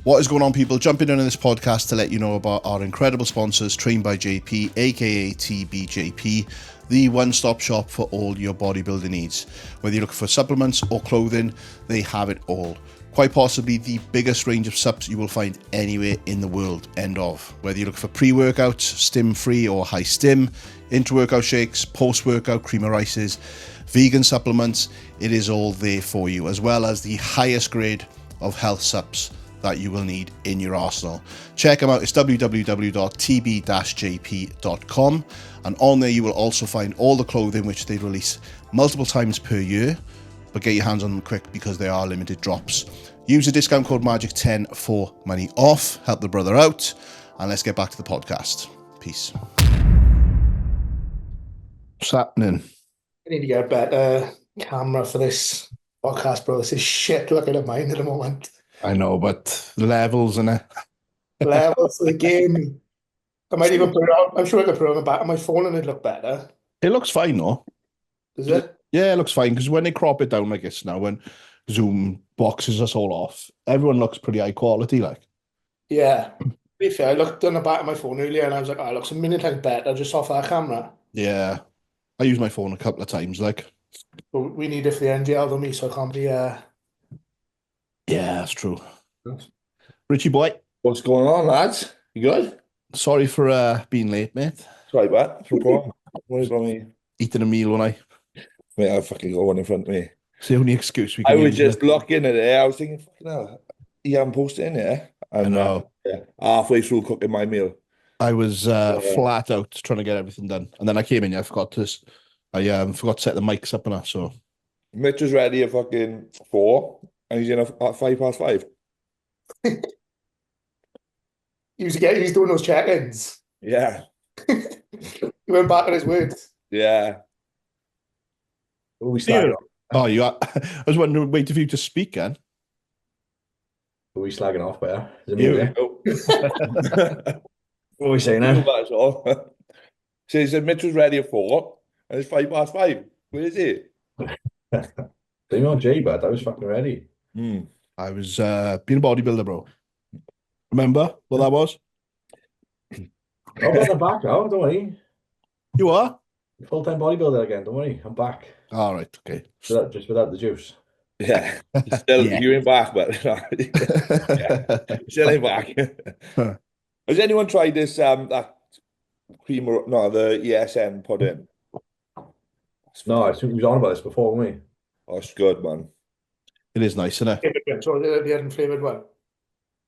What is going on, people? Jumping in on this podcast to let you know about our incredible sponsors, Trained by JP, aka TBJP, the one-stop shop for all your bodybuilding needs. Whether you're looking for supplements or clothing, they have it all. Quite possibly the biggest range of subs you will find anywhere in the world, end of. Whether you're looking for pre-workouts, stim-free or high-stim, intra-workout shakes, post-workout cream of rices, vegan supplements, it is all there for you, as well as the highest grade of health subs that you will need in your arsenal. Check them out. It's www.tb-jp.com, and on there you will also find all the clothing which they release multiple times per year, but get your hands on them quick because they are limited drops. Use the discount code MAGIC10 for money off. Help the brother out, and let's get back to the podcast. Peace. What's happening? I need to get a better camera for this podcast, bro. This is shit looking at mine at the moment. I know, but levels in it. Levels of the game. I might even put it on. I'm sure I could put it on the back of my phone and it'd look better. It looks fine, though. Does it? Yeah, it looks fine, because when they crop it down like this now, when Zoom boxes us all off, everyone looks pretty high quality, like. Yeah. To be fair, I looked on the back of my phone earlier and I was like, oh, it looks a minute like better just off that camera. Yeah. I use my phone a couple of times, like. But we need it for the NGL, don't we? So I can't be... Yeah, that's true. Richie boy. What's going on, lads? You good? Sorry for being late, mate. Sorry, but no problem. What is wrong with me? Eating a meal when I... Mate, I fucking got one in front of me. It's the only excuse we I can was use, just looking at it. I was thinking, fucking hell, you haven't posted in there. And, I know. halfway through cooking my meal. I was flat out trying to get everything done. And then I came in, I forgot to set the mics up and that, so... Mitch was ready at fucking 4, and he's in at 5:05. He's doing those check-ins. Yeah. He went back on his words. Yeah. What are we slagging off? Oh, you are... I was wondering, waiting for you to speak, then. What are we slagging off there? Is it Here me we there? go. What are we saying now? That's all. So he said Mitch was ready at 4, and it's 5:05. Where is he? They know J, but I was fucking ready. I was being a bodybuilder, bro. Remember what that was? Oh, but I'm back now, don't worry. You are? Full-time bodybuilder again, don't worry. I'm back. All right, okay. Just without the juice. Yeah. Still, Yeah. you ain't back, but yeah. Still ain't back. Has anyone tried this that cream the ESN pudding? No, I think we was on about this before, weren't we? Oh, it's good, man. It is nice, isn't it? So the unflavoured one.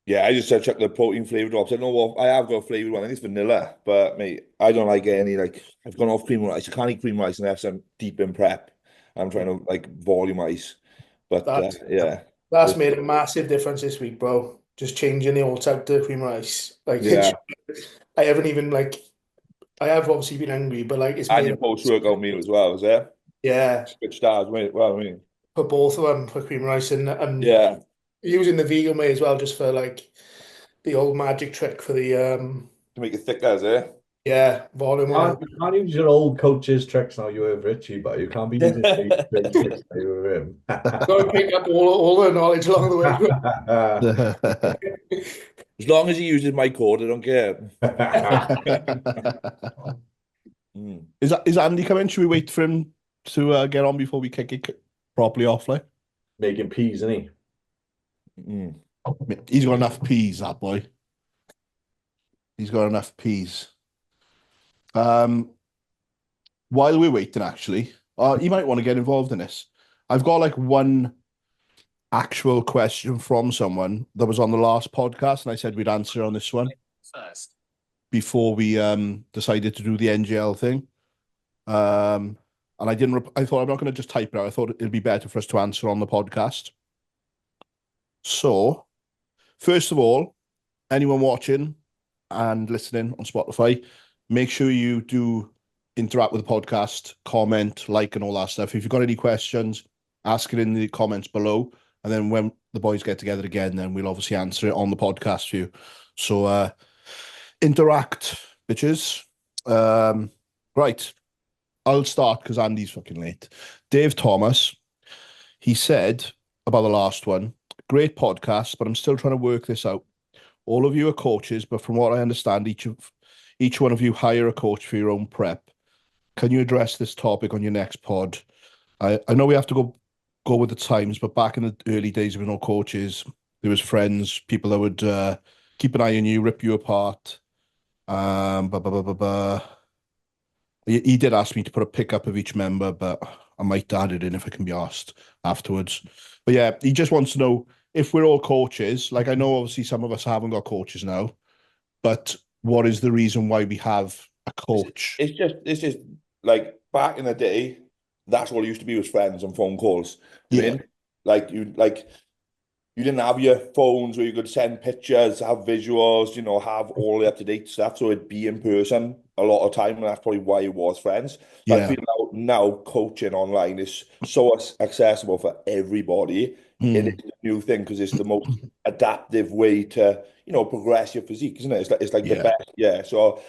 Yeah, I just checked the protein flavour drops. I know what I have got a flavoured one. I think it's vanilla, but mate, I don't like any I've gone off cream rice. I can't eat cream rice unless I'm deep in prep. I'm trying to volumize. But yeah. That's made a massive difference this week, bro. Just changing the oats out to cream rice. Yeah. I haven't even I have obviously been hungry, but it's And made your post-workout meal as well, is there? yeah. Switch stars, mate. Well, I mean, Put both of them for cream rice and yeah. using the vegan way as well, just for the old magic trick for the To make it thicker, is it? volume. You can't use your old coach's tricks now, 𝘱𝘱𝘰𝘶𝘥, but you can't be using the tricks now, you were him. Got to pick up all the knowledge along the way. As long as he uses my code, I don't care. Is Andy coming? Should we wait for him to get on before we kick it properly off, like? Making peas, isn't he? He's got enough peas, that boy. He's got enough peas. While we're waiting, actually, you might want to get involved in this. I've got one actual question from someone that was on the last podcast, and I said we'd answer on this one first before we decided to do the NGL thing. And I didn't. I thought I'm not going to just type it out. I thought it'd be better for us to answer on the podcast. So, first of all, anyone watching and listening on Spotify, make sure you do interact with the podcast, comment, and all that stuff. If you've got any questions, ask it in the comments below. And then when the boys get together again, then we'll obviously answer it on the podcast for you. So interact, bitches. Right. I'll start because Andy's fucking late. Dave Thomas, he said about the last one, great podcast, but I'm still trying to work this out. All of you are coaches, but from what I understand, each one of you hire a coach for your own prep. Can you address this topic on your next pod? I know we have to go with the times, but back in the early days with no coaches, there was friends, people that would keep an eye on you, rip you apart. He did ask me to put a pickup of each member, but I might add it in if I can be asked afterwards. But yeah, he just wants to know if we're all coaches. Like, I know obviously some of us haven't got coaches now, but what is the reason why we have a coach? It's just like back in the day, that's all it used to be, was friends and phone calls. You Yeah. mean? You didn't have your phones where you could send pictures, have visuals, have all the up-to-date stuff. So it'd be in person a lot of time, and that's probably why it was friends. But I Yeah. feel now coaching online is so accessible for everybody. It is a new thing because it's the most adaptive way to, progress your physique, isn't it? It's like the Yeah. best. Yeah. So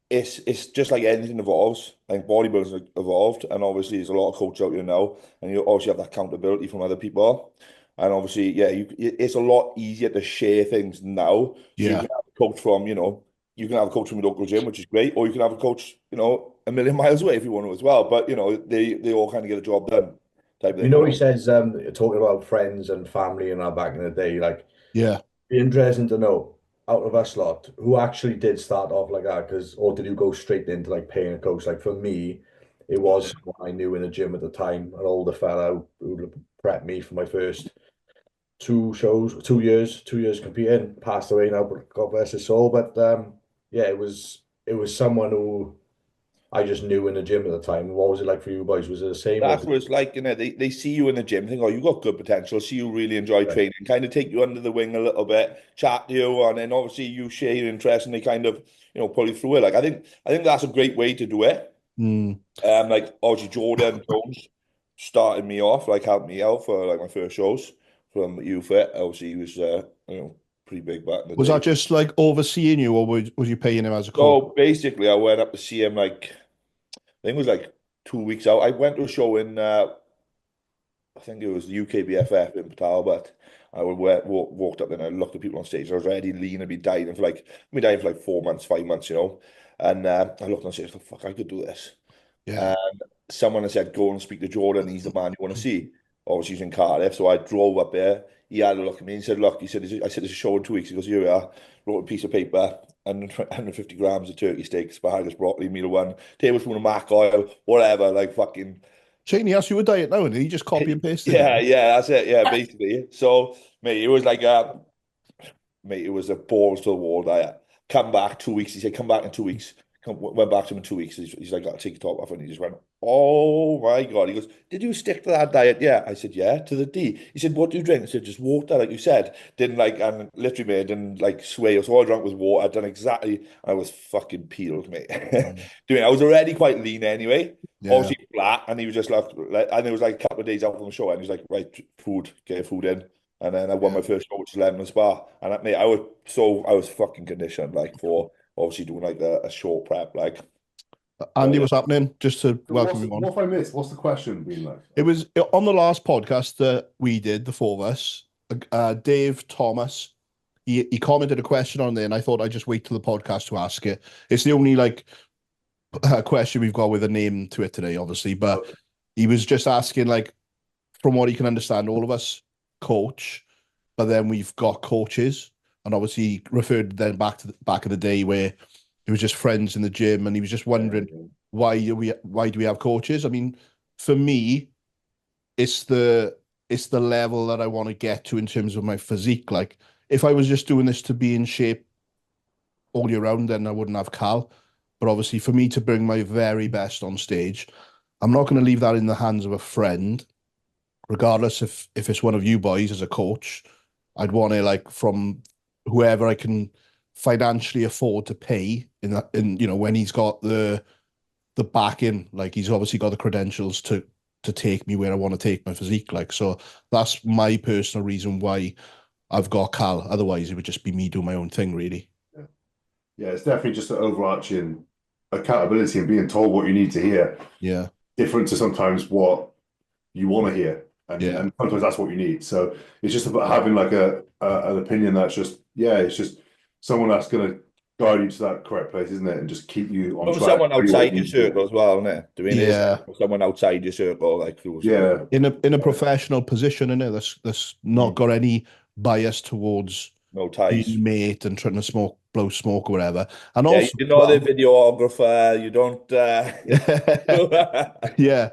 it's just like anything evolves. Like bodybuilding's evolved, and obviously there's a lot of coaches out here now, and you obviously have that accountability from other people. And obviously, yeah, it's a lot easier to share things now. So you Yeah. can have a coach from, you can have a coach from your local gym, which is great, or you can have a coach, a million miles away if you want to as well. But they all kind of get a job done, type of You thing. know, he says, talking about friends and family and that back in the day, like, Yeah. be interesting to know out of us lot who actually did start off like that, or did you go straight into like paying a coach? Like for me, it was someone I knew in the gym at the time, an older fella who prepped me for my first 2 years competing, passed away now, but God bless his soul. But yeah, it was someone who I just knew in the gym at the time. What was it like for you boys? Was it the same? That's what it's like, they see you in the gym, think, oh, you got good potential, see you really enjoy Right. training, kind of take you under the wing a little bit, chat to you, and then obviously you share your interest, and they kind of, pull you through it. Like, I think that's a great way to do it. Like obviously Jordan Jones started me off, like helped me out for like my first shows from YouFit. Obviously he was pretty big back in the Was day. that just like overseeing you, or was you paying him as a coach? So basically I went up to see him, like I think it was like 2 weeks out. I went to a show in I think it was the UKBFF in Patal, but I walked up there and I looked at people on stage. I was already lean and be dying for like 4 months, 5 months, And I looked on stage, like, fuck, I could do this. Yeah. Someone had said, go and speak to Jordan. He's the man you want to see. Obviously, he's in Cardiff. So I drove up there. He had a look at me and said, look, I said, there's a show in 2 weeks. He goes, here we are. Wrote a piece of paper, 150 grams of turkey steak, asparagus, broccoli, meal of one, tablespoon of mac oil, whatever, like fucking. Cheney asked you a diet now, and he just copy and pasted Yeah, it. yeah, that's it. Yeah, basically. So, mate, it was like, mate, it was a balls to the wall diet. Come back 2 weeks. He said, come back in 2 weeks. Went back to him in 2 weeks. He's like, I'll take your top off. And he just went, oh my God. He goes, did you stick to that diet? Yeah. I said, yeah, to the D. He said, what do you drink? I said, just water, like you said. Didn't like, and literally, mate, didn't like sway. So all I drank was water. I'd done exactly, I was fucking peeled, mate. I was already quite lean anyway. Yeah. Obviously flat. And he was just like, and it was like a couple of days out from the show. And he was like, right, get your food in. And then I won my first show, which was Lemon Spa. And mate, I was fucking conditioned, like, for obviously doing like a short prep, like. Andy, what's happening? Just to welcome you on. What have I missed? What's the question been like? It was on the last podcast that we did, the four of us. Dave Thomas, he commented a question on there, and I thought I'd just wait till the podcast to ask it. It's the only like question we've got with a name to it today, obviously. But he was just asking, like, from what he can understand, all of us coach, but then we've got coaches, and obviously he referred then back to back in the day where it was just friends in the gym, and he was just wondering why do we have coaches? I mean, for me, it's the level that I want to get to in terms of my physique. Like, if I was just doing this to be in shape all year round, then I wouldn't have Cal. But obviously, for me to bring my very best on stage, I'm not going to leave that in the hands of a friend, regardless if it's one of you boys as a coach. I'd want to, like, from whoever I can financially afford to pay when he's got the backing, like, he's obviously got the credentials to take me where I want to take my physique. Like, so that's my personal reason why I've got Cal. Otherwise, it would just be me doing my own thing, really. Yeah, it's definitely just an overarching accountability and being told what you need to hear. Yeah. Different to sometimes what you want to hear. and sometimes that's what you need. So it's just about having like an opinion that's just it's just someone that's going to guide you to that correct place, isn't it? And just keep you on track. Someone outside your circle as well, isn't it? Yeah. Someone outside your circle, like who's in a professional position, innit? That's not got any bias towards no ties, being mate and trying to blow smoke or whatever. And yeah, also, you know, the videographer, you don't. Yeah.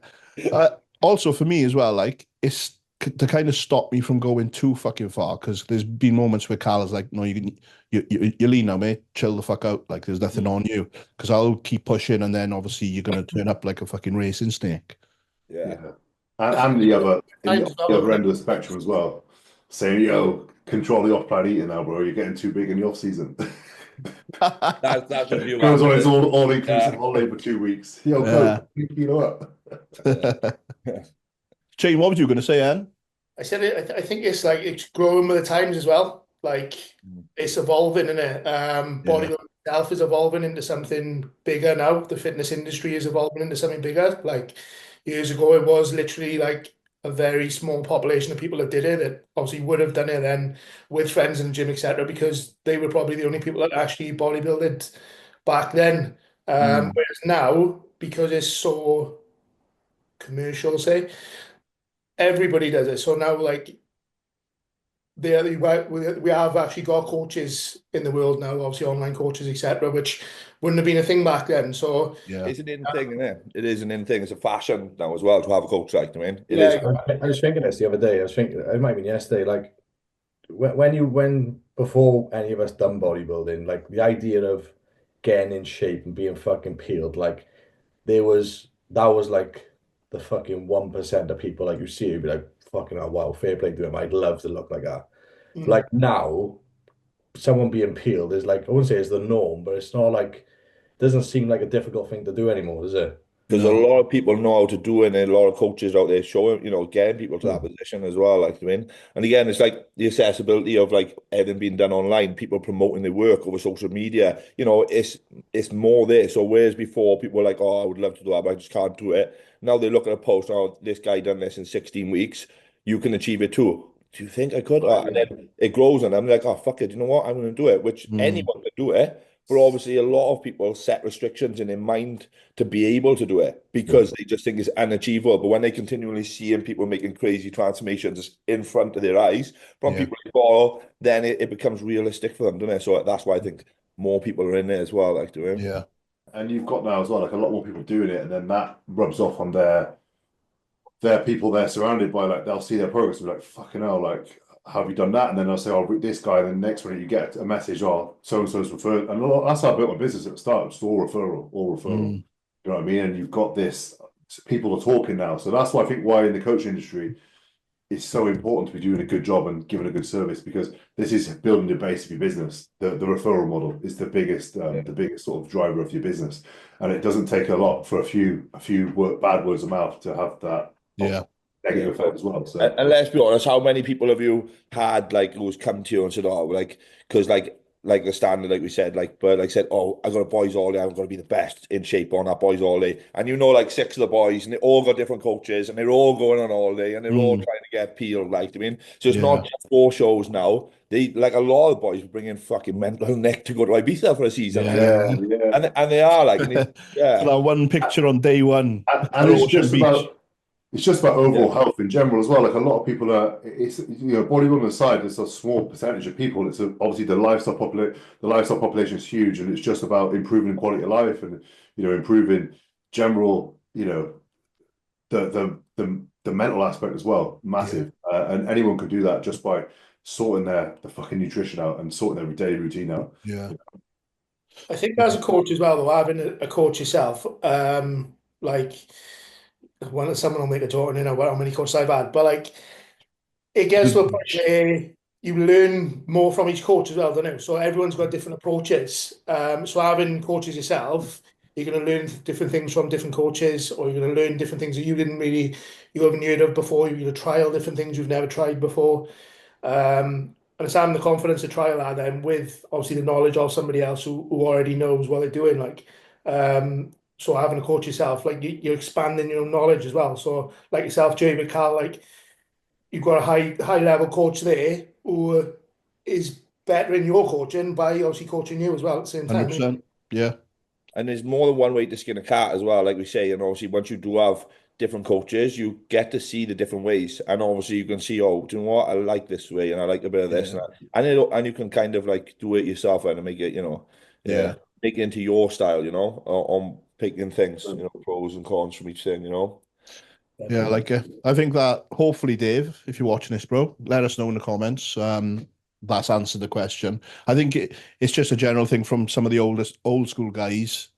Also, for me as well, like it's to kind of stop me from going too fucking far, because there's been moments where Carl is like, "No, you lean now, mate. Chill the fuck out. Like there's nothing on you." Because I'll keep pushing, and then obviously you're gonna turn up like a fucking racing snake. Yeah. And the other end of the spectrum as well, saying, "Yo, control the off-plan eating now, bro. You're getting too big in the off season." That's a view. Goes on its all-inclusive holiday for 2 weeks. Yo, coach, you know what? Shane, what were you going to say, Anne? I said it. I think it's like it's growing with the times as well. Like it's evolving, isn't it? Bodybuilding itself is evolving into something bigger now. The fitness industry is evolving into something bigger. Like years ago, it was literally like a very small population of people that did it, that obviously would have done it then with friends in the gym, etc., because they were probably the only people that actually bodybuilded back then. Whereas now, because it's so commercial, say, everybody does it. So now, like, we have actually got coaches in the world now, obviously online coaches, etc., which wouldn't have been a thing back then. So it's an in thing, isn't it? It is an in thing. It's a fashion now as well to have a coach, like, I mean, it Yeah, is. I was thinking this the other day. I was thinking, it might have been yesterday, like when before any of us done bodybuilding, like the idea of getting in shape and being fucking peeled, like that was like the fucking 1% of people, like you see, you'd be like, fucking oh wow, fair play to him. I'd love to look like that. Like now, someone being peeled is like, I wouldn't say it's the norm, but it's not like, doesn't seem like a difficult thing to do anymore, does it? Because a lot of people know how to do it, and a lot of coaches out there showing, getting people to that position as well. Like, I mean, and again, it's like the accessibility of like everything being done online, people promoting their work over social media. It's more there. So whereas before people were like, "Oh, I would love to do that, but I just can't do it." Now they look at a post, "Oh, this guy done this in 16 weeks. You can achieve it too." Do you think I could? And then it grows, and I'm like, "Oh, fuck it. You know what? I'm going to do it." Which anyone can do it. But obviously, a lot of people set restrictions in their mind to be able to do it because they just think it's unachievable. But when they continually see people making crazy transformations in front of their eyes from people they follow, then it becomes realistic for them, doesn't it? So that's why I think more people are in there as well, like doing. Yeah. And you've got now as well, like a lot more people doing it, and then that rubs off on their people they're surrounded by. Like they'll see their progress and be like, "Fucking hell, like." How have you done that? And then they'll say, "Oh, this guy." And then the next one, you get a message, "Oh, so and so's referred." And that's how I built my business at the start. It was all referral, all referral. You know what I mean? And you've got this, people are talking now. So that's why I think why in the coaching industry, it's so important to be doing a good job and giving a good service, because this is building the base of your business. The referral model is the biggest sort of driver of your business, and it doesn't take a lot for a few bad words of mouth to have that. Negative effect as well. So. And let's be honest, how many people have you had like who's come to you and said, "Oh, like," because like the standard, like we said, like, but like said, "Oh, I got a boys all day. I'm going to be the best in shape on that boys all day." And like 6 of the boys, and they all got different coaches, and they're all going on all day, and they're all trying to get peeled. Like, I mean, so it's not just 4 shows now. They like a lot of boys bring in fucking mental neck to go to Ibiza for a season. And they are like, that one picture on day one, and it's just about overall health in general as well. Like a lot of people it's bodybuilding aside, it's a small percentage of people. It's obviously the lifestyle population is huge, and it's just about improving quality of life and improving general the mental aspect as well, massive. And anyone could do that just by sorting the fucking nutrition out and sorting their daily routine out. I think as a coach as well, though, having a coach yourself, like. Someone will make a joke, how many coaches I've had, but like it gets to a point where you learn more from each coach as well, don't you? So everyone's got different approaches. So having coaches yourself, you're going to learn different things from different coaches, or you're going to learn different things that you haven't heard of before. You're going to trial different things you've never tried before. And it's having the confidence to trial that then with obviously the knowledge of somebody else who already knows what they're doing. Like, so having a coach yourself, like you're expanding your knowledge as well. So like yourself, Jay, with Carl, like you've got a high level coach there who is better in your coaching by obviously coaching you as well at the same time. 100%. Yeah. And there's more than one way to skin a cat as well, like we say. And obviously, once you do have different coaches, you get to see the different ways. And obviously, you can see, oh, do you know what? I like this way, and I like a bit of this, and you can kind of like do it yourself and make it, make it into your style, on picking things, pros and cons from each thing, Yeah, I like it. I think that hopefully, Dave, if you're watching this, bro, let us know in the comments. That's answered the question. I think it's just a general thing from some of the old school guys.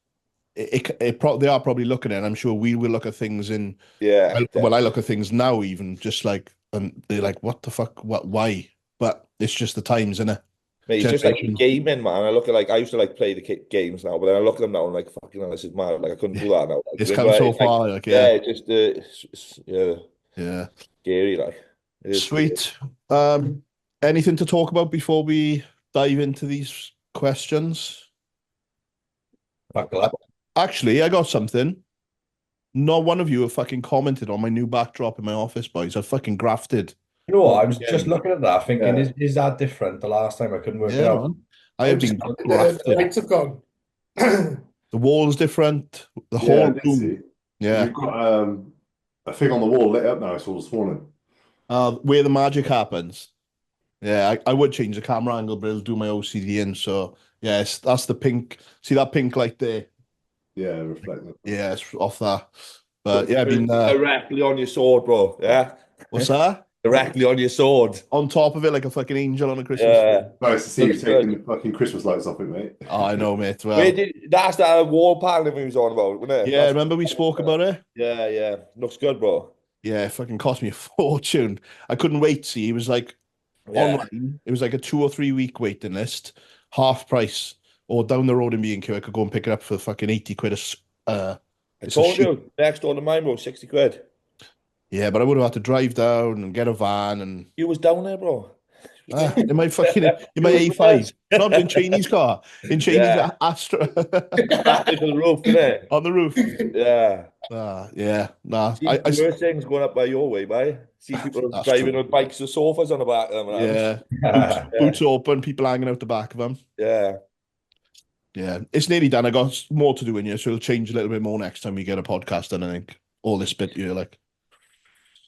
They are probably looking at it. I'm sure we will look at things in. Yeah. Well, I look at things now, even just like, and they're like, "What the fuck? What? Why?" But it's just the times, isn't it? Mate, it's just like gaming, man. I used to play the games now, but then I look at them now and like, fucking hell, this is mad. Like I couldn't do that now. Like, it's come so far, like yeah, just yeah, scary, like. Sweet. Anything to talk about before we dive into these questions? Actually, I got something. Not one of you have fucking commented on my new backdrop in my office, boys. I fucking grafted. You know what? I was just looking at that, thinking, is that different? The last time I couldn't work it out. Man. I have been grafted. The lights have gone. The wall's different. The whole room. Yeah. You've got a thing on the wall lit up now. I saw this morning. Where the magic happens. Yeah, I would change the camera angle, but it'll do my OCD in. So yes, that's the pink. See that pink light there? Yeah, reflective. Yeah, it's off that. But yeah, I mean directly on your sword, bro. Yeah. What's that? Directly on your sword. On top of it, like a fucking angel on a Christmas tree. Nice to see you taking the fucking Christmas lights off it, mate. Oh, I know, mate. Well, that's that wall paneling we was on about, wasn't it? Yeah, remember we spoke about it? Yeah. Looks good, bro. Yeah, it fucking cost me a fortune. I couldn't wait. See, it was like online. It was like a 2 or 3 week waiting list, half price, or down the road in B&Q. I could go and pick it up for fucking 80 quid. I told you, next door to mine, bro, 60 quid. Yeah, but I would have had to drive down and get a van and. You was down there, bro. In my A5, not in Cheney's car, in Cheney's Astra. On the roof, innit? On the roof. Yeah. Yeah. Nah. See, worst things going up by your way, mate. See people driving with bikes or sofas on the back of them. Yeah. Boots open, people hanging out the back of them. Yeah. Yeah. It's nearly done. I got more to do in here, so it'll change a little bit more next time we get a podcast done, I think. All this bit here, like.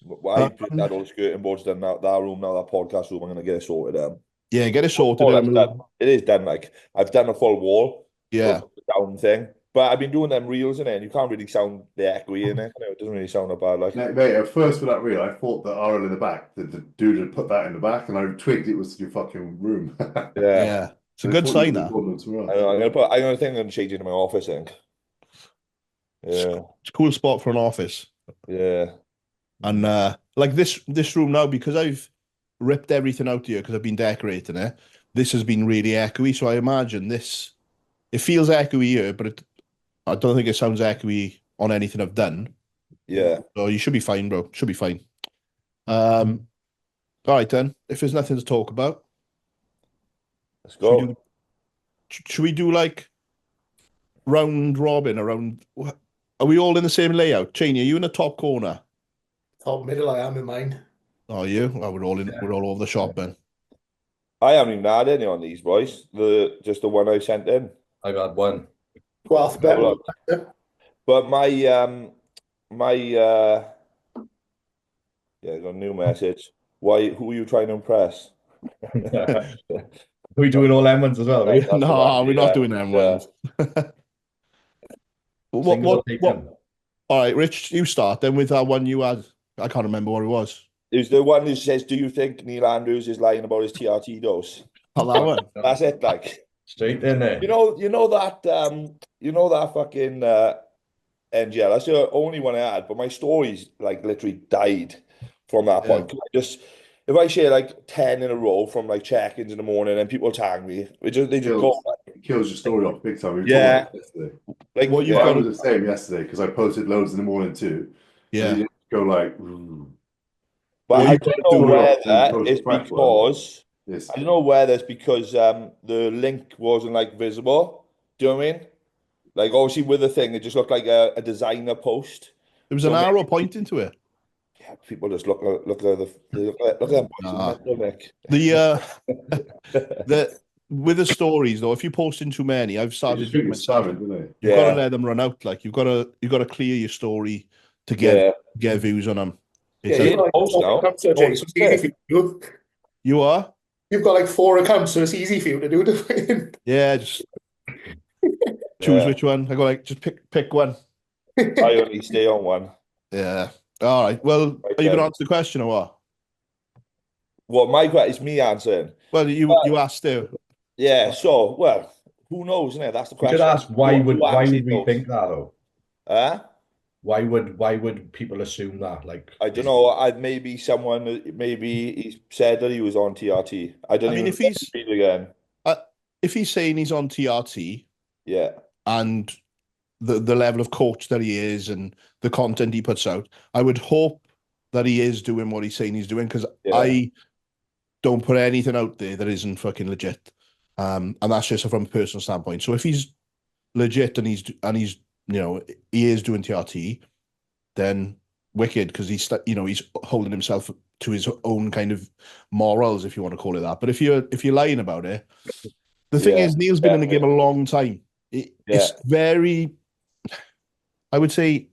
Why put that old skirting board's done that room now, that podcast room, I'm gonna get it sorted. Yeah, get it sorted. It is done. Like I've done a full wall. Yeah. Down thing. But I've been doing them reels in it, and you can't really sound the echoey in it. It doesn't really sound that bad. Like mate, at first with that reel, I thought that RL in the back, the dude had put that in the back, and I twigged it was your fucking room. Yeah. It's a good sign, that. I'm gonna change it in my office, I think. Yeah. It's a cool spot for an office. Yeah. And like this room now, because I've ripped everything out here because I've been decorating it, this has been really echoey. So I imagine it feels echoey here, but I don't think it sounds echoey on anything I've done. Yeah. So you should be fine, bro. Should be fine. All right, then. If there's nothing to talk about, let's go. Should we do like round robin around? Are we all in the same layout? Cheney, are you in the top corner? Top middle, I am in mine. Oh, you? Well, we're all in. We're all over the shop then. I haven't even had any on these, boys. Just the one I sent in. I got one. Well, alphabetical. But I got a new message. Who are you trying to impress? Are we doing all M ones as well? No, we're not doing M ones. What? All right, Rich, you start then with that one you had. I can't remember what it was. It was the one who says, "Do you think Neil Andrews is lying about his TRT dose?" Oh, that one. That's it, like straight in there. You know that fucking NGL. That's the only one I had, but my stories like literally died from that point. If I share like 10 in a row from like check-ins in the morning and people tag me, they just go. It kills your story off big time. Yeah. Like what you got the same yesterday because I posted loads in the morning too. Yeah. You go like. But I don't know where that is because I don't know where that's because the link wasn't like visible. Do you know what I mean? Like obviously with the thing, it just looked like a designer post. There was an arrow pointing to it. yeah, people just look at them boys. Nah. Mental, Nick. The with the stories though, if you're posting too many, I've They started just think doing it's myself. spamming, don't they? You've got to Yeah, let them run out. Like you've got to clear your story to yeah. get views on them. Yeah, It's you've Yeah, got like post 4 now. accounts, so Jay, so it's easy for you. you are, You've got like 4 accounts, so it's easy for you to do the yeah. Just choose Yeah. which one. I go like just pick one. I only stay on one. Yeah. All right. Well, Right are you going to then. answer the question or what? Well, my question is me answering. Well, you asked too. Yeah, so, well, who knows, isn't it? That's the You question. should ask why Who would actually we knows? think that though? Huh? Why would people assume that? Like, I don't know. Maybe he's said that he was on TRT. I don't I mean, even read again. if he's saying he's on TRT Yeah, and the level of coach that he is and the content he puts out, I would hope that he is doing what he's saying he's doing, because yeah, I don't put anything out there that isn't fucking legit. And that's just from a personal standpoint. So if he's legit and he's he is doing TRT, then wicked, because he's holding himself to his own kind of morals, if you want to call it that. But if you're lying about it, the thing Yeah, is, Neil's been in the game a definitely. long time. It's very, I would say,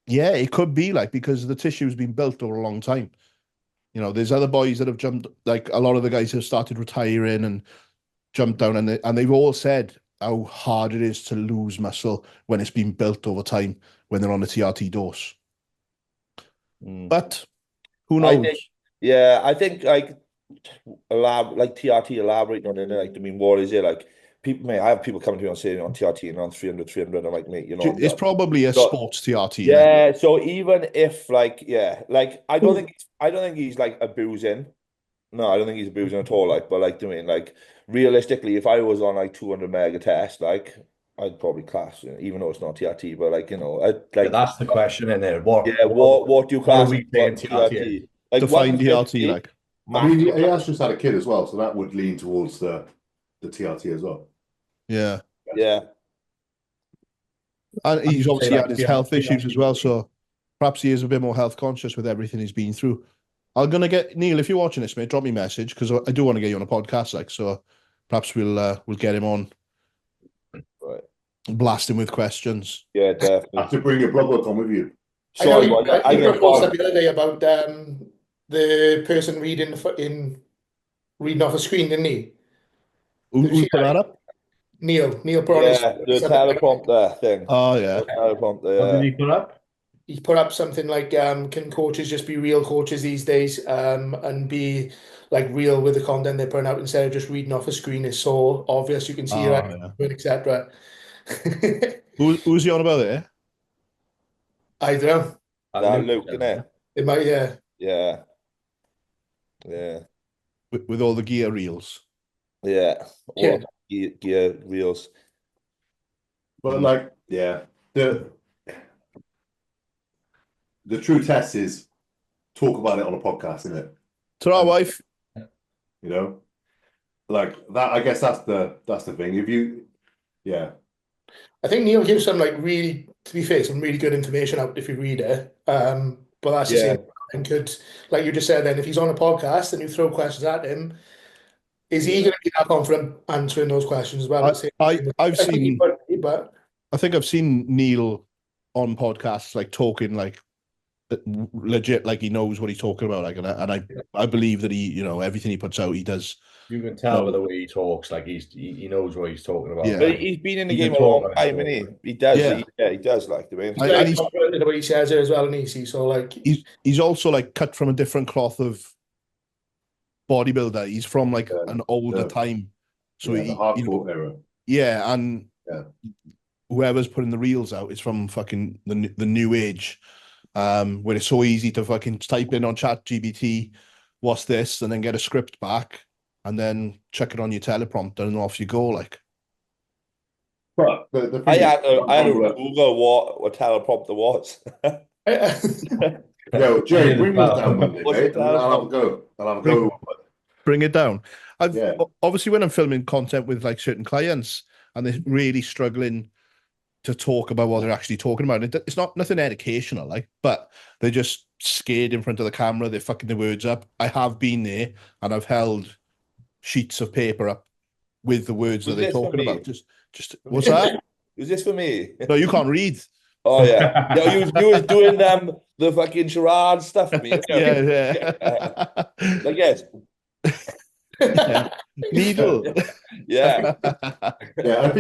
yeah, it could be like, because the tissue's been built over a long time. There's other boys that have jumped, like a lot of the guys have started retiring and jumped down, and they've all said how hard it is to lose muscle when it's been built over time when they're on a TRT dose. But who knows? I think like TRT elaborating on it. Like, I mean, what is it like? People, mate, I have people coming to me on saying on TRT and on 300. I'm like, mate, It's probably a sports TRT. Yeah, so even if I don't think he's like abusing. No, I don't think he's abusing at all. Like, but like doing like realistically, if I was on like 200 mega test, like I'd probably class, even though it's not TRT. But like, yeah, that's the question in there. What do you class? what are we saying TRT? Like Define 150, TRT like. I mean, he has just had a kid as well, so that would lean towards the TRT as well. Yeah. Yeah. And he's obviously like had his health TRT. issues as well, so perhaps he is a bit more health conscious with everything he's been through. I'm gonna get Neil, if you're watching this, mate, drop me a message, because I do want to get you on a podcast, like, so perhaps we'll get him on, Right. blast him with questions. Yeah, definitely. Have to bring your blood work on with you. Sorry, you but I wrote get post the other day about the person reading off a screen, didn't he? Who put that up? Neil put on his the teleprompter thing. Oh yeah. The teleprompter, What did yeah. he put up? He put up something like, can coaches just be real coaches these days, and be like real with the content they're putting out instead of just reading off a screen? It's so obvious, you can see your yeah. etc. Who's he on about there? I don't know. That Luke, innit? It might, yeah. Yeah. Yeah. With all the gear reels. Yeah. Yeah. Gear reels. But like, yeah, the true test is talk about it on a podcast, isn't it? To our wife. You know, like that. I guess that's the thing. If you, yeah, I think Neil gives some, like, really, to be fair, some really good information out if you read it. But that's the same. And could, like you just said, then if he's on a podcast and you throw questions at him, is he going to be that confident answering those questions as well? I've seen. But I think I've seen Neil on podcasts like talking like legit, like he knows what he's talking about. Like, and I believe that he, everything he puts out, he does. You can tell by the way he talks, like he knows what he's talking about. Yeah. But he's been in the He game a can talk long about it. time, isn't he? He does. Yeah. He does like the way. he's very confident in the way he says it as well, and easy. So like he's also like cut from a different cloth of bodybuilder. He's from like an older time, so the hardcore era. Yeah, and whoever's putting the reels out is from fucking the new age, where it's so easy to fucking type in on ChatGPT, what's this, and then get a script back, and then check it on your teleprompter, and off you go. Like, but I had to Google what a teleprompter was. Yo, Jerry, bring this down Monday, mate. I'll have a go. Bring it down. Obviously, when I'm filming content with like certain clients and they're really struggling to talk about what they're actually talking about, it's not nothing educational, like, but they're just scared in front of the camera. They're fucking their words up. I have been there, and I've held sheets of paper up with the words that they're talking about. Just what's that? Was this for me? No, you can't read. Oh yeah, you was doing the fucking charade stuff for me. Yeah. Like yes, Yeah. Needle. yeah. Yeah,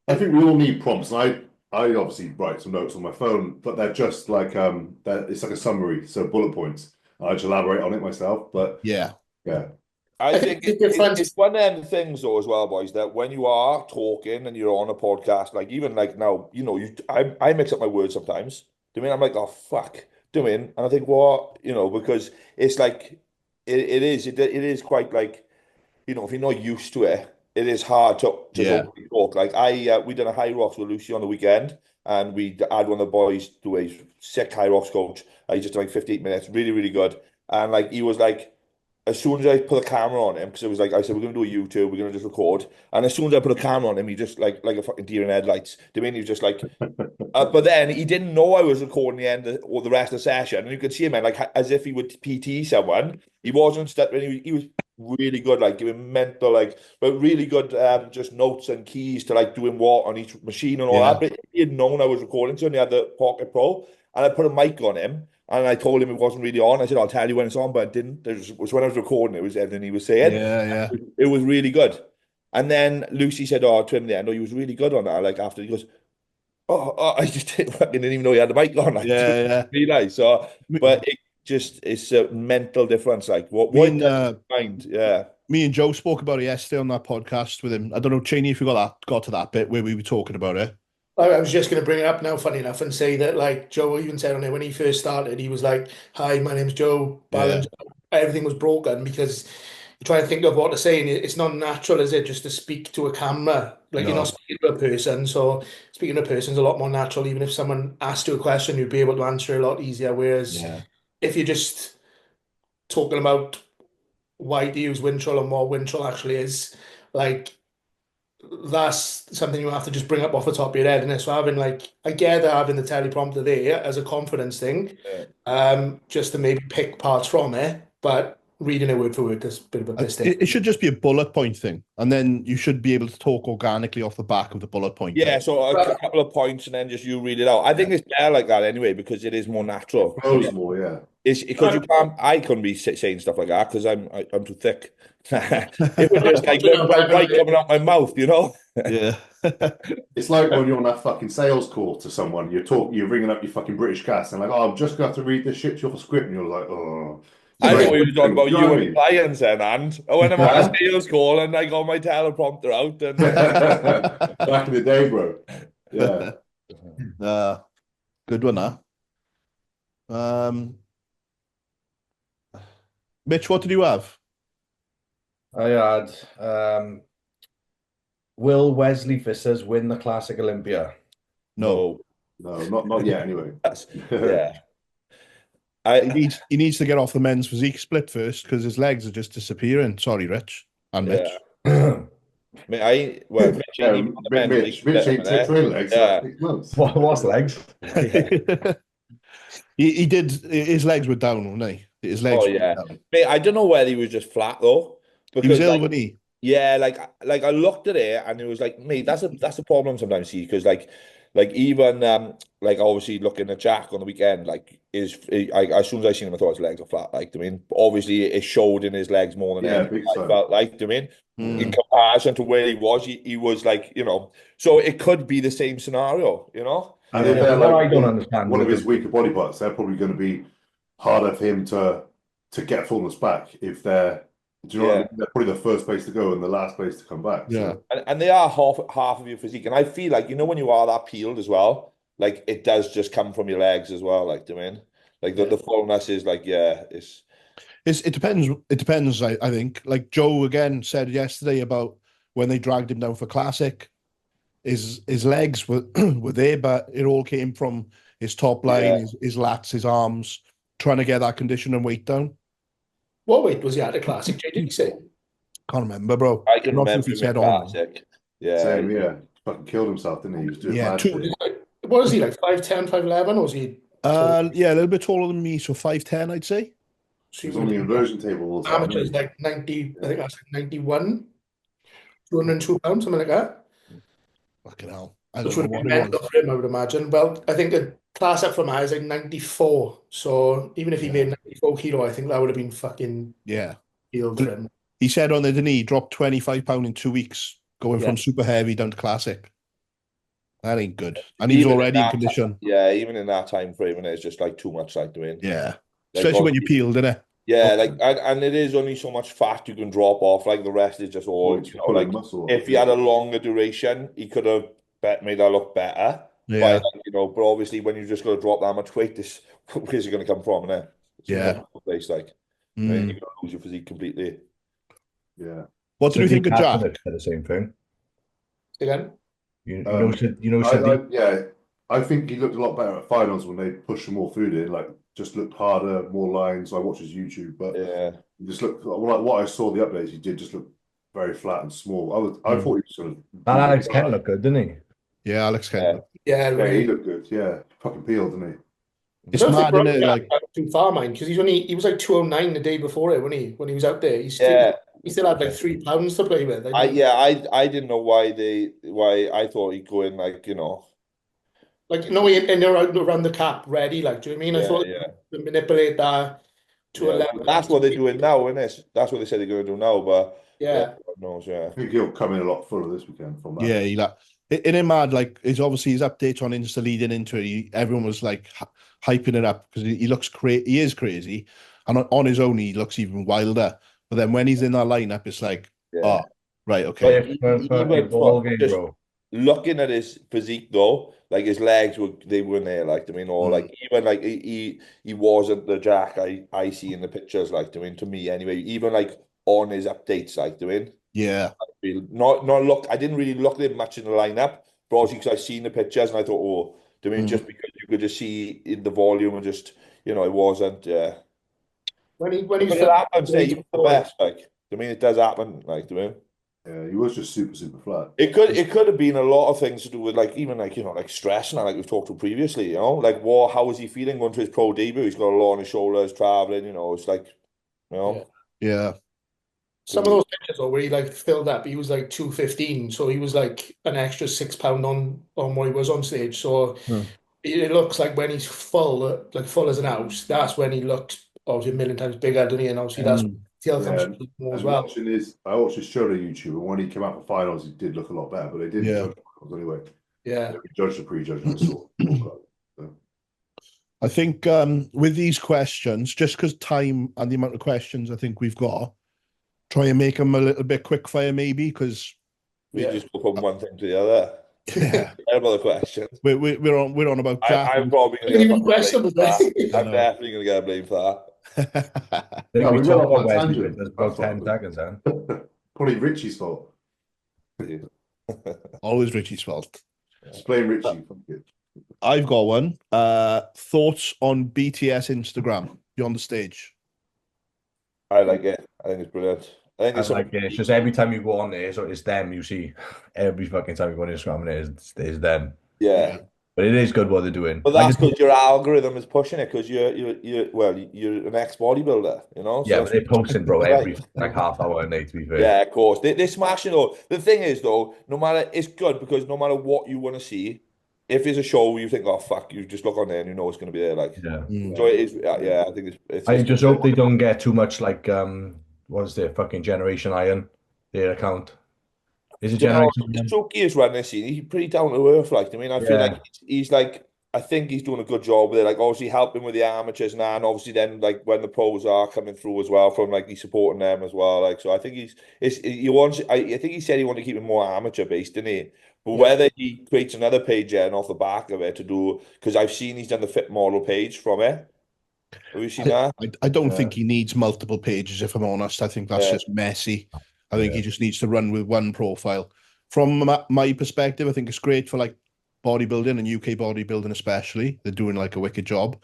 I think we all need prompts. And I obviously write some notes on my phone, but they're just like it's like a summary, so bullet points. I just elaborate on it myself, but Yeah. I think it's one of them things though as well, boys, that when you are talking and you're on a podcast, like even like now, you know, I mix up my words sometimes. Do you mean I'm like, oh fuck, do you mean? And I think what, you know, because it's like it is quite like, you know, if you're not used to it, it is hard to talk. Like we done a high rocks with Lucy on the weekend, and we had one of the boys do a sick high rocks coach. He just did like 58 minutes, really, really good. And like he was like, as soon as I put a camera on him, because it was like I said, we're gonna do a YouTube, we're gonna just record. And as soon as I put a camera on him, he just like a fucking deer in headlights. Do you mean he was just like but then he didn't know I was recording the end or the rest of the session, and you could see him, man, like as if he would PT someone. He wasn't stuttering. He was really good, like giving mental, like, but really good, just notes and keys to like doing what on each machine and all that. But he had known I was recording, so he had the Pocket Pro, and I put a mic on him, and I told him it wasn't really on. I said, I'll tell you when it's on, but it didn't. It was when I was recording, it was everything he was saying. Yeah. It was really good. And then Lucy said, oh, to him there, no, he was really good on that. Like after he goes, I just didn't even know he had the mic on. Like, really nice. So, but it's a mental difference. Like what mind? Yeah. Me and Joe spoke about it yesterday on that podcast with him. I don't know, Cheney, if you got to that bit where we were talking about it. I was just going to bring it up now, funny enough, and say that like Joe even said on it when he first started, he was like, "Hi, my name's Joe." Everything was broken because you try to think of what to say, and it's not natural, is it, just to speak to a camera? Like you're not speaking to a person, so speaking to a person is a lot more natural. Even if someone asked you a question, you'd be able to answer a lot easier. Whereas if you're just talking about why to use Wintrol and what Wintrol actually is, like that's something you have to just bring up off the top of your head. And so having I get that having the teleprompter there as a confidence thing, just to maybe pick parts from it, but reading it word for word is a bit of a mistake. It should just be a bullet point thing, and then you should be able to talk organically off the back of the bullet point. Yeah, so a couple of points and then just you read it out. I think it's better like that anyway, because it is more natural. More, It's because you can't. I couldn't be saying stuff like that because I'm too thick. It was just like right coming out my mouth, you know. Yeah. It's like when you're on that fucking sales call to someone, you're ringing up your fucking British gas and like, oh, I'm just gonna have to read this shit to you off a script, and you're like, oh. I know we were talking about you and clients and when I'm on a sales call and I got my teleprompter out and back in the day, bro. Yeah. Good one, huh? Mitch, what did you have? I had will Wesley Fissers win the Classic Olympia? No, not yet. Anyway, yeah. He needs to get off the men's physique split first because his legs are just disappearing. Sorry, Rich and Mitch. Mitch ain't taking legs. Yeah. What's legs? He did. His legs were down, weren't they? His legs. Were down. Mate, I don't know whether he was just flat though. He was ill, wasn't he? Yeah, like I looked at it and it was like, mate, that's a problem sometimes, see, because like even like obviously looking at Jack on the weekend, like as soon as I seen him, I thought his legs were flat. Like, I mean, obviously it showed in his legs more than anything. I felt like, I mean, in comparison to where he was like, you know, so it could be the same scenario, you know. And if they're I don't understand one of his weaker body parts, they're probably going to be harder for him to get fullness back if they're. Do you know what I mean? They're probably the first place to go and the last place to come back. Yeah. So. And they are half of your physique. And I feel like, you know, when you are that peeled as well, like it does just come from your legs as well. Like, do you mean? Like the fullness is like, it depends. It depends, I think. Like Joe again said yesterday about when they dragged him down for Classic, his legs were there, but it all came from his top line, his lats, his arms, trying to get that condition and weight down. What weight was he at a Classic, Jay, did you say? Can't remember, bro. I can remember him at Classic. Yeah. Same, fucking killed himself, didn't he? He was doing what was he, like 5'10", 5'11", or was he Yeah, a little bit taller than me, so 5'10", I'd say. So He's on the inversion table all the time. amateurs like 90, I think that's like 91, 202 pounds, something like that. Fucking hell. I Which don't know would be what it mental was. for him, I would imagine. Well, I think a class up from that is like 94. So even if he made 94 kilo, I think that would have been fucking Yeah. healed for him. He said on there, didn't he? He dropped 25 pounds in 2 weeks, going Yeah. from super heavy down to classic. That ain't good. And he was Even in already in that condition. Yeah, even in that time frame, and it's just like too much like doing. Yeah. Like, Especially when you're peeled, innit? Yeah, like and it is only so much fat you can drop off. Like the rest is just all, you know, like muscle. if he had a longer duration, he could have made that look better. Yeah. By, like, you know, but obviously when you just got to drop that much weight, this where's it going to come from? Innit? Yeah. Place like you're going to lose your physique completely. Yeah. What did you think of Jack? The same thing. Again? Yeah, I think he looked a lot better at finals when they pushed some more food in, like just looked harder, more lines. I watched his YouTube, but yeah, he just looked like what I saw the updates. He did just look very flat and small. I thought he was sort of. That Alex Kent looked good, didn't he? Yeah, Alex Kent. Yeah, he looked good. Yeah, fucking peeled, didn't he? It's mad, isn't it? Like too far, man, because he was like 209 the day before it when he was out there. He still had like 3 pounds to play with. I didn't know why I thought he'd go in like, you know. Like, no, and they're out around the cap ready, like, do you know what I mean? I thought to manipulate that to a level. That's what they're doing now, isn't it? That's what they said they're going to do now, but yeah. God knows, yeah. I think he'll come in a lot fuller this weekend from that. Yeah, it ain't mad, like, it's obviously his updates on Insta leading into it. Everyone was like hyping it up because he looks crazy. He is crazy, and on his own he looks even wilder. But then when he's in that lineup, it's like, oh, right, okay. Looking at his physique though, like his legs weren't there, like, I mean, or like even like he wasn't the Jack I see in the pictures, like, I mean, to me anyway. Even like on his updates, like, doing. Yeah. I didn't really look at him much in the lineup, but obviously because I've seen the pictures and I thought, oh, I mean, just because you could just see in the volume and just, you know, it wasn't. When he it happens, even the best, like, I mean, it does happen, like, to him. Yeah, he was just super, super flat. It could have been a lot of things to do with, like, even like, you know, like stress and that, like we've talked to previously, you know, like how is he feeling going to his pro debut? He's got a lot on his shoulders, traveling, you know, it's like, you know. Yeah. Some of those pictures where he like filled up, he was like 215, so he was like an extra 6 pound on what he was on stage. So it looks like when he's full, like full as an house, that's when he looked obviously a million times bigger, doesn't he? And obviously that's more as well. I watched his show on YouTube, and when he came out for finals, he did look a lot better, but they didn't judge finals anyway. Yeah. They judged the pre-judgment. So. I think with these questions, just because time and the amount of questions I think we've got, try and make them a little bit quick fire, maybe, because we just go from one thing to the other. Yeah, about the questions. We're on about Jack. I'm probably going to get I'm definitely going to get blamed for that. We talk about Wesley. There's about 10 seconds, then. Probably Richie's fault. Always Richie's fault. Just blame Richie. I've got one. Thoughts on BTS Instagram? You're on the stage. I like it. I think it's brilliant. I think it's just every time you go on there, so it's them you see. Every fucking time you go on Instagram, and it's them. Yeah. But it is good what they're doing. But that's because your algorithm is pushing it, because you're an ex-bodybuilder, you know. Yeah, but they're posting, bro, every like half hour a day, to be fair. Yeah, of course. They're smashing though. The thing is though, it's good because no matter what you want to see, if there's a show where you think, oh fuck, you just look on there and you know it's going to be there, like. Yeah. So it is. Yeah, I think it's. I just hope they don't get too much like what's their fucking Generation Iron, their account. Is it Generation Iron? Suki is running this scene. He's pretty down to earth, like. I mean, I feel like he's like. I think he's doing a good job with it. Like, obviously helping with the amateurs now, and obviously then like when the pros are coming through as well, from like he's supporting them as well. Like, so I think he wants. I think he said he wanted to keep it more amateur based, didn't he? But whether he creates another page and off the back of it to do, because I've seen he's done the fit model page from it. Have you seen that? I don't think he needs multiple pages, if I'm honest. I think that's just messy. I think he just needs to run with one profile. From my perspective, I think it's great for like bodybuilding and UK bodybuilding especially. They're doing like a wicked job.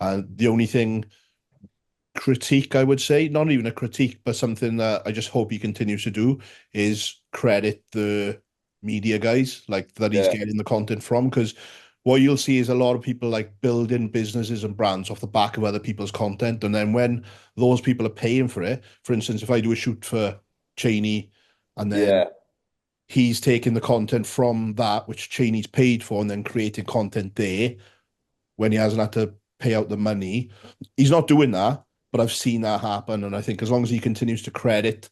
And the only thing critique, I would say, not even a critique, but something that I just hope he continues to do is credit the media guys like that he's getting the content from, because what you'll see is a lot of people like building businesses and brands off the back of other people's content. And then when those people are paying for it, for instance, if I do a shoot for Cheney and then he's taking the content from that, which Cheney's paid for, and then creating content there when he hasn't had to pay out the money. He's not doing that, but I've seen that happen. And I think as long as he continues to credit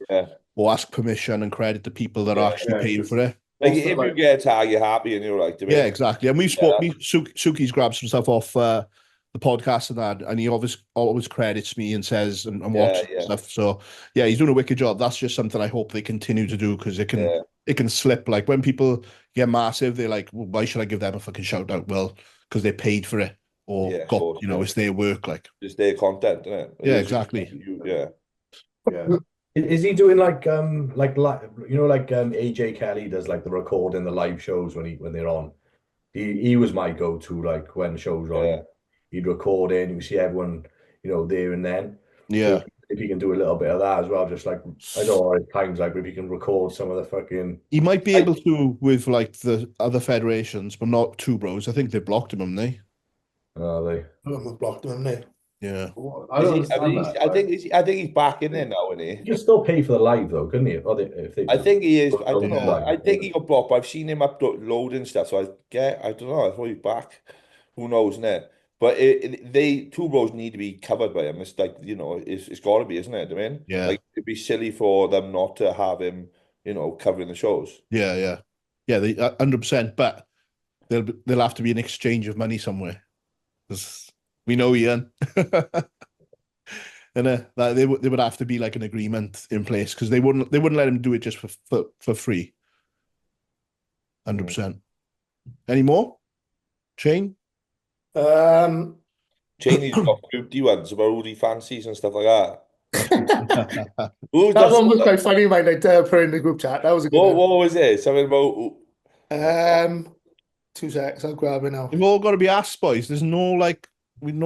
or ask permission and credit the people that are actually paying for it. Like if you get a tag, you're happy and you're like, yeah, exactly. And we've spoken, Suki's grabbed some stuff off the podcast and that, and he always credits me and says and watches stuff. So yeah, he's doing a wicked job. That's just something I hope they continue to do, because it can slip. Like when people get massive, they're like, well, why should I give them a fucking shout out? Well, because they paid for it, or it's their work, like it's their content, isn't it? Yeah, exactly. Yeah. Is he doing like AJ Kelly does, like the recording the live shows when they're on? He was my go-to, like when shows are on. He'd record in, you see everyone, there and then. Yeah. So if he can do a little bit of that as well, just like I know at times, like if he can record some of the fucking. He might be able to with like the other federations, but not Two Bros. I think they blocked him, haven't they? Oh, they. I've blocked him, haven't they? Yeah. I think he's back in there now, isn't he? You can still pay for the live though, couldn't you? I think he is. I don't know. I think he got blocked, but I've seen him uploading stuff, so I don't know. I thought he's back. Who knows, innit? But Two Bros need to be covered by him. It's like, it's got to be, isn't it? I mean, yeah. Like it'd be silly for them not to have him, covering the shows. Yeah. They 100%. But there'll have to be an exchange of money somewhere, because we know Ian. And they would have to be like an agreement in place, because they wouldn't let him do it just for free. 100%. Any more? Shane? Cheney's got groupie ones about all the fancies and stuff like that. That one was quite funny, mate. I put in the group chat. That was a good one. What was it? Something about 2 seconds, I'll grab it now. You've all got to be asked, boys. There's no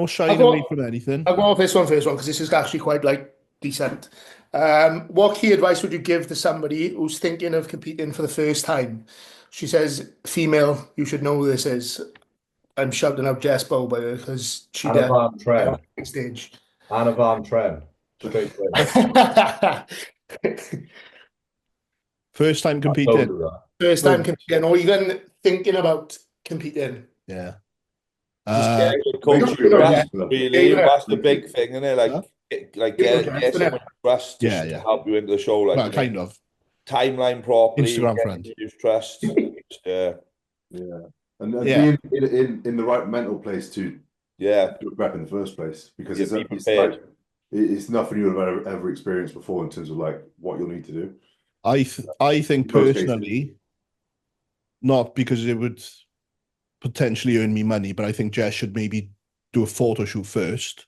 shying away from anything. I'll go off this one first, because this is actually quite like decent. What key advice would you give to somebody who's thinking of competing for the first time? She says, female, you should know who this is. I'm shouting out Jess Bow by her, because she did on stage. Anna Van Tren. Straight First time competing. First time competing, or even thinking about competing. Yeah. Coach, really, that's the big thing, isn't it? Like get someone trust to help you into the show, like kind of timeline properly, Instagram friend, trust. And being in the right mental place to do a prep in the first place, because it's nothing you'll have ever experienced before in terms of like what you'll need to do. I think personally, not because it would potentially earn me money, but I think Jess should maybe do a photo shoot first,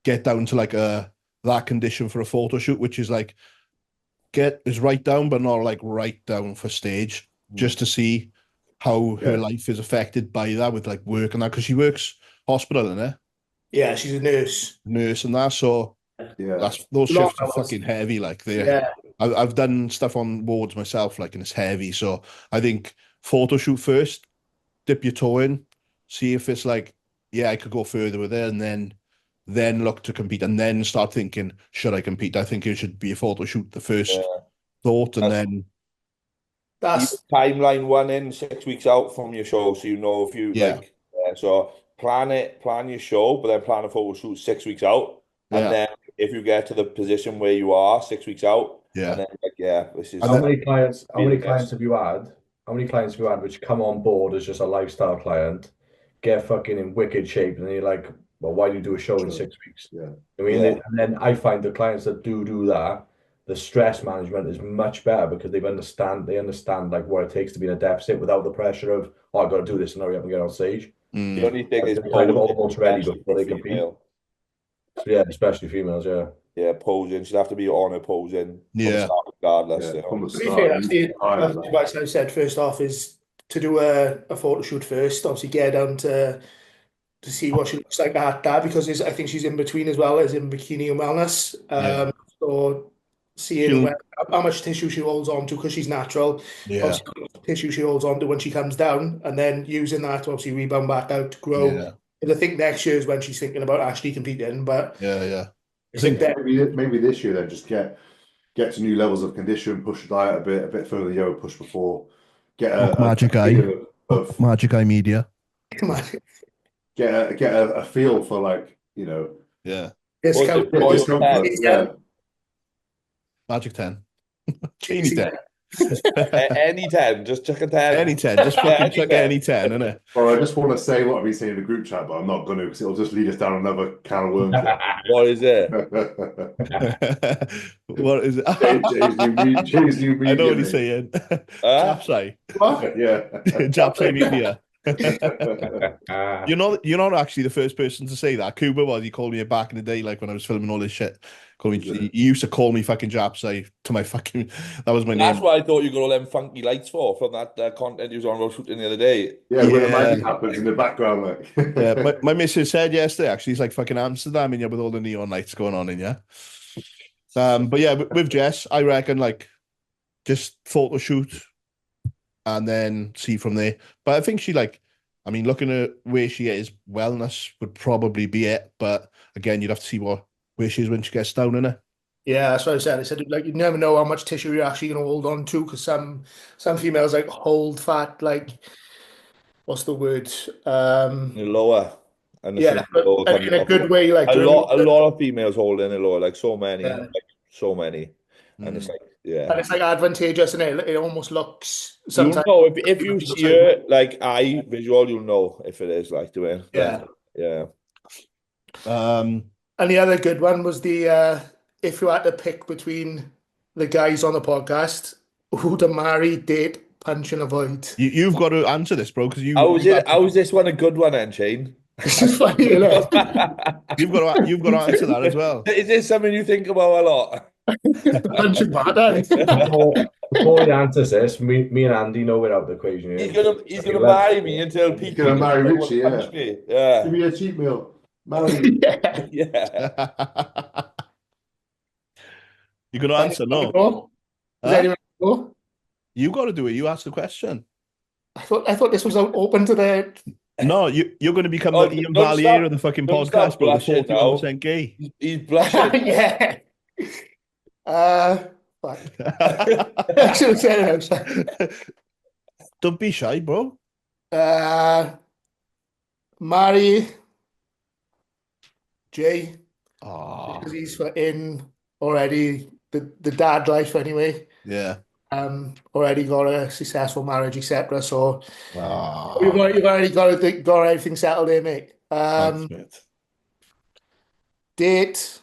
get down to like that condition for a photo shoot, which is like get is right down, but not like right down for stage, just to see how her life is affected by that with like work and that, because she works hospital, isn't it? Yeah, she's a nurse and that. So those shifts are fucking heavy. Like I've done stuff on wards myself, like, and it's heavy. So I think photo shoot first, dip your toe in, see if it's like, I could go further with it, and then look to compete, and then start thinking, should I compete? I think it should be a photo shoot the first thought, and then that's timeline 1 in 6 weeks out from your show, so if you like. So plan your show, but then plan a photo shoot 6 weeks out, and then if you get to the position where you are 6 weeks out, and then this is. How many clients have you had? How many clients have you had which come on board as just a lifestyle client, get fucking in wicked shape, and then you're like, well, why do you do a show in 6 weeks? I mean, and then I find the clients that do that, the stress management is much better, because they understand like what it takes to be in a deficit without the pressure of, I've got to do this and hurry up and get on stage. The only thing is kind of almost ready before they compete. Yeah, especially females. Yeah, posing. She'd have to be on her posing. Regardless. To be fair, that's the advice I said first off is to do a photo shoot first. Obviously, get down to see what she looks like at that, because I think she's in between as well as in bikini and wellness. So seeing how much tissue she holds on to because she's natural. Yeah. Obviously, how much tissue she holds on to when she comes down, and then using that to obviously rebound back out to grow. Yeah. And I think next year is when she's thinking about actually competing. But Yeah. I think that maybe this year then just get to new levels of condition, push the diet a bit further than you ever pushed before. Get a Magic Eye. feel of Magic Eye Media. get a feel for, like, you know. Yeah. discount. Discomfort, yeah. Magic 10. Any 10. Any 10, just chuck a 10. Any 10. Just fucking chuck any 10, innit? Well, I just want to say what I've been saying in the group chat, but I'm not going to because it'll just lead us down another can of worms. What is it? What is it? Jay's new I know what he's saying. Japsai. What? Yeah. Japsai Media. You're not actually the first person to say that. 𝘗𝘳𝘰𝘶𝘥𝘭𝘺 was. He called me back in the day, like when I was filming all this shit. He used to call me fucking Japsai to my fucking. That was my name. That's what I thought you got all them funky lights from that content you was on about shooting the other day. Yeah, where the magic happens in the background, like. Yeah, my missus said yesterday, actually, it's like fucking Amsterdam in here with all the neon lights going on in here. But yeah, with Jess, I reckon like just photo shoot and then see from there. But I think she looking at where she is, wellness would probably be it. But again, you'd have to see where she is when she gets down in it. Yeah, that's what I said. I said, like, you never know how much tissue you're actually going to hold on to because some females like hold fat, like, what's the word? The lower. And the Yeah, but in a good way, like a lot of females hold in the lower, like so many, Yeah. and it's like, yeah. And it's like advantageous, and it almost looks You'll sometimes. know if you see her like eye visual, you'll know if it is like doing. Yeah. Yeah. And the other good one was the if you had to pick between the guys on the podcast, who to marry, date, punch, and avoid. You've got to answer this, bro, because you. How is this one a good one, then, Shane? This is funny, you know. You've got to answer that as well. Is this something you think about a lot? Punch and batter. Before he answers this, me and Andy know we're out of the equation here. He's gonna marry me until Pete. He's gonna marry Richie, yeah. Punch me. Yeah. Give me a cheap meal. Marry me. Yeah. You're going to answer no. Does anyone go? You got to do it. You ask the question. I thought this was open to the. No, you're going to become the Ian Valier of the fucking podcast, bro. The 41% gay. He's blushing. Yeah. Fuck. I should have said it. Don't be shy, bro. Marry Jay Oh, because he's in already the dad life anyway. yeah. Already got a successful marriage, etc. So Oh, you've already got everything settled there, mate. thanks, mate. Date.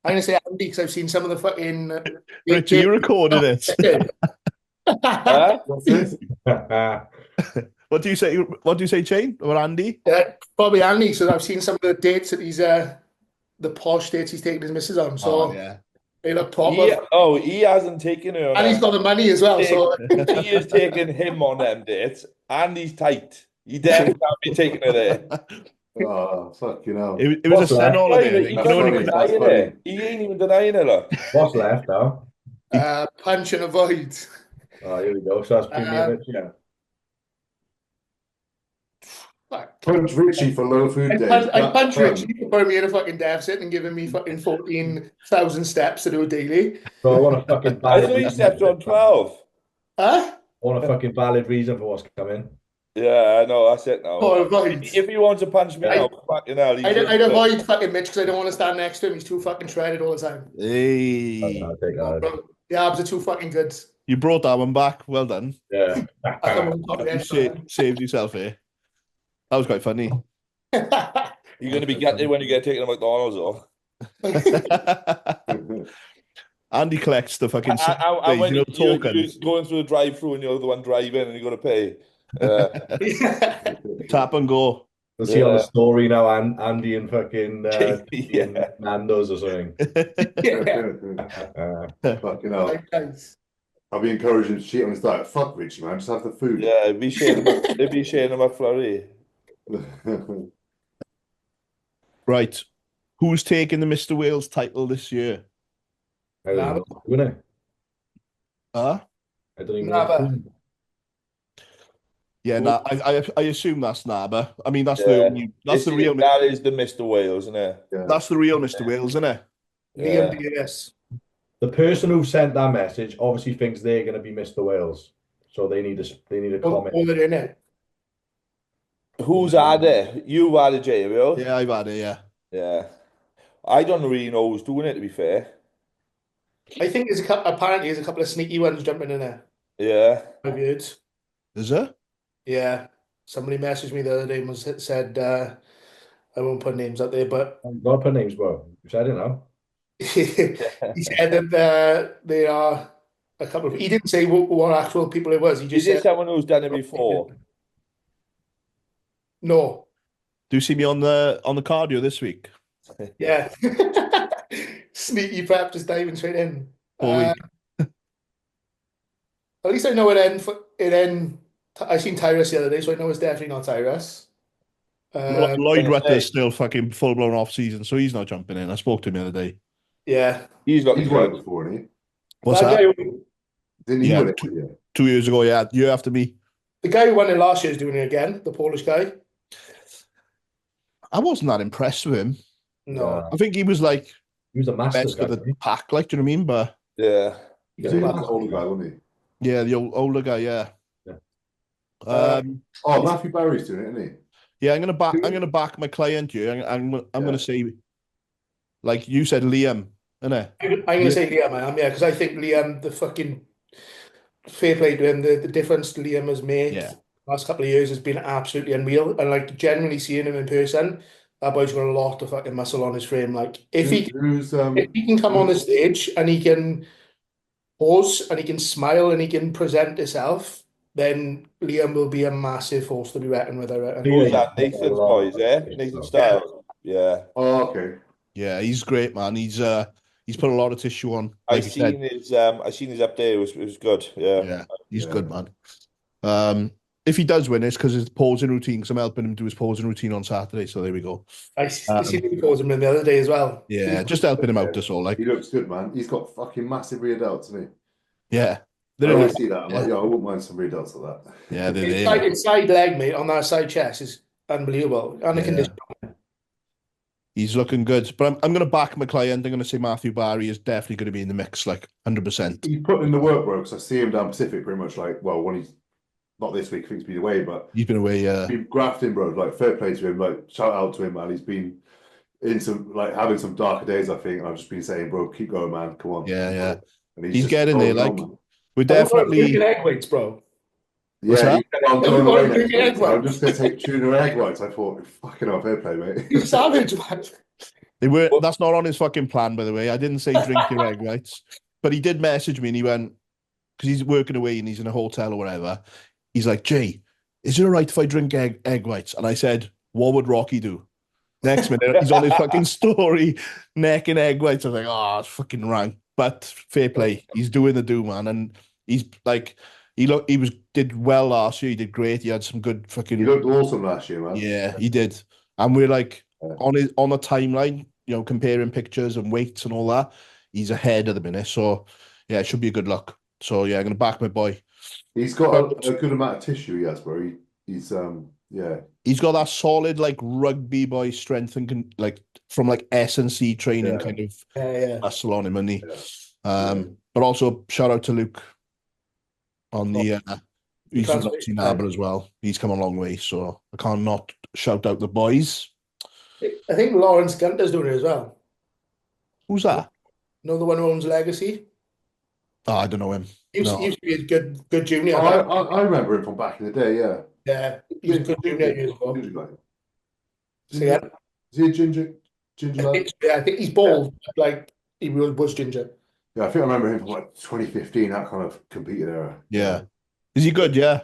I'm gonna say Andy because I've seen some of the fucking. Richie, you recorded it. Huh? What's this? What do you say? What do you say, Shane? Or Andy? Probably Andy. So I've seen some of the dates that he's the posh dates he's taking his missus on. So yeah. they look proper. He hasn't taken her on And he's got the money as well. So he is taking him on them dates, and he's tight. He definitely can't be taking her there. Oh, fucking hell. It was a sun holiday. He I think. He ain't even denying it, look. What's left now? punch and avoid. Oh, here we go. So that's premium rich, yeah. Fuck. Punch Richie for low food days. I punch Richie for putting me in a fucking deficit and giving me fucking 14,000 steps to do daily. So I want a fucking I valid thought he reason. stepped on 12. Huh? I want a fucking valid reason for what's coming. Yeah, I know, that's it now. Oh, avoid. If he wants to punch me now, fucking hell. I'd avoid fucking Mitch because I don't want to stand next to him. He's too fucking shredded all the time. Hey, I'll take that. The abs are too fucking good. you brought that one back. Well done. Yeah. You saved yourself here. That was quite funny. You're going to be gutted when you get taken to McDonald's, though. Andy collects the fucking And when you're you're talking. going through the drive-through and you're the one driving and you got to pay. Tap and go. We'll see on the story now, Andy and fucking Yeah. Nando's or something. Fucking hell. I'll be encouraging to cheat on his diet. Fuck Richie, man. Just have the food. Yeah, it'd be Shane McFlurry. Right. Who's taking the Mr. Wales title this year? I don't even know what's doing it. Huh? I don't even know what's Never. doing it. Yeah, nah, I assume that's Naba. I mean, that's Yeah. that's the real That is the Mr. Wales, isn't it? Yeah. that's the real Mr. Wales, isn't it? Liam Yeah. Davies. The person who sent that message obviously thinks they're going to be Mr. Wales, so they need a comment. All in it. Who's had it? You've had it, Jay, have you? Yeah, I've had it. Yeah. Yeah. I don't really know who's doing it, to be fair. I think apparently there's a couple of sneaky ones jumping in there. Yeah. I've heard. Is there? Yeah. Somebody messaged me the other day and said I won't put names out there, but I'm not put names, bro. Which I don't know. he said that they are a couple of. He didn't say what actual people it was. He just Is it said someone who's done it before? no. Do you see me on the cardio this week? Yeah. Sneaky prep, just diving straight in. All week. At least I know I seen Tyrus the other day, so I know it's definitely not Tyrus. Lloyd Rutter's still fucking full blown off season, so he's not jumping in. I spoke to him the other day. Yeah. He's got He's won it before, isn't he? What's that? Didn't he Yeah, win it? Yeah. 2 years ago, yeah, year after me. The guy who won it last year is doing it again, the Polish guy. I wasn't that impressed with him. No. I think he was like He was a master best guy. of the pack, like, do you know what I mean? But Yeah. He was the older guy, wasn't he? yeah, the older guy, yeah. Yeah. Oh, Matthew Barry's doing it, isn't he? Yeah, I'm gonna back my client here. I'm gonna say, like you said, Liam, innit? I'm going to say Liam, I am, yeah, because I think Liam, the fucking fair play to him, the difference Liam has made last couple of years has been absolutely unreal. And like generally seeing him in person, that boy's got a lot of fucking muscle on his frame. Like if he can come on the stage and he can pose and he can smile and he can present himself, then Liam will be a massive force to be reckoned with, I reckon. Who's that? Nathan's boys, yeah? Nathan Styles. Yeah. Oh, okay. Yeah, he's great, man. He's put a lot of tissue on. I Like seen his up there. It was good. Yeah. Yeah, he's good, man. If he does win, it's because his posing routine. Because I'm helping him do his posing routine on Saturday. So there we go. I seen him posing the other day as well. Yeah, just helping him out. That's all. Like he looks good, man. He's got fucking massive rear delts, isn't he? Yeah. I always see that. I'm like, I wouldn't mind some rear delts like that. Yeah, his side leg, mate, on that side chest is unbelievable. And the condition. He's looking good. But I'm going to back my client. I'm going to say Matthew Barry is definitely going to be in the mix, like 100%. He's putting in the work, bro, because I see him down Pacific pretty much like, well, when he's not this week, I think he's been away, but he's been away, he's been grafting, bro. Like, fair play to him. Like, shout out to him, man. He's been in some, like, having some darker days, I think. And I've just been saying, bro, keep going, man. Come on. Yeah. And he's getting there. Like, we're definitely egg whites, bro. Yeah, I'm just going to take tuna egg whites. I thought, fucking hell, fair play, mate. You're savage, man. That's not on his fucking plan, by the way. I didn't say drink your egg whites, but he did message me and he went, because he's working away and he's in a hotel or whatever. He's like, Jay, is it all right if I drink egg whites? And I said, what would Rocky do? Next minute, he's on his fucking story, necking egg whites. I was like, oh, it's fucking rank. But fair play. He's doing the do, man. And he's like, he did well last year. He did great. He had some good fucking. He looked awesome last year, man. Yeah, he did. And we're like on the timeline, you know, comparing pictures and weights and all that. He's ahead of the minute. So yeah, it should be a good look. So yeah, I'm gonna back my boy. He's got a good amount of tissue. He has, bro. He's He's got that solid like rugby boy strength and like from like S&C training kind of muscle on him, and but also shout out to Luke on the he's obviously Naba as well. He's come a long way, so I can't not shout out the boys. I think Lawrence Gunter's doing it as well. Who's that? No, the one who owns Legacy. Oh, I don't know him. He used to be a good junior. I remember him from back in the day. Yeah. Yeah, he was a good junior years ago. Is he a ginger? I think he's bald. Like he was ginger. Yeah, I think I remember him from like 2015, that kind of competing era. Yeah. Is he good? Yeah.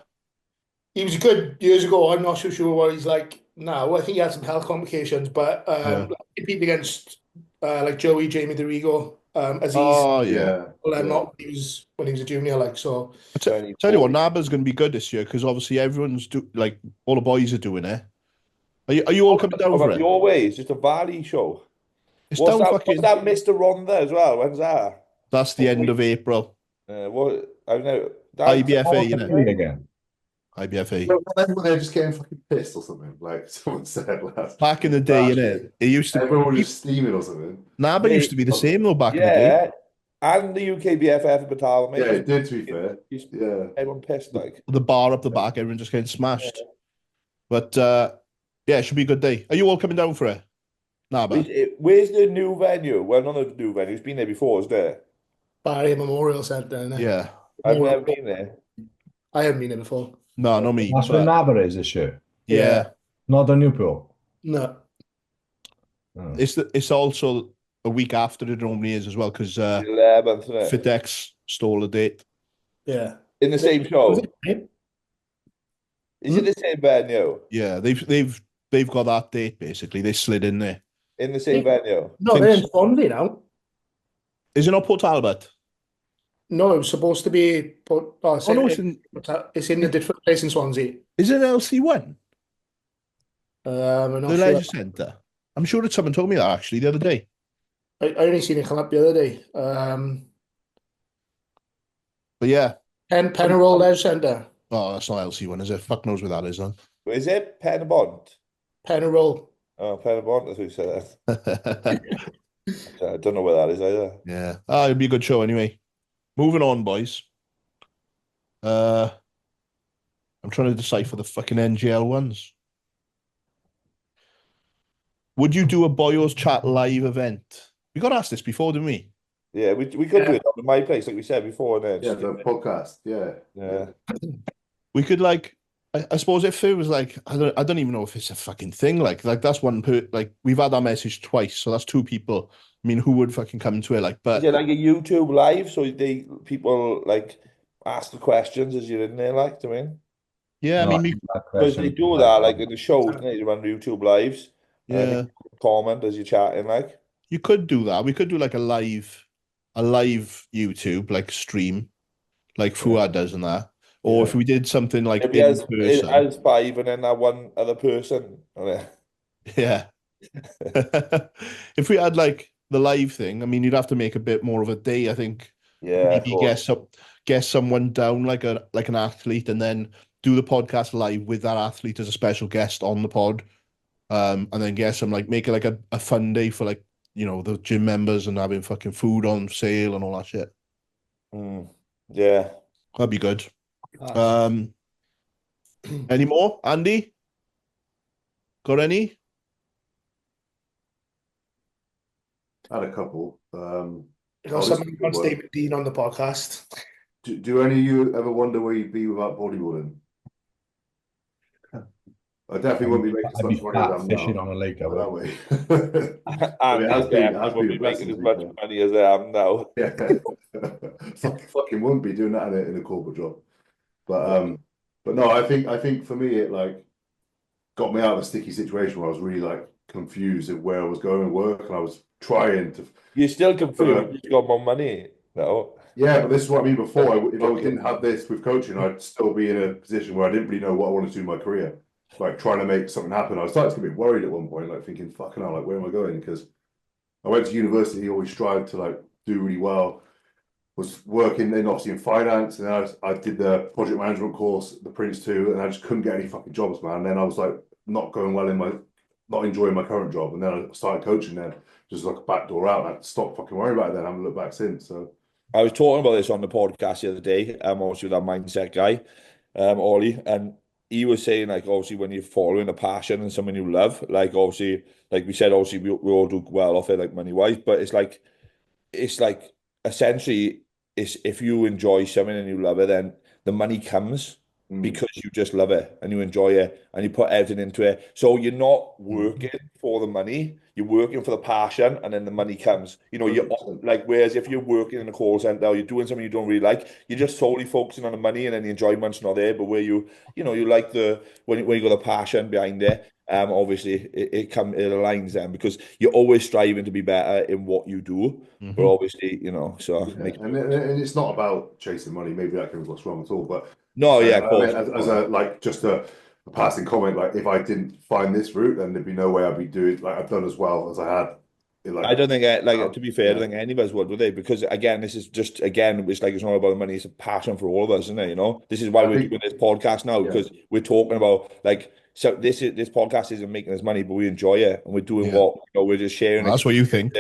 He was good years ago. I'm not so sure what he's like now. I think he had some health complications, but competing against like Joey, Jamie DeRigo, Aziz. Oh yeah. Well, not when he was a junior, like so. Tell you what, Naba's going to be good this year because obviously everyone's all the boys are doing it. Are you all coming down for it? Your way, it's just a Valley show. It's what's that Mr. Ronda as well? When's that? That's the end of April. What? I don't know. IBFA, you know. Again. IBFA. When they're just getting fucking pissed or something, like someone said last. Back in the day, you know, it used to. Everyone was just steaming or something. Nah, but it used to be the same though back in the day. Yeah, and the UKBFF at Batal, mate. Yeah, it did, to be fair. Yeah. Everyone pissed, like. The bar up the back, everyone just getting smashed. But yeah, it should be a good day. Are you all coming down for it? Nah, but Where's the new venue? Well, none of the new venues. Been there before, is there? Barry Memorial Centre, innit? yeah, I've never been there. I haven't been there before. no, not me. That's but- where Nava is this year. yeah. Not the Newport. No. Oh. It's also a week after it normally is as well because 11th, isn't it? FitX stole a date. Yeah. In the same show. Was it? Is it the same venue? Yeah, they've got that date basically. They slid in there. In the same venue? No, they're in Swansea now. Is it not Port Talbot? No, it was supposed to be. Oh, no, it's in a different place in Swansea. Is it LC1? I'm not The sure. Leisure Centre. I'm sure that someone told me that actually the other day. I only seen it come up the other day. But yeah. Penarol Leisure Centre. Oh, that's not LC1, is it? Fuck knows where that is then. Is it Penabont? Penarol. Oh, Penabont, that's who you said that. I don't know where that is either. Yeah. Ah, it'll be a good show anyway. Moving on, boys. I'm trying to decipher the fucking NGL ones. Would you do a BOYOCHAT live event? We got asked this before, didn't we? Yeah, we could do it at my place, like we said before. Then Yeah, the podcast. Yeah. yeah. We could like, I suppose if it was like, I don't even know if it's a fucking thing. Like that's one like we've had that message twice, so that's two people. I mean, who would fucking come to it? Like, but Is it like a YouTube live? So people like ask the questions as you're in there, like, do you mean? yeah, I mean, Because they do that like in the shows, don't they run YouTube lives. yeah, Comment as you're chatting, like. you could do that. We could do like a live YouTube like stream, like Fuad does and that. Or if we did something like Maybe in as person, 5 and then that one other person. yeah. If we had like the live thing, I mean, you'd have to make a bit more of a day, I think. Yeah, Maybe guess someone down like an athlete, and then do the podcast live with that athlete as a special guest on the pod. And then guess them like make it like a fun day for like, you know, the gym members and having fucking food on sale and all that shit. Yeah. That'd be good. Any more, Andy? Got any? I had a couple. You know, someone wants David Dean on the podcast. Do any of you ever wonder where you'd be without bodybuilding? I definitely wouldn't be making I'd be so much money fat as fishing I on a lake. am I that would. way. And it has been I won't be a making as blessing, much to be money as I am now. Yeah, fucking wouldn't be doing that in a corporate job. But no, I think for me it like got me out of a sticky situation where I was really like confused at where I was going to work, and I was trying to. You're still confused. You got more money. No. Yeah, but this is what I mean before. If I didn't have this with coaching, I'd still be in a position where I didn't really know what I wanted to do in my career. Like trying to make something happen. I was starting to get a bit worried at one point, like thinking, fucking hell, like where am I going? Because I went to university, always strived to like do really well. Was working then obviously in finance, and I did the project management course, the Prince 2, and I just couldn't get any fucking jobs, man. And then I was like not going well not enjoying my current job, and then I started coaching there, just like a back door out. And I stopped fucking worrying about it then. I haven't looked back since. So I was talking about this on the podcast the other day. Obviously with that mindset guy, Ollie, and he was saying like obviously when you're following a passion and someone you love, like obviously like we said, obviously we all do well off it like money wise, but it's like essentially it's if you enjoy something and you love it, then the money comes because you just love it and you enjoy it and you put everything into it. So you're not working for the money, you're working for the passion, and then the money comes. You know, you're like, whereas if you're working in a call center, you're doing something you don't really like, you're just solely focusing on the money, and then the enjoyment's not there. But where you like when you got the passion behind it, obviously it aligns then, because you're always striving to be better in what you do. But obviously, so and it's not about chasing money. Maybe that comes across wrong at all, but no, yeah, of course. As a like just a passing comment, like if I didn't find this route, then there'd be no way I'd be doing like I've done as well as I had I don't think to be fair, I yeah. don't think any of us would they? Because again, this is just it's like it's not about the money, it's a passion for all of us, isn't it? You know, this is why we're doing this podcast now, because we're talking about so this podcast isn't making us money, but we enjoy it and we're doing what we're just sharing. Well, that's what you think.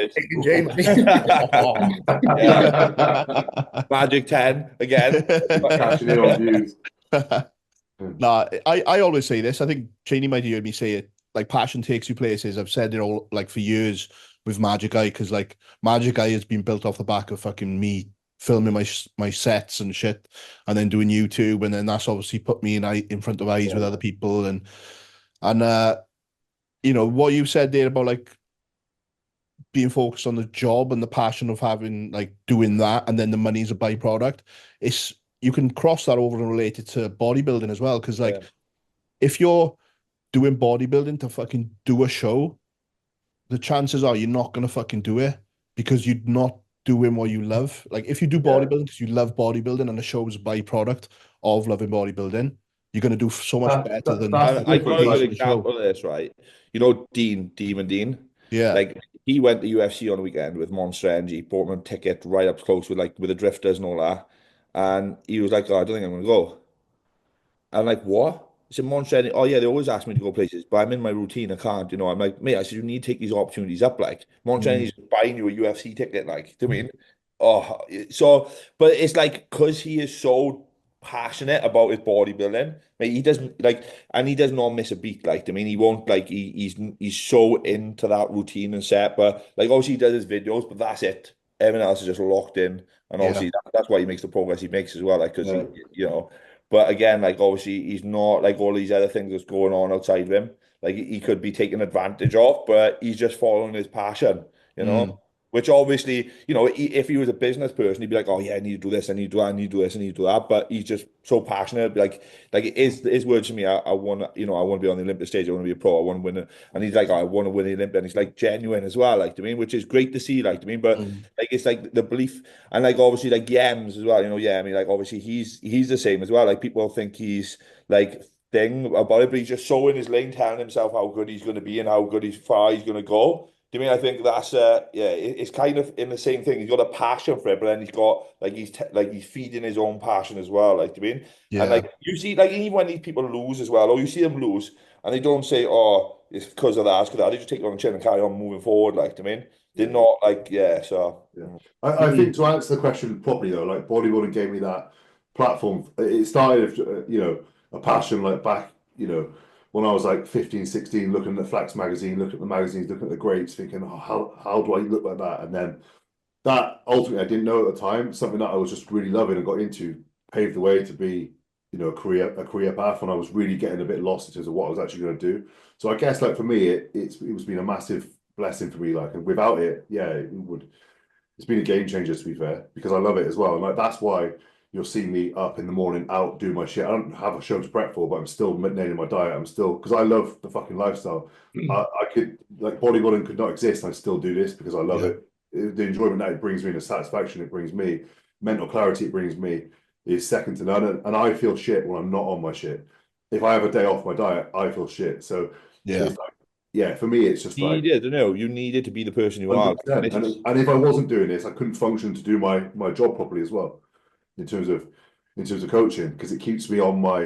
Magic 10 again. Cashing in on views. Nah, I always say this. I think Cheney might hear me say it. Like, passion takes you places. I've said it all like for years with Magic Eye, because like Magic Eye has been built off the back of fucking me filming my sets and shit, and then doing YouTube, and then that's obviously put me in front of eyes with other people, and you know what you said there about like being focused on the job and the passion of having like doing that, and then the money is a byproduct. It's you can cross that over and relate it to bodybuilding as well, because like if you're doing bodybuilding to fucking do a show, the chances are you're not gonna fucking do it because you're not doing what you love. Like if you do bodybuilding because you love bodybuilding and the show is a byproduct of loving bodybuilding, you're gonna do so much better than. I got a good example of this, right? You know, Demon Dean. Yeah. Like he went to UFC on the weekend with Monster Energy, bought him a ticket right up close with the drifters and all that, and he was like, "Oh, I don't think I'm gonna go." I'm like, "What?" I said, Monster Energy. Oh yeah, they always ask me to go places, but I'm in my routine. I can't, you know. I'm like, mate. I said, you need to take these opportunities up. Like Monster Energy's buying you a UFC ticket. Like, do you mean? Oh, so, but it's like because he is so passionate about his bodybuilding. Like, he doesn't and he does not miss a beat. Like, I mean, he won't he's so into that routine and set. But like, obviously, he does his videos, but that's it. Everything else is just locked in, and obviously that's why he makes the progress he makes as well. Like, because you know. But again, like obviously he's not like all these other things that's going on outside of him. Like he could be taken advantage of, but he's just following his passion, you know. Which obviously, you know, if he was a business person, he'd be like, "Oh yeah, I need to do this, I need to do that, I need to do this, I need to do that." But he's just so passionate. Like his words to me, I want, you know, I want to be on the Olympic stage, I want to be a pro, I want to win it. And he's like, "Oh, I want to win the Olympic," and he's like genuine as well, like, I mean, which is great to see, like, I mean, but like it's like the belief, and like obviously like Yems as well, you know, I mean, like obviously he's the same as well. Like people think he's like thing about it, but he's just so in his lane, telling himself how good he's going to be and how good far he's going to go. Do you mean I think that's it's kind of in the same thing. He's got a passion for it, but then he's got like he's feeding his own passion as well. Like, do you mean? And like you see, like even when these people lose as well, or you see them lose, and they don't say, "Oh, it's because of that," it's because of that. They just take it on the chin and carry on moving forward. Like, do you mean? They're not like so. I think to answer the question properly though, like bodybuilding gave me that platform. It started, you know, a passion like back, you know, when I was like 15, 16, looking at Flax magazine, looking at the magazines, looking at the greats, thinking, oh, how do I look like that? And then that ultimately I didn't know at the time, something that I was just really loving and got into, paved the way to be, you know, a career path when I was really getting a bit lost in terms of what I was actually going to do. So I guess like for me, it was been a massive blessing for me. Like, and without it, it's been a game changer to be fair, because I love it as well. And like that's why you'll see me up in the morning, out doing my shit. I don't have a show to prep for, but I'm still nailing my diet. I'm still, because I love the fucking lifestyle. I could, like, bodybuilding could not exist. I still do this because I love it. The enjoyment that it brings me and the satisfaction it brings me, mental clarity it brings me is second to none. And I feel shit when I'm not on my shit. If I have a day off my diet, I feel shit. So it's like, for me, it's just like you needed to be the person you are. And if I wasn't doing this, I couldn't function to do my job properly as well. In terms of coaching, because it keeps me on my,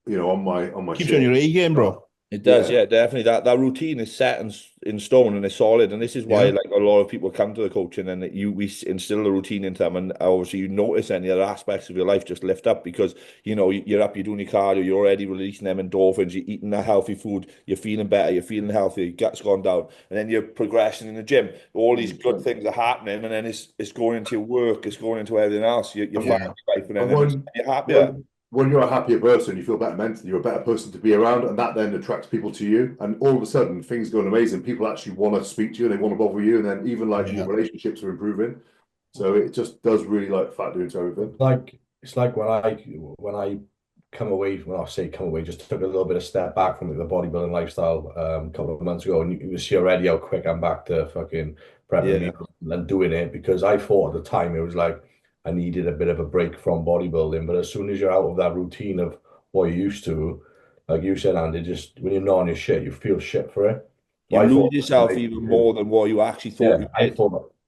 you know, on my keeps you on your A game, bro. It does, definitely. That routine is set in stone and it's solid, and this is why like a lot of people come to the coaching and we instill the routine into them, and obviously you notice any other aspects of your life just lift up because you know you're up, you're doing your cardio, you're already releasing them endorphins, you're eating that healthy food, you're feeling better, you're feeling healthy, your gut's gone down, and then you're progressing in the gym. All these good things are happening, and then it's going into your work, it's going into everything else. You're finding life, and then you're happier. When you're a happier person, you feel better mentally, you're a better person to be around, and that then attracts people to you. And all of a sudden, things going amazing. People actually want to speak to you, they want to bother you, and then even like your relationships are improving. So it just does really like factor into everything. It's like when I come away just took a little bit of step back from the bodybuilding lifestyle a couple of months ago, and you see already how quick I'm back to fucking prepping and doing it, because I thought at the time it was like I needed a bit of a break from bodybuilding. But as soon as you're out of that routine of what you used to, like you said, Andy, just when you're not on your shit, you feel shit for it. You I lose thought, yourself like, even more than what you actually thought yeah, you did.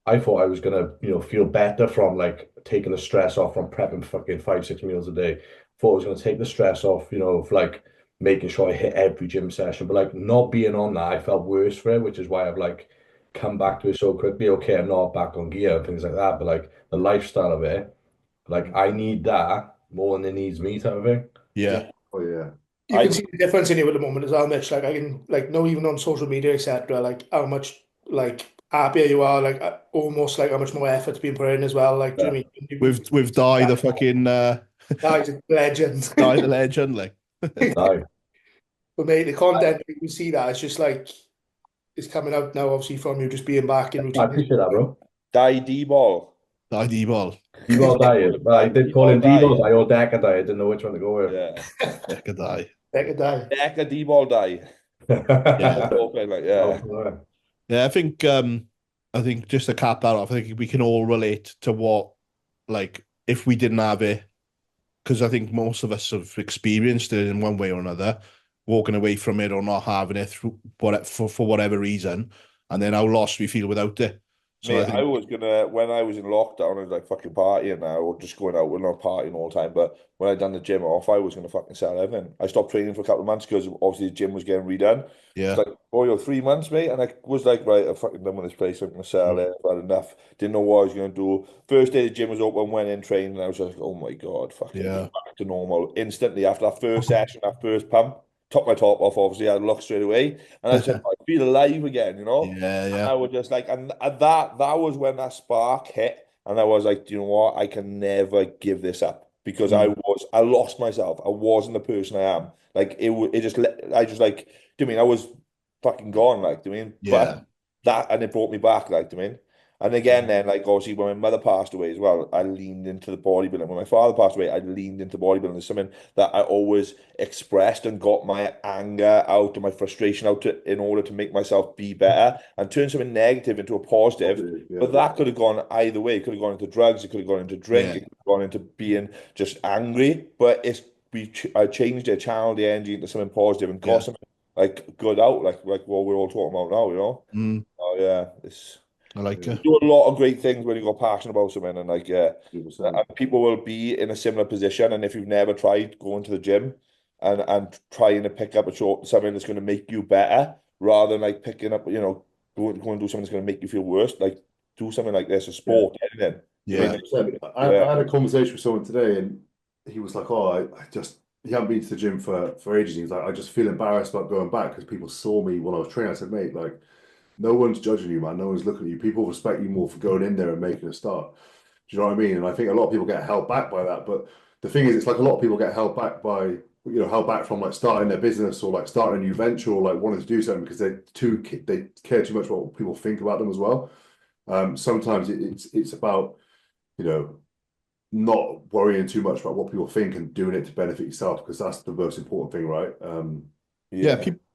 I thought I was gonna, feel better from like taking the stress off from prepping fucking 5, 6 meals a day. Thought I was gonna take the stress off, of like making sure I hit every gym session. But like not being on that, I felt worse for it, which is why I've like come back to it so quickly. Okay, I'm not back on gear and things like that, but like the lifestyle of it, like I need that more than it needs me type of thing. Yeah. Oh yeah. You can see the difference in you at the moment as well, Mitch. Like I can like know even on social media, etc. Like how much like happier you are, like almost like how much more effort's being put in as well. Like, do you know what I mean? With Di the fucking He's a legend. Di the legend, like. No, But mate, the content you can see that it's just like it's coming out now, obviously from you just being back in I routine. appreciate that, bro. Die D-ball. Di D-ball. D-ball diet. But I did call him D-ball diet or Deca diet. I didn't know which one to go with. Yeah. Heck of Di. Back a day. Deca D-ball die. Yeah. Okay, like, yeah. Yeah, I think just to cap that off, I think we can all relate to what, like, if we didn't have it, because I think most of us have experienced it in one way or another, walking away from it or not having it for whatever reason, and then how lost we feel without it. So Mate, I was gonna, when I was in lockdown, I was like fucking partying now, or just going out. We're not partying all the time, but when I done the gym off, I was gonna fucking sell everything. I stopped training for a couple of months because obviously the gym was getting redone. Yeah. It's like, oh, you're 3 months, mate, and I was like, right, I'm fucking done with this place. I'm gonna sell it. I've had enough. Didn't know what I was gonna do. First day the gym was open, went in, trained, and I was just like, oh my god, fucking back to normal instantly after that first session, that first pump. Took my top off, obviously. I looked straight away, and I said, I feel alive again, Yeah, And I was just like, and that was when that spark hit, and I was like, do you know what? I can never give this up because I lost myself. I wasn't the person I am. Like I just like, do you mean I was fucking gone? Like, do you mean? Yeah. But that, and it brought me back. Like, do you mean? And again, then, like, obviously, when my mother passed away as well, I leaned into the bodybuilding. When my father passed away, I leaned into bodybuilding. It's something that I always expressed and got my anger out and my frustration out in order to make myself be better and turn something negative into a positive. Yeah. But that could have gone either way. It could have gone into drugs. It could have gone into drink. Yeah. It could have gone into being just angry. But I changed it, channeled the energy into something positive and got something like good out, like what we're all talking about now. Oh yeah, it's. I like it. Do a lot of great things when you got passionate about something, and like and 100%. people will be in a similar position. And if you've never tried going to the gym and trying to pick up something that's going to make you better, rather than like picking up, go and do something that's going to make you feel worse, like do something like this, a sport, anything. Yeah. I had a conversation with someone today, and he was like, "Oh, I just he hadn't been to the gym for ages." He was like, "I just feel embarrassed about going back because people saw me when I was training." I said, "Mate, like." No one's judging you, man. No one's looking at you. People respect you more for going in there and making a start. Do you know what I mean? And I think a lot of people get held back by that. But the thing is, it's like a lot of people get held back held back from like starting their business or like starting a new venture or like wanting to do something because they care too much what people think about them as well. Sometimes it's about, not worrying too much about what people think and doing it to benefit yourself because that's the most important thing, right?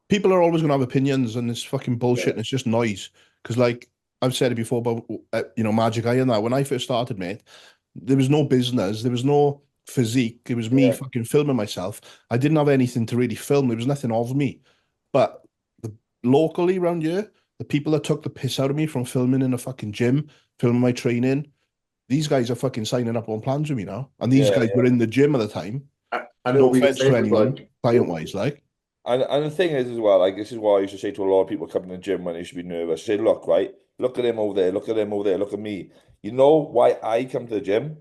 People are always going to have opinions, and it's fucking bullshit, and it's just noise. Because, like I've said it before about, Magic Eye and that. When I first started, mate, there was no business, there was no physique. It was me fucking filming myself. I didn't have anything to really film. There was nothing of me. But locally around here, the people that took the piss out of me from filming in a fucking gym, filming my training, these guys are fucking signing up on plans with me now. And these guys were in the gym at the time. And no offense to anyone, client-wise, like. And the thing is as well, like this is why I used to say to a lot of people coming to the gym when they should be nervous. I say, look, right, look at him over there, look at him over there, look at me. You know why I come to the gym?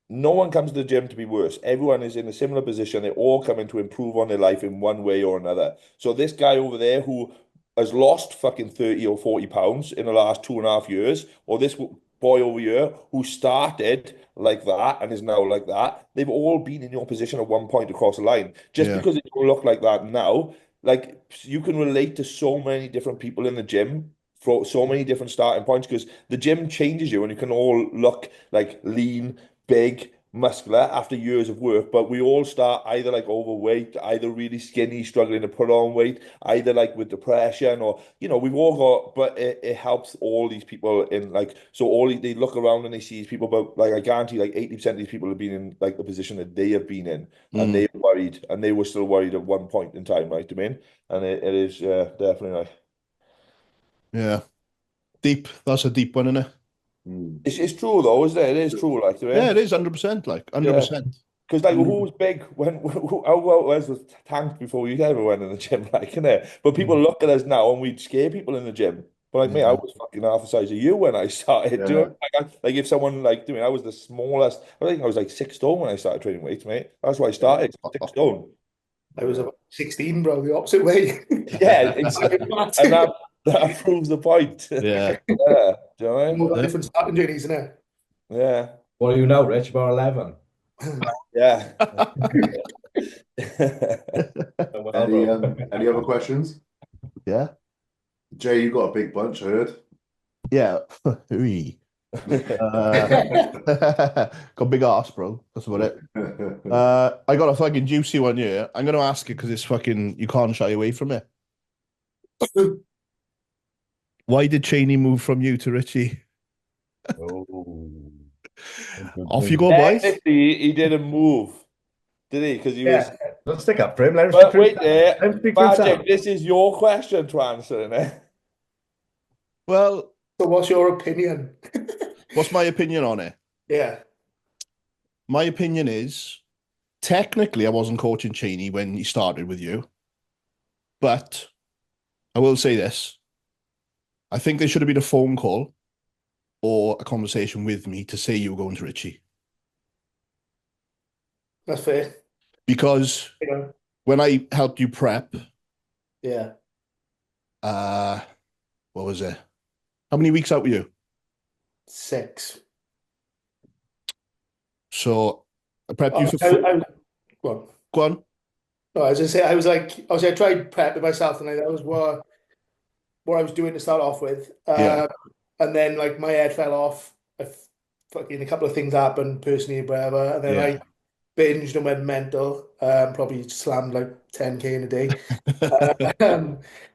No one comes to the gym to be worse. Everyone is in a similar position. They're all coming to improve on their life in one way or another. So this guy over there who has lost fucking 30 or 40 pounds in the last 2.5 years, or this boy over here who started like that and is now like that, they've all been in your position at one point across the line. Just because it don't look like that now, like you can relate to so many different people in the gym for so many different starting points because the gym changes you and you can all look like lean, big, muscular after years of work, but we all start either like overweight, either really skinny, struggling to put on weight, either like with depression or, we've all got, but it helps all these people in like, so they look around and they see these people, but like I guarantee like 80% of these people have been in like the position that they have been in and they're worried and they were still worried at one point in time, right? I mean, and it is definitely like, Yeah. Deep. That's a deep one, isn't it? It's true though, isn't it? It is true, like, Yeah, it is 100%, like 100%. Because like who was big when how well was tanked before you ever went in the gym, like, innit? But people look at us now and we'd scare people in the gym. But like, mate, I was fucking half the size of you when I started. Do you know? Like if someone like doing, I was the smallest. I think I was like 6 stone when I started training weights, mate. That's why I started 6 stone. I was about 16, bro, the opposite way. Yeah, exactly. And that proves the point. Yeah. Yeah. Do you know what I mean? More different starting journeys, isn't it? Yeah. What are you now, Rich? About 11? Yeah. Any other questions? Yeah. Jay, you got a big bunch, I heard. Yeah. Got big ass, bro. That's about it. I got a fucking juicy one here. I'm going to ask it because it's fucking, you can't shy away from it. Why did Cheney move from you to Richie? Off you go, boys. Technically, he didn't move, did he? Because he was. Let's stick up for him. Let him But speak wait for there, himself. Let him speak for himself. Magic, this is your question to answer, isn't it? Well, So what's your opinion? what's my opinion on it? Yeah. My opinion is, technically, I wasn't coaching Cheney when he started with you. But I will say this. I think there should have been a phone call or a conversation with me to say you were going to Richie. That's fair. Because when I helped you prep, Yeah. what was it? How many weeks out were you? 6. So I prepped you for 4. Go on. No, I was going to say, I was like, obviously I tried prepping myself and that was what I was doing to start off with. Yeah. And then like my head fell off. Fucking a couple of things happened personally, whatever. And then I binged and went mental. Probably slammed like 10K in a day.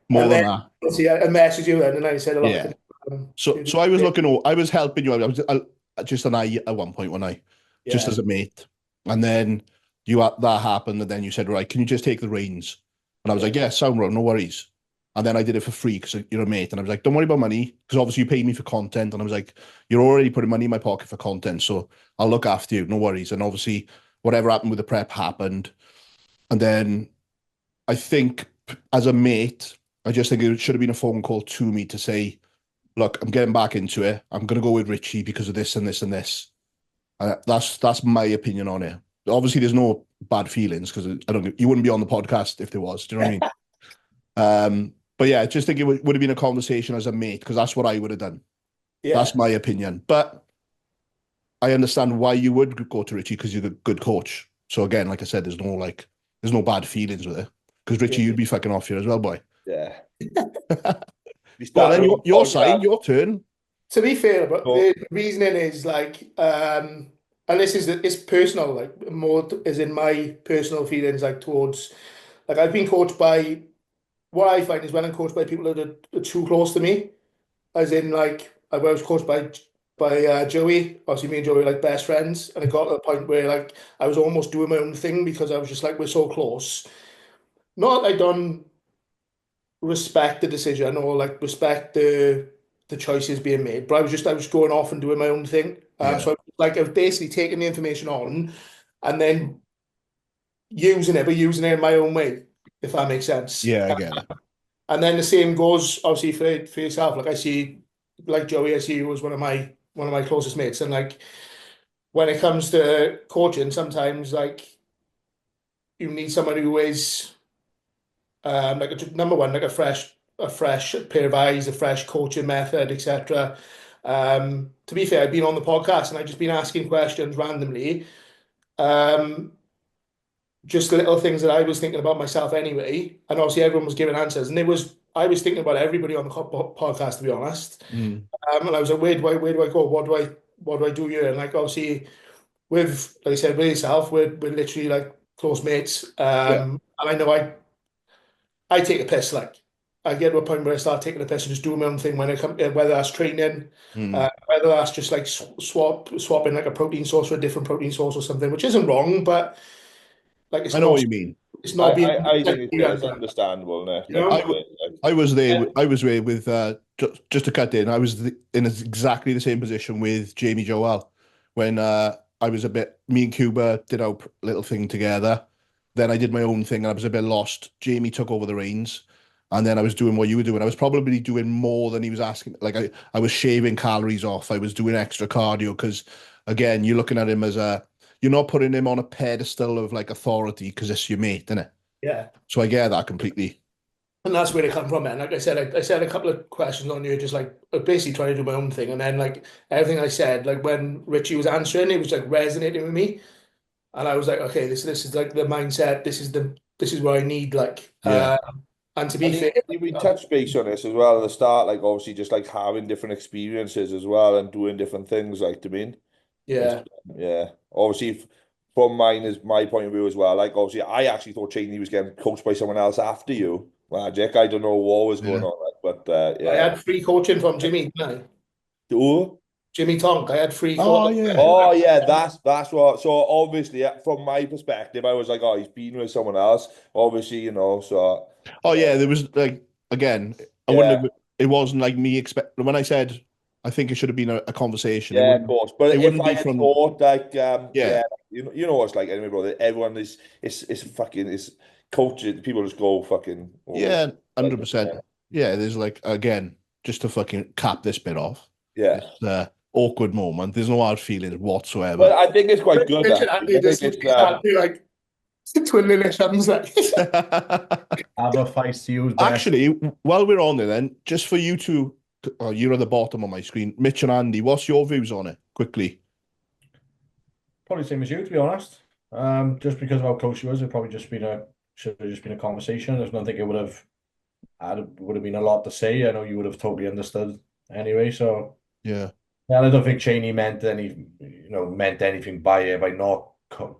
More than that. See, I messaged you then and I said a lot of things. So I was I was helping you. I was just an eye at one point, when I just as a mate. And then that happened, and then you said, right, can you just take the reins? And I was like, yeah, sound right, no worries. And then I did it for free because you're a mate. And I was like, don't worry about money, because obviously you paid me for content. And I was like, you're already putting money in my pocket for content, so I'll look after you, no worries. And obviously whatever happened with the prep happened. And then I think as a mate, I just think it should have been a phone call to me to say, look, I'm getting back into it. I'm going to go with Richie because of this and this and this. That's my opinion on it. Obviously, there's no bad feelings because you wouldn't be on the podcast if there was. Do you know what I mean? But yeah, I just think it would have been a conversation as a mate, because that's what I would have done. Yeah. That's my opinion. But I understand why you would go to Richie, because you're a good coach. So again, like I said, there's no bad feelings with it. Because Richie, you'd be fucking off here as well, boy. Yeah. Well, then your side, your turn. To be fair, but the reasoning is like, and this is it's personal, like more is in my personal feelings, like towards, like I've been coached by, what I find is when I'm coached by people that are too close to me, as in like I was coached by Joey. Obviously, me and Joey are like best friends, and it got to the point where like I was almost doing my own thing because I was just like, we're so close. Not that I don't respect the decision or like respect the choices being made, but I was going off and doing my own thing. So I was basically taking the information on and then using it in my own way, if that makes sense. Yeah, I get it. And then the same goes obviously for yourself. Like I see, like Joey, I see you as one of my closest mates, and like when it comes to coaching, sometimes like you need someone who is like number one, like a fresh pair of eyes, a fresh coaching method, etc. To be fair, I've been on the podcast and I've just been asking questions randomly. Just little things that I was thinking about myself anyway. And obviously everyone was giving answers. And I was thinking about everybody on the podcast, to be honest. And I was like, where do I go? What do I do here? And like obviously with, like I said, with yourself, we're literally like close mates. And I know I take a piss, like I get to a point where I start taking a piss and just doing my own thing when I come, whether that's training, whether that's just like swapping like a protein source for a different protein source or something, which isn't wrong, but Like it's I know not, what you mean. it's not being. I think it's understandable, isn't it? You know? Like, I was there. I was there with just to cut in. I was in exactly the same position with Jamie Joel when I was a bit. Me and Cuba did our little thing together. Then I did my own thing, and I was a bit lost. Jamie took over the reins, and then I was doing what you were doing. I was probably doing more than he was asking. Like I was shaving calories off. I was doing extra cardio because, again, you're looking at him as you're not putting him on a pedestal of like authority because it's your mate, isn't it? Yeah. So I get that completely. And that's where it come from, man. Like I said, I said a couple of questions on you, just like basically trying to do my own thing. And then like everything I said, like when Richie was answering, it was like resonating with me. And I was like, okay, this is like the mindset. This is what I need. Like, Yeah. and to be fair, we touched base on this as well at the start, like obviously just like having different experiences as well and doing different things, like, I mean, yeah, yeah. Obviously, from my point of view as well, like obviously I actually thought Cheney was getting coached by someone else after you, Magic. I don't know what was going on, but yeah. I had free coaching from Jimmy. No, Who? Jimmy Tonk. I had free. Oh yeah. Oh yeah, that's what. So obviously, from my perspective, I was like, oh, he's been with someone else. Obviously, you know. So. Oh yeah, there was like again. I wouldn't. Have, it wasn't like me expect when I said I think it should have been a conversation. Yeah, of course. But it if wouldn't I be had from thought like, yeah, you know what it's like anyway, brother. Everyone is fucking is coaches. People just go fucking. yeah, 100%. Yeah, there's like again just to fucking cap this bit off. Yeah. It's, awkward moment. There's no hard feelings whatsoever. But I think it's quite good. Richard Actually. Andy just like twiddling his thumbs like. Have a feist to use. Actually, while we're on there, then just for you two, you're at the bottom of my screen. Mitch and Andy, what's your views on it? Quickly. Probably the same as you, to be honest. Just because of how close you was, it probably should have just been a conversation. I don't think it would have been a lot to say. I know you would have totally understood anyway. So yeah. I don't think Cheney meant anything by it by not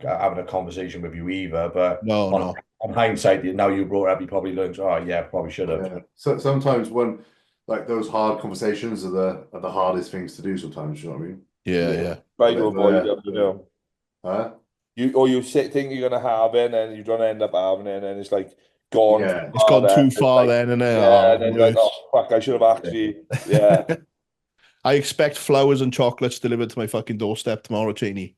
having a conversation with you either. But no. On hindsight, now you brought up, he probably learned. Oh yeah, probably should have. Yeah. So sometimes when like those hard conversations are the hardest things to do. Sometimes, you know what I mean? Yeah. Try to avoid them, you know. Huh? You think you're gonna have it, and you don't end up having it, and it's like gone. Yeah. It's gone too far then, and and then you're like, oh fuck, I should have actually. Yeah. I expect flowers and chocolates delivered to my fucking doorstep tomorrow, Cheney.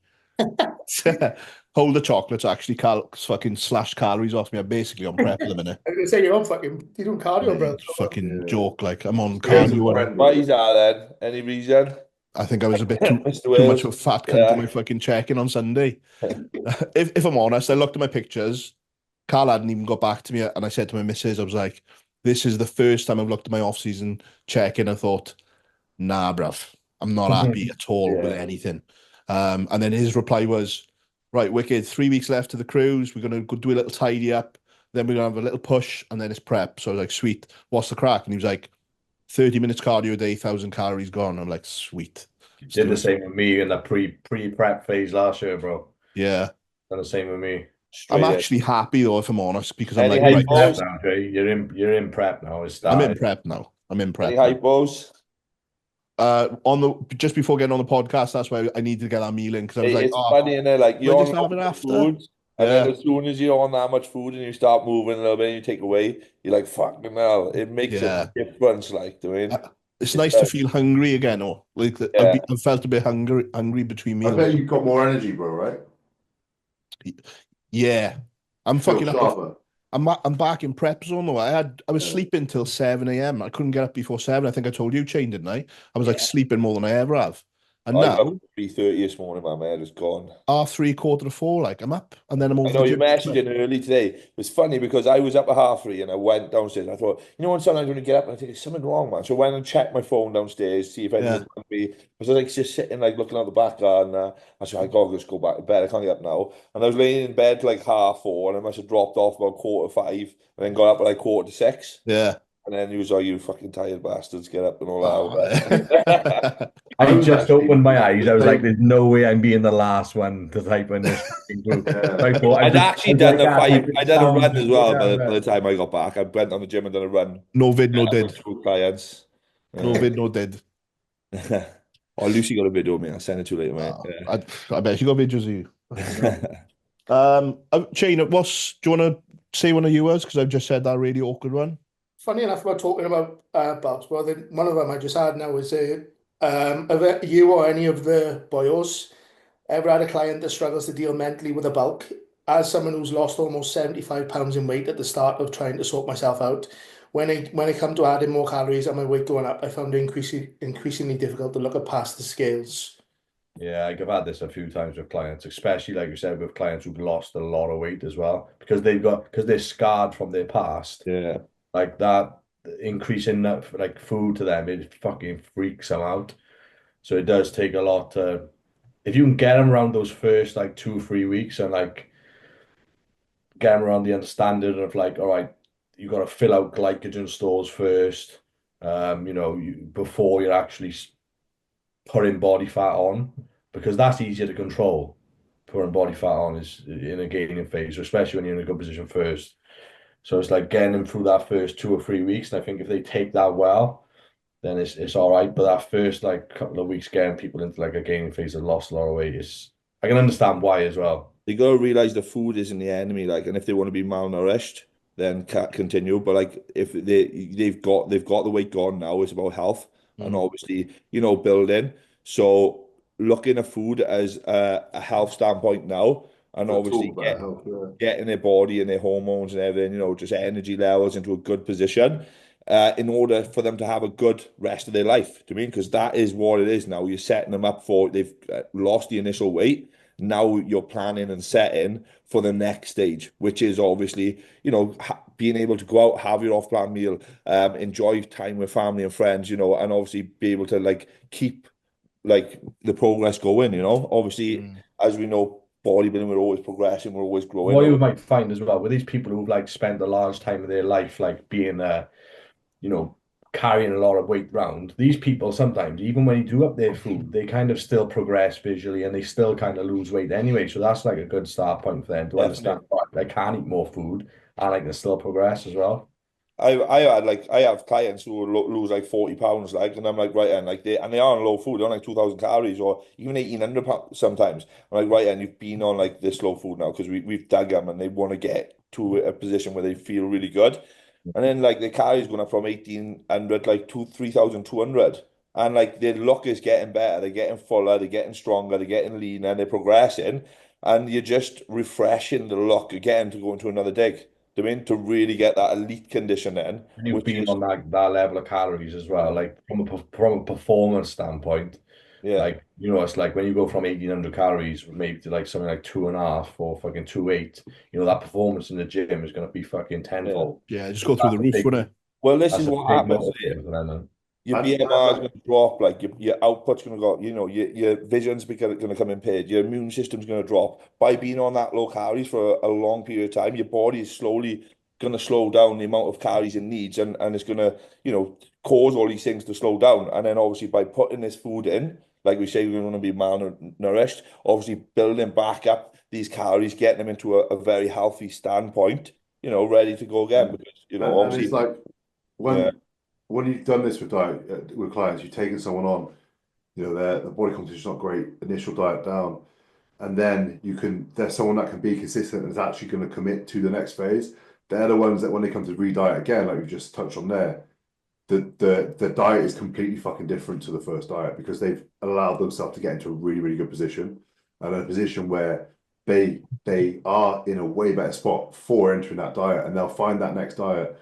Hold the chocolates, actually, fucking slash calories off me. I'm basically on prep at the minute. I'm gonna say you're doing cardio, bro. Fucking joke, like I'm on cardio. Why is that then? Any reason? I think I was a bit too much of a fat cunt to my fucking check-in on Sunday. If I'm honest, I looked at my pictures. Carl hadn't even got back to me, and I said to my missus, I was like, this is the first time I've looked at my off-season check-in and thought, nah, bruv, I'm not happy at all with anything. And then his reply was, right, wicked, 3 weeks left to the cruise. We're going to go do a little tidy up. Then we're going to have a little push, and then it's prep. So I was like, sweet, what's the crack? And he was like, 30 minutes cardio a day, 1,000 calories gone. I'm like, sweet. Did the same with me in the pre-prep phase last year, bro. Yeah. Done the same with me. I'm actually happy though, if I'm honest, because I'm like, right, now, you're in prep now. I'm in prep now. Any hypos? Just before getting on the podcast, that's why I needed to get that meal in, because I was like, it's funny, and like you're just having after food, and then as soon as you're on that much food and you start moving a little bit and you take away, you're like, fucking hell, it makes a difference, like, doing. It's nice to feel hungry again, or like I felt a bit hungry between meals. I bet you've got more energy, bro, right? Yeah, I'm fucking sharper. I'm back in prep zone though. I was sleeping till 7 a.m. I couldn't get up before 7. I think I told you, Shane, didn't I? I was like sleeping more than I ever have. And now 3:30 this morning, my man is gone. 3:45, 4:45, like I'm up, and then I'm over. I know you messaged in early today. It was funny because I was up at 3:30 and I went downstairs. I thought, you know, when sometimes when you get up and I think there's something wrong, man. So I went and checked my phone downstairs, see if anything was me. I was like just sitting like looking out the back garden. I said, I gotta just go back to bed. I can't get up now. And I was laying in bed till like 4:30, and I must have dropped off about 4:45, and then got up at like 5:45. Yeah. And then he was like, you fucking tired bastards, get up and all that. I just opened my eyes. I was like, there's no way I'm being the last one to type in this group. I'd actually done the 5. I done a run as well by the time I got back. I went on the gym and done a run. No vid, no did. Clients. No vid, no did. Oh, Lucy got a video of me. I'll send it to you later, mate. I bet she got videos of you. Shane, do you want to say one of yours? Because I've just said that really awkward one. Funny enough, about talking about bulks, well, one of them I just had now is have you or any of the boyos ever had a client that struggles to deal mentally with a bulk? As someone who's lost almost 75 pounds in weight at the start of trying to sort myself out, when I come to adding more calories and my weight going up, I found it increasingly difficult to look at past the scales. Yeah, I've had this a few times with clients, especially like you said, with clients who've lost a lot of weight as well, because they're scarred from their past. Yeah. Like that increase in that like food to them, it fucking freaks them out. So it does take a lot to, if you can get them around those first like 2 3 weeks and like get them around the understanding of like, all right, you got to fill out glycogen stores first, before you're actually putting body fat on, because that's easier to control. Putting body fat on is in a gaining phase, especially when you're in a good position first. So it's like getting them through that first 2 or 3 weeks. And I think if they take that well, then it's all right. But that first like couple of weeks getting people into like a gaining phase that lost a lot of weight is, I can understand why as well. You got to realize the food isn't the enemy, like, and if they want to be malnourished, then can't continue. But like, if they've got the weight gone now, it's about health and obviously building. So looking at food as a health standpoint now, and obviously getting their body and their hormones and everything, just energy levels into a good position, in order for them to have a good rest of their life. Do you mean? Because that is what it is now. You're setting them up for, they've lost the initial weight. Now you're planning and setting for the next stage, which is obviously, being able to go out, have your off-plan meal, enjoy time with family and friends, and obviously be able to like keep like the progress going, Obviously, as we know, bodybuilding, we're always progressing, we're always growing. What you might find as well with these people who've like spent a large time of their life like being carrying a lot of weight round, these people sometimes, even when you do up their food, they kind of still progress visually and they still kind of lose weight anyway. So that's like a good start point for them to understand I can eat more food and I can still progress as well. I have clients who will lose like 40 pounds, like, and I'm like, right, and like they are on low food, they're on like 2,000 calories or even 1,800 sometimes. I'm like, right, and you've been on like this low food now because we've dug them and they want to get to a position where they feel really good. And then like the calories going up from 1,800 like to 3,200. And like their look is getting better, they're getting fuller, they're getting stronger, they're getting leaner, they're progressing, and you're just refreshing the look again to go into another dig. I mean, to really get that elite condition in. And you've been on that level of calories as well, like from a performance standpoint. Yeah. Like, it's like when you go from 1,800 calories maybe to like something like 2.5 or fucking 2.8, that performance in the gym is going to be fucking tenfold. Yeah, just go through the roof, wouldn't it? Well, this is what happens. Your BMR is going to drop, like your output's going to go, your vision's going to come impaired, your immune system's going to drop. By being on that low calories for a long period of time, your body is slowly going to slow down the amount of calories it needs, and it's going to, cause all these things to slow down. And then obviously by putting this food in, like we say, we're going to be malnourished, obviously building back up these calories, getting them into a very healthy standpoint, ready to go again. Because, obviously, it's like when you've done this with diet with clients, you've taken someone on, their body composition's not great, initial diet down, and then there's someone that can be consistent and is actually going to commit to the next phase. They're the ones that when they come to re-diet again, like we've just touched on there, the diet is completely fucking different to the first diet because they've allowed themselves to get into a really, really good position, and a position where they are in a way better spot for entering that diet, and they'll find that next diet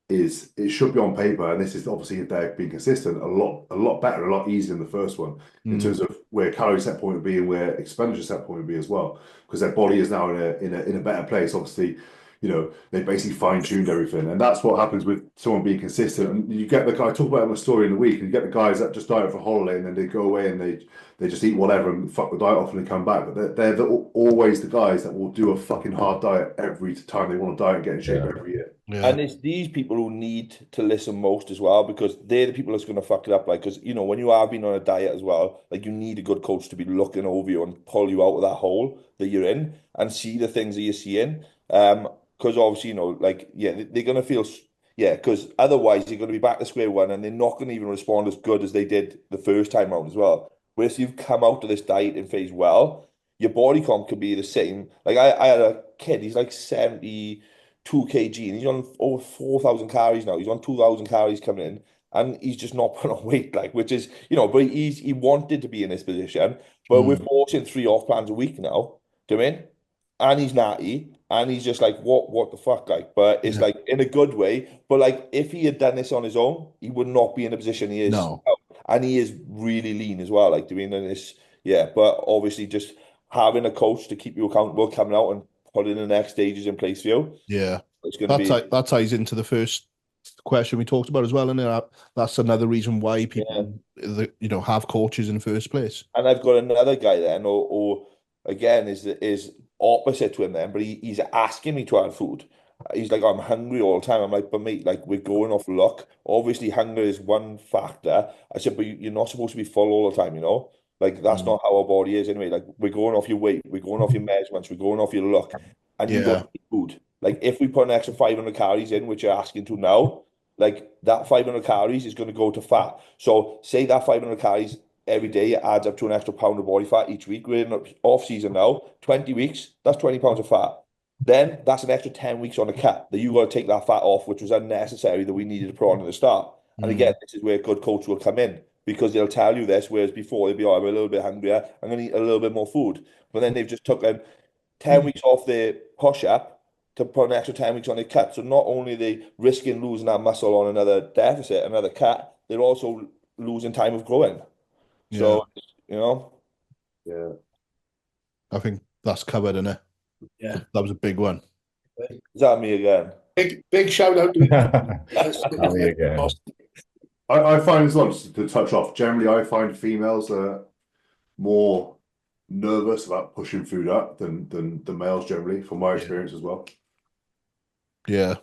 it should be on paper, and this is obviously, if they're being consistent, a lot better, a lot easier than the first one in terms of where calorie set point would be and where expenditure set point would be as well, because their body is now in a better place. Obviously, they basically fine-tuned everything, and that's what happens with someone being consistent. And you get the guy, I talk about it in my story in the week, and you get the guys that just diet for holiday and then they go away and they just eat whatever and fuck the diet off and they come back, but they're always the guys that will do a fucking hard diet every time they want to diet and get in shape every year. Yeah. And it's these people who need to listen most as well, because they're the people that's going to fuck it up. Like, because, when you have been on a diet as well, like, you need a good coach to be looking over you and pull you out of that hole that you're in and see the things that you're seeing. Because obviously, they're going to feel, because otherwise you're going to be back to square one and they're not going to even respond as good as they did the first time out as well. Whereas you've come out of this dieting phase well, your body comp could be the same. Like I had a kid, he's like 72 kg and he's on over 4,000 calories now. He's on 2,000 calories coming in and he's just not putting on weight, like, which is, but he wanted to be in this position, but we're forcing 3 off plans a week now. Do you know what I mean? And he's natty and he's just like, what the fuck, like, but it's like in a good way. But like, if he had done this on his own, he would not be in the position he is. No. And he is really lean as well, like doing this. Yeah, but obviously just having a coach to keep you accountable, coming out and putting the next stages in place for you. Yeah. It's going to be. That ties into the first question we talked about as well, and that's another reason why people, have coaches in the first place. And I've got another guy then, or again, is opposite to him then, but he's asking me to have food. He's like, I'm hungry all the time. I'm like, but mate, like, we're going off luck. Obviously, hunger is one factor. I said, but you're not supposed to be full all the time, Like, that's not how our body is anyway. Like, we're going off your weight, we're going off your measurements, we're going off your look, and you got to eat food. Like, if we put an extra 500 calories in, which you're asking to now, like, that 500 calories is going to go to fat. So, say that 500 calories every day adds up to an extra pound of body fat each week. We're in off season now, 20 weeks, that's 20 pounds of fat. Then that's an extra 10 weeks on the cut that you got to take that fat off, which was unnecessary that we needed to put on at the start. And again, this is where a good coach will come in because they'll tell you this, whereas before they'll be, I'm a little bit hungrier, I'm going to eat a little bit more food. But then they've just took 10 weeks off their push-up to put an extra 10 weeks on their cut. So not only are they risking losing that muscle on another deficit, another cut, they're also losing time of growing. So, Yeah. I think that's covered, isn't it? Yeah. That was a big one. Is that me again? Big shout out to Me again. I find as well, just to touch off, generally I find females are more nervous about pushing food up than the males generally, from my experience as well. Yeah.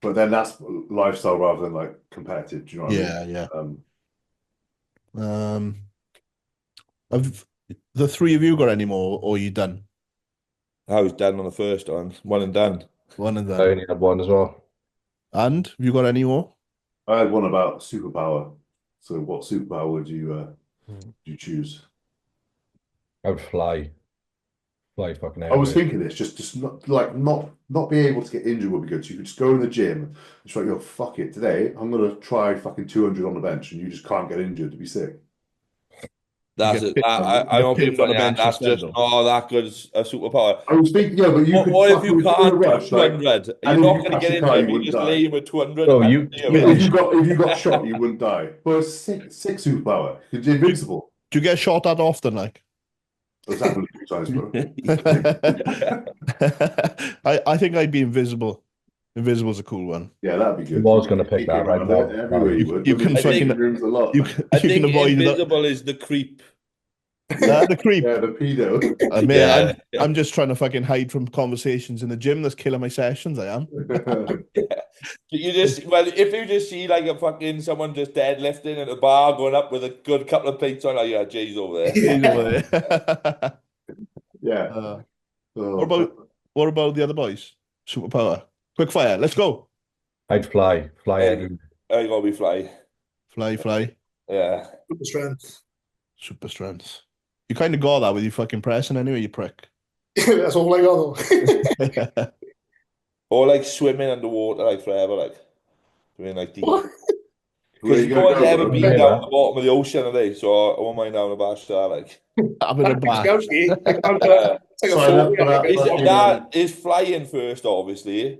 But then that's lifestyle rather than like competitive. Do you know what I mean? Yeah. Have the three of you got any more, or are you done? I was done on the first one and done. One and I done. only had one as well. And have you got any more? I had one about superpower. So what superpower would you choose? I would fly fucking I was everywhere. thinking this, just not be able to get injured would be good. So you could just go in the gym and just like, yo, fuck it, today I'm gonna try fucking 200 on the bench, and you just can't get injured to be sick. That's You it. get I don't pinned be on the funny. bench That's instead, just though. that good a superpower. I was thinking, yeah, but you could What if you fucking can't do a rush, do 200? You're and not if going to you get catch a car, injured. you You wouldn't just die. lay with 200. No, and you- that's it. Yeah, if you got shot, you wouldn't die. Well, it's sick superpower. You're invincible. Do you get shot at often, like? That's happened a few times, bro. I think I'd be invisible. Invisible's a cool one. Yeah, that'd be good. I was gonna pick that right now. Everywhere you would. You can I think fucking- rooms a lot. You I can think avoid invisible is the creep. the creep. Yeah, the pedo. Mate, Yeah. I'm just trying to fucking hide from conversations in the gym. That's killing my sessions. I am. If you just see like a fucking someone just deadlifting at the bar going up with a good couple of plates on, like, yeah, Jay's over there. He's over there. Yeah. What about the other boys? Superpower. Quick fire. Let's go. I'd fly everywhere. I gotta be fly. Fly. Yeah. Super strength. Super strength. You kind of got that with your fucking pressing anyway, you prick. That's all I got though. Or like swimming underwater like forever, like doing like deep. What? Where Because you no gonna one's go, ever bro? been down the bottom of the ocean, are they? So I won't mind down the bash there, like. Having a bath. It's like a Sign up 40, for that. like, That is flying first, obviously.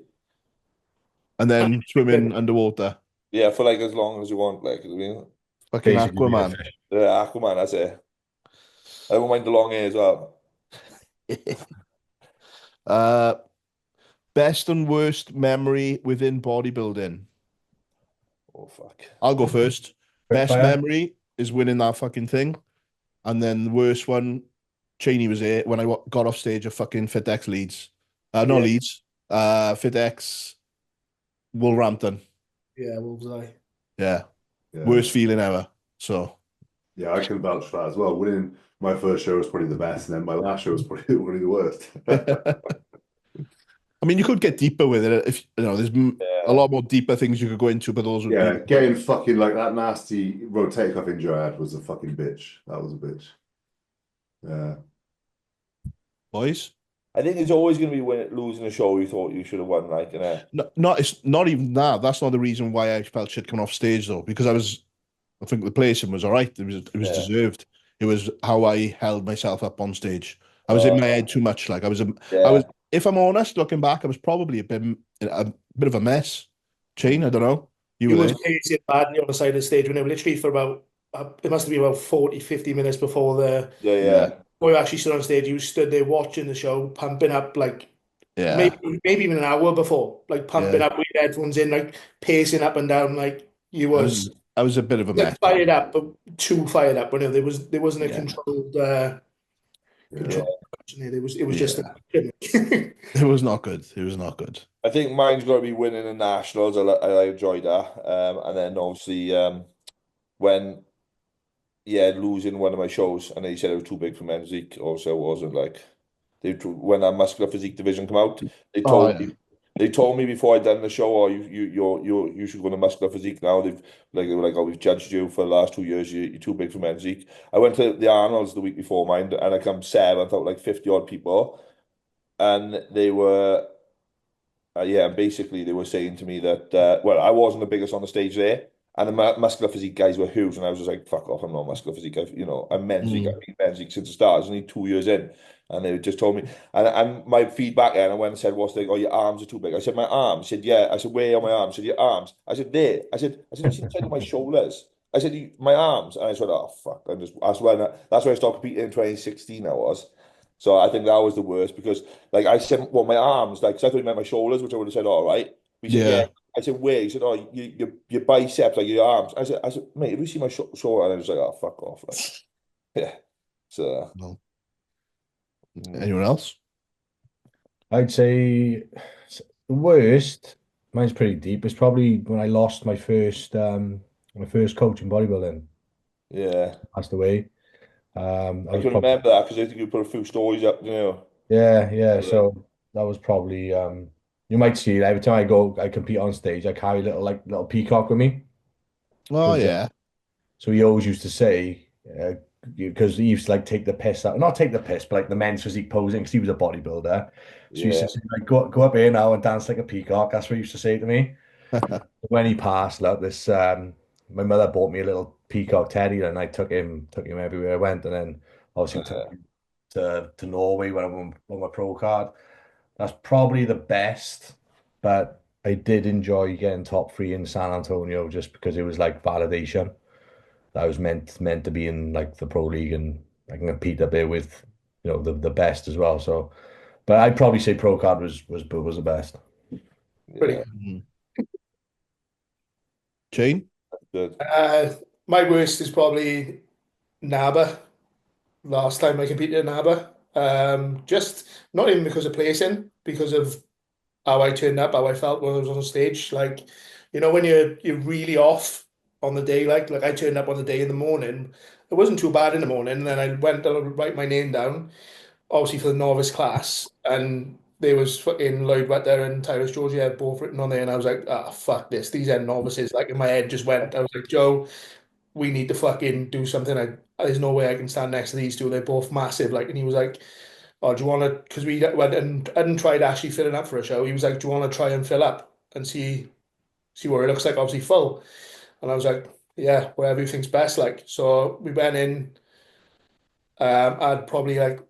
And then swimming underwater. Yeah, for like as long as you want, like, I mean, Fucking Basically, Aquaman. yeah, Aquaman, that's it. I won't mind the long hair as well. Best and worst memory within bodybuilding. Oh fuck. I'll go first. Best Fire. memory is winning that fucking thing. And then the worst one, Cheney was there when I got off stage of fucking FitX Leeds. Not Yeah. Leeds. FitX Wolverhampton. Yeah, Wolves eye. Yeah. Yeah. Worst feeling ever. So Yeah, I can vouch for that as well. Winning my first show was probably the best, and then my last show was probably the worst. I mean, you could get deeper with it if there's a lot more deeper things you could go into, but those would Yeah, be getting fucking like that nasty rotator cuff injury I had was a fucking bitch. That was a bitch. Yeah. boys. I think it's always going to be losing a show you thought you should have won, like, you know. It's not even that. That's not the reason why I felt shit coming off stage though, because I think the placing was all right. It was deserved. It was how I held myself up on stage. I was in my head too much. Like I was, if I'm honest, looking back, I was probably a bit of a mess. Chain, I don't know. You were was there. pacing badly on the side of the stage when they were literally for about, it must have been about 40, 50 minutes before Yeah. before you actually stood on stage. You stood there watching the show, pumping up like Yeah. maybe even an hour before, like pumping Yeah. up with your headphones in, like pacing up and down, like you was I was a bit of a mess. fired up, but too fired up. When there wasn't a Yeah. controlled production there. It was just It was not good. It was not good. I think mine's got to be winning the nationals. I enjoyed that. And then obviously when losing one of my shows, and they said it was too big for men's physique. Also, it wasn't like when that muscular physique division come out, they told me before I'd done the show, oh, you should go to muscular physique now. They were like, oh, we've judged you for the last 2 years. You're too big for men's physique. I went to the Arnold's the week before mine, and I come seventh out like 50 odd people, and they were. Basically they were saying to me that well, I wasn't the biggest on the stage there, and the muscular physique guys were huge, and I was just like, fuck off, I'm not muscular physique. I'm men's physique. I've been men's physique since the start. It's only 2 years in, and they just told me, and my feedback then, I went and said, what's the, oh, your arms are too big. I said, my arms. Said, yeah. I said, where are my arms? Said, your arms. I said, there. I said, you see inside of my shoulders. I said, my arms. And I said, oh fuck. That's when I stopped competing in 2016. I was. So I think that was the worst because, like, I said, well, my arms, like, 'cause I thought he meant my shoulders, which I would have said, all right. He said, yeah. I said, where? He said, oh, your biceps, like your arms. I said, mate, if you see my shoulder, and I was like, oh, fuck off, like, yeah. So, no. Anyone else? I'd say the worst. Mine's pretty deep. It's probably when I lost my first coach in bodybuilding. Yeah, passed away. I can remember that because I think you put a few stories up, Yeah. So that was probably you might see it every time I compete on stage, I carry little peacock with me. Oh yeah. So he always used to say, because he used to like take the piss out, not take the piss, but like the men's physique posing, because he was a bodybuilder. So he used to say, like, go up here now and dance like a peacock. That's what he used to say to me. When he passed, like this, my mother bought me a little peacock teddy, and I took him everywhere I went, and then obviously took him to Norway when I won my pro card. That's probably the best, but I did enjoy getting top 3 in San Antonio just because it was like validation. I was meant to be in like the pro league, and I can compete a bit with the best as well. So, but I'd probably say pro card was the best. pretty Jane? Good. My worst is probably NABA. Last time I competed in NABA. Just not even because of placing, because of how I turned up, how I felt when I was on stage. Like, when you're really off on the day, like I turned up on the day in the morning. It wasn't too bad in the morning, and then I went to write my name down, obviously for the novice class, and there was fucking 𝘗𝘗𝘰𝘶𝘥𝘭𝘺 and 𝘗𝘗𝘰𝘗𝘪 both written on there, and I was like, fuck this, these are novices. Like in my head just went, I was like, Joe, we need to fucking do something. There's no way I can stand next to these two. They're both massive. Like, and he was like, oh, do you want to, because we went and tried actually filling up for a show. He was like, do you want to try and fill up and see what it looks like? Obviously full. And I was like, yeah, whatever you think's best. Like, so we went in, I had probably like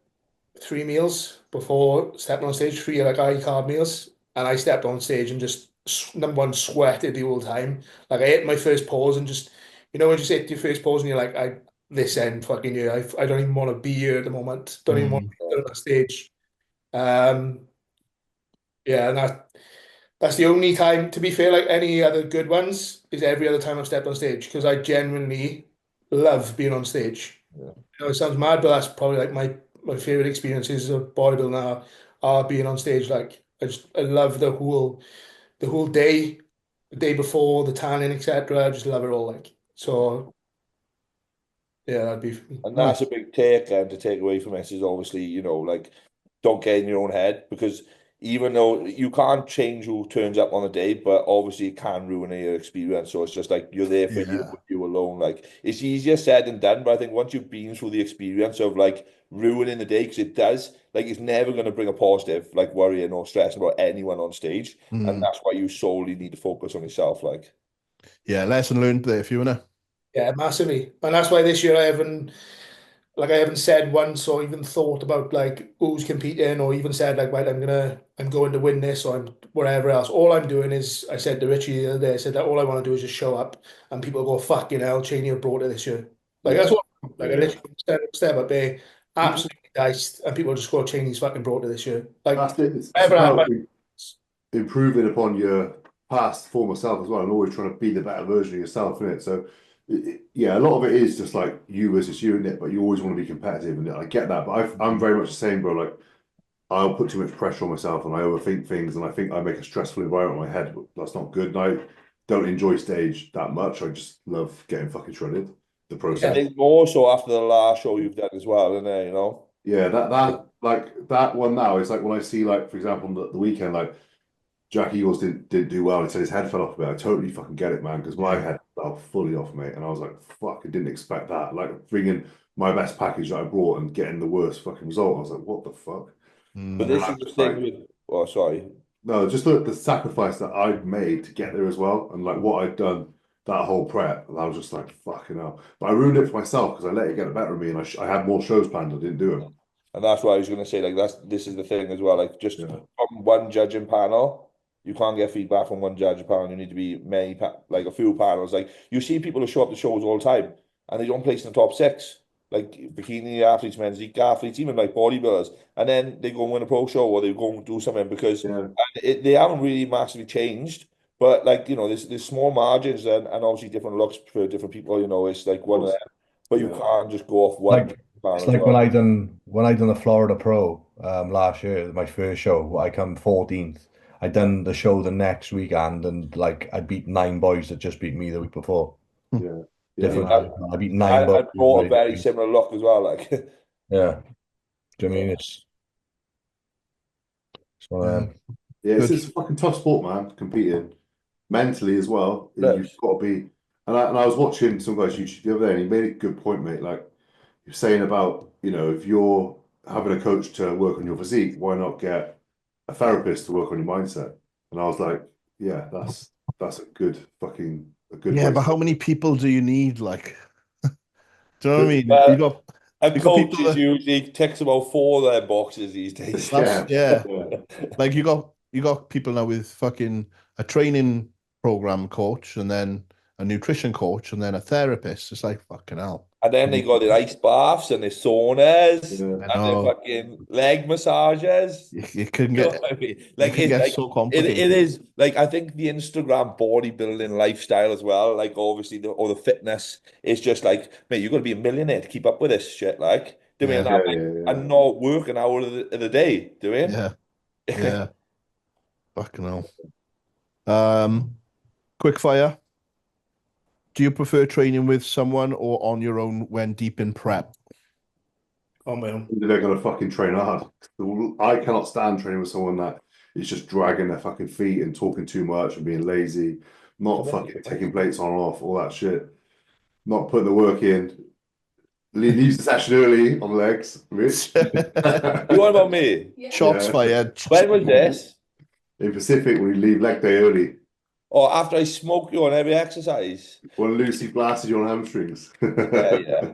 3 meals before stepping on stage, 3 like high carb meals. And I stepped on stage and just, number one, sweated the whole time. Like I ate my first pause and just, when you say your first pause and you're like, this end fucking year, I don't even want to be here at the moment. Don't even want to be on stage. Yeah, and that's the only time, to be fair, like any other good ones is every other time I've stepped on stage, because I genuinely love being on stage. Yeah. It sounds mad, but that's probably like my favorite experiences of bodybuilding now are being on stage. Like I love the whole day, the day before, the tanning, etc. I just love it all. Like, so yeah, that'd be And that's a big take to take away from this is obviously, like, don't get in your own head, because even though you can't change who turns up on the day, but obviously it can ruin your experience. So it's just like you're there for you alone. Like it's easier said than done, but I think once you've been through the experience of like ruining the day, because it does, like it's never going to bring a positive, like worrying or stressing about anyone on stage, and that's why you solely need to focus on yourself. Like, yeah, lesson learned there, if you wanna. Yeah, massively. And that's why this year I haven't said once or even thought about like who's competing or even said like, right, I'm going to win this or I'm whatever else. All I'm doing is, I said to Richie the other day, I said that all I want to do is just show up and people go, fucking hell, Cheney have brought it this year. Like that's what like I literally step up there, absolutely diced, and people just go, Cheney's fucking brought it this year. Like That's it. It's whatever about happened. improving upon your past former self as well, and always trying to be the better version of yourself, innit? So, yeah, a lot of it is just like you versus you, innit? But you always want to be competitive, and I get that. But I'm very much the same, bro. Like, I'll put too much pressure on myself, and I overthink things, and I think I make a stressful environment in my head. That's not good. And I don't enjoy stage that much. I just love getting fucking shredded. The I process. think more so after the last show you've done as well, isn't it? You know? Yeah, that one now is like when I see, like, for example, the weekend, like Jack Eagles didn't do well and said his head fell off a bit. I totally fucking get it, man, because my head fell fully off, mate, and I was like, fuck, I didn't expect that. Like bringing my best package that I brought and getting the worst fucking result. I was like, what the fuck? But this is the thing with, oh, sorry. No, just the sacrifice that I've made to get there as well, and like what I'd done that whole prep, and I was just like, fucking hell. But I ruined it for myself because I let it get the better of me, and I had more shows planned. I didn't do them. And that's why I was going to say, like, this is the thing as well. Like, just from one judging panel, you can't get feedback from one judging panel. You need to be like a few panels. Like, you see people who show up to shows all the time, and they don't place in the top 6. Like bikini athletes, men's geek athletes, even like bodybuilders, and then they go and win a pro show or they go and do something because they haven't really massively changed. But like, you know, there's small margins and obviously different looks for different people. You know, it's like one of them, but you can't just go off one. It's like when I done the Florida Pro last year, my first show. I come 14th. I done the show the next weekend, and like I beat 9 boys that just beat me the week before. Yeah. Different. I beat 9 boys. I brought a very similar look as well. Like, yeah. Do you know what I mean? It's one of them. Yeah, it's a fucking tough sport, man. Competing mentally as well. You've got to be. And I was watching some guys YouTube the other day, and he made a good point, mate. Like you're saying about, you know, if you're having a coach to work on your physique, why not get a therapist to work on your mindset? And I was like, yeah, that's a good fucking good. Yeah, but how many people do you need? Like, do you know what I mean? You got. And coaches usually ticks about 4 of their boxes these days. Yeah. Like you got people now with fucking a training program coach and then a nutrition coach and then a therapist. It's like fucking hell. And then they got their ice baths and their saunas and their fucking leg massages. You couldn't get, you know I mean? Like it's like so complicated. It is like I think the Instagram bodybuilding lifestyle as well. Like obviously the fitness is just like, mate, you've got to be a millionaire to keep up with this shit. Like doing that and not work an hour of the day doing. Yeah. Fucking hell. Quick fire. Do you prefer training with someone or on your own when deep in prep? On my own. They're going to fucking train hard. I cannot stand training with someone that is just dragging their fucking feet and talking too much and being lazy, not fucking taking plates on and off, all that shit. Not putting the work in. Leaves the session early on legs. Rich. You want about me? Shots fired. When was this? In Pacific, we leave leg day early. Or after I smoke you on every exercise. When Lucy blasted you on hamstrings. Yeah.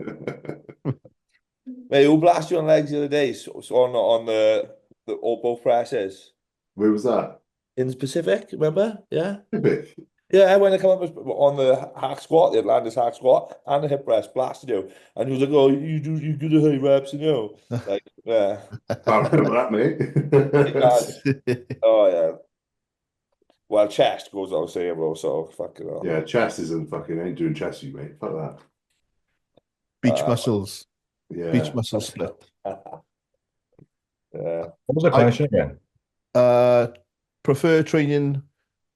Mate, who blasted you on legs the other day? So on the both presses. Where was that? In the Pacific, remember? Yeah. Pacific. Yeah, when I come up on the hack squat, the Atlantis hack squat, and the hip press, blasted you. And he was like, oh, you do the high reps, and you know. Like, yeah. I remember that, mate. Oh, yeah. Well, chest goes without saying, bro, so fucking hell. Yeah, chest isn't fucking, ain't doing chest, you mate. Fuck that. Beach muscles. Yeah. Beach muscle split. Yeah. What was the question again? Prefer training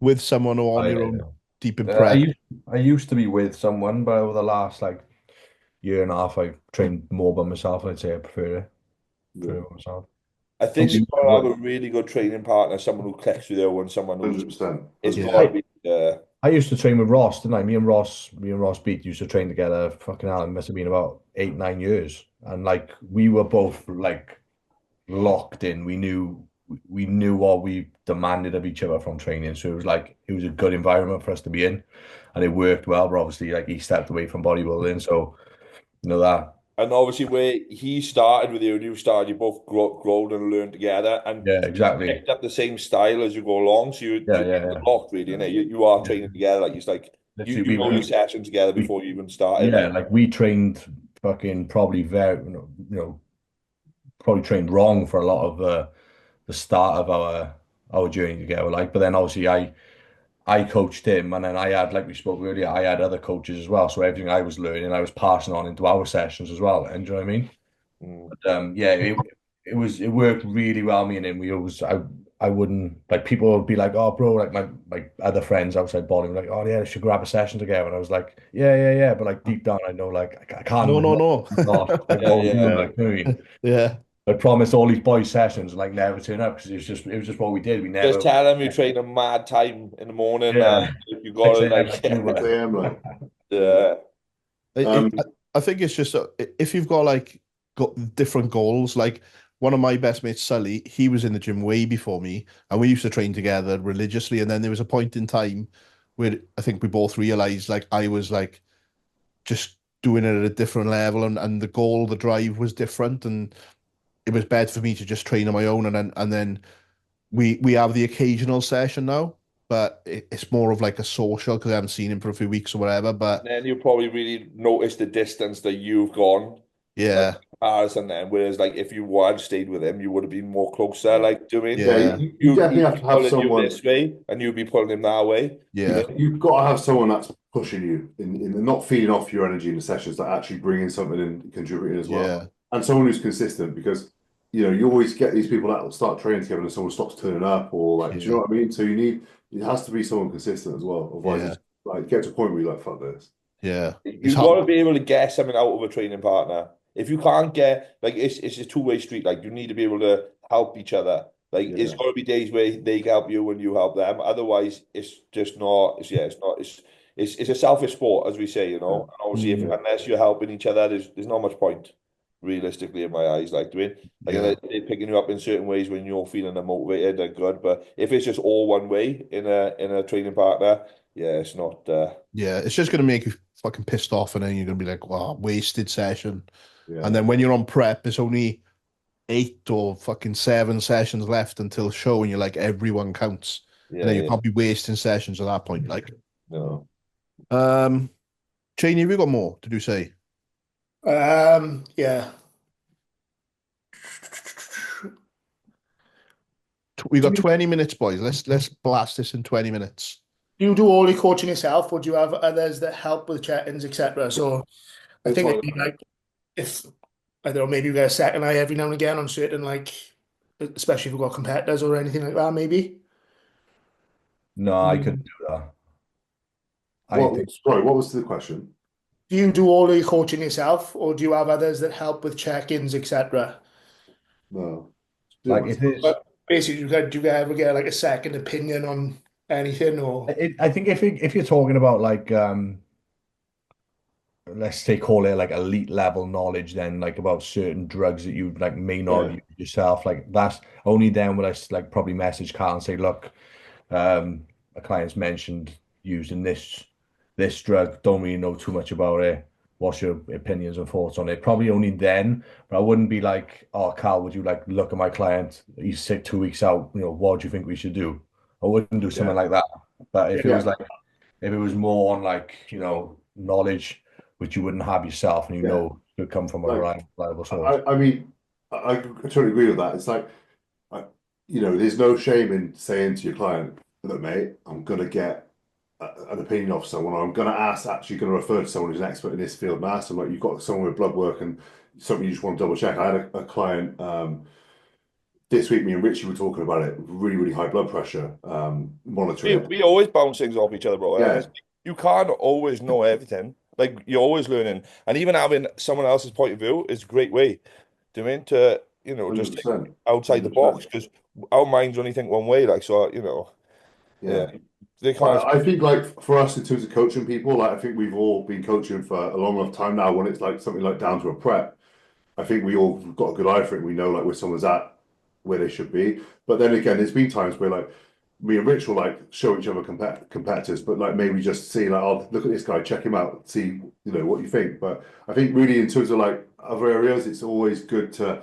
with someone or on your own deep in prep? I used to be with someone, but over the last like year and a half, I've trained more by myself. I'd say I prefer it. Myself. I think you've got to have a really good training partner, someone who clicks with you and someone who's 100%. it's got to be. I used to train with Ross, didn't I? Me and Ross Beat used to train together. Fucking hell, it must have been about 8-9 years, and like we were both like locked in. We knew what we demanded of each other from training. So it was a good environment for us to be in, and it worked well. But obviously, like he stepped away from bodybuilding, so you know that. And obviously, where he started with you and you started, you both grown and learned together, and Yeah, exactly. picked up the same style as you go along. So you're locked, really, innit? You are training together. Like it's like you go your session together before you even started. Yeah, like we trained fucking probably probably trained wrong for a lot of the start of our journey together. Like, but then obviously I coached him, and then I had, like we spoke earlier, I had other coaches as well. So everything I was learning, I was passing on into our sessions as well. And do you know what I mean? But yeah, it worked really well. Me and him, I wouldn't, like, people would be like, oh bro, like my other friends outside bowling were like, oh yeah, I should grab a session together. And I was like, yeah. But like deep down, I know, like I can't. No. Like, Yeah. you know what I mean? Yeah. I promised all these boys sessions and like never turn up because it was just what we did. We never Just tell them you train a mad time in the morning. Yeah. You got to 6 a.m. like, 6 a.m. like. yeah. I think it's just if you've got like different goals. Like one of my best mates, Sully, he was in the gym way before me, and we used to train together religiously. And then there was a point in time where I think we both realized like I was like just doing it at a different level, and the goal, the drive was different, and it was better for me to just train on my own. And then we have the occasional session now, but it's more of like a social because I haven't seen him for a few weeks or whatever. But then you probably really notice the distance that you've gone. yeah. Like, comparison then, whereas like if you had stayed with him, you would have been more closer. Like doing, Yeah. You definitely have to have pulling someone you this way, and you'd be pulling him that way. Yeah. You've got to have someone that's pushing you in not feeding off your energy in the sessions, that actually bringing something and contributing as well. Yeah. And someone who's consistent, because you always get these people that will start training together and someone stops turning up, or like, do you know what I mean? So it has to be someone consistent as well. Otherwise, it's like get to a point where you're like, fuck this. Yeah. You've got to be able to get something out of a training partner. If you can't get, like, it's a two-way street. Like, you need to be able to help each other. Like, it's got to be days where they help you and you help them. Otherwise, it's just not. It's a selfish sport, as we say. And obviously, unless you're helping each other, there's not much point, realistically, in my eyes. Like, doing they're picking you up in certain ways when you're feeling motivated and good. But if it's just all one way in a training partner, it's not. Yeah, it's just gonna make you fucking pissed off, and then you're gonna be like, wow, wasted session. Yeah. And then when you're on prep, there's only 8 or fucking 7 sessions left until show, and you're like, everyone counts. And then you can't be wasting sessions at that point. Like, no. Cheney, have you got more? Did you say? Yeah. We got 20 minutes, boys. Let's blast this in 20 minutes. Do you do all your coaching yourself, or do you have others that help with check-ins, etc.? So I think it'd be like, if I don't know, maybe you get a second eye every now and again on certain, like, especially if you've got competitors or anything like that, maybe. No, I couldn't do that. Sorry, what was the question? Do you do all of your coaching yourself, or do you have others that help with check-ins, etc.? No. Like it is. But basically, do you ever get like a second opinion on anything, or? I think if you're talking about like let's say call it like elite level knowledge, then like about certain drugs that you like may not use yourself, like that's only then would I like probably message Carl and say, look, a client's mentioned using this drug, don't really know too much about it. What's your opinions and thoughts on it? Probably only then, but I wouldn't be like, oh, Carl, would you like look at my client? He's sick 2 weeks out. What do you think we should do? I wouldn't do something like that. But if it was more on like, knowledge which you wouldn't have yourself, and would come from a reliable source. I mean, I totally agree with that. It's like, there's no shame in saying to your client, look, mate, I'm gonna get an opinion off someone, or I'm going to refer to someone who's an expert in this field and ask them, like, you've got someone with blood work and something you just want to double check. I had a client this week, me and Richie were talking about it, really, really high blood pressure, monitoring. We always bounce things off each other, bro. Yeah. You can't always know everything. Like, you're always learning. And even having someone else's point of view is a great way. Do you mean to you know, just 100%. outside the box, because our minds only think one way. Like, so, you know, Yeah. they can't. I think like for us in terms of coaching people, like I think we've all been coaching for a long enough time now. When it's like something like down to a prep, I think we all got a good eye for it. We know like where someone's at, where they should be. But then again, there's been times where like me and Rich will like show each other competitors, but like maybe just see like, oh, look at this guy, check him out, see, you know, what you think. But I think really in terms of like other areas, it's always good to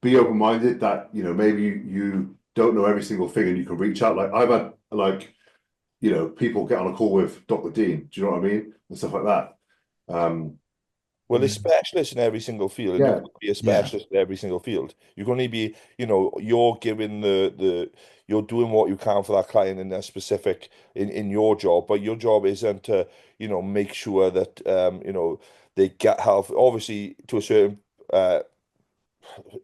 be open-minded that, you know, maybe you don't know every single thing and you can reach out. Like I've had like, you know, people get on a call with Dr. Dean, do you know what I mean? And stuff like that. Well, there's specialists in every single field, and you can be a specialist in every single field. You can only be, you know, you're giving you're doing what you can for that client in a specific in your job, but your job isn't to, you know, make sure that you know, they get health, obviously to a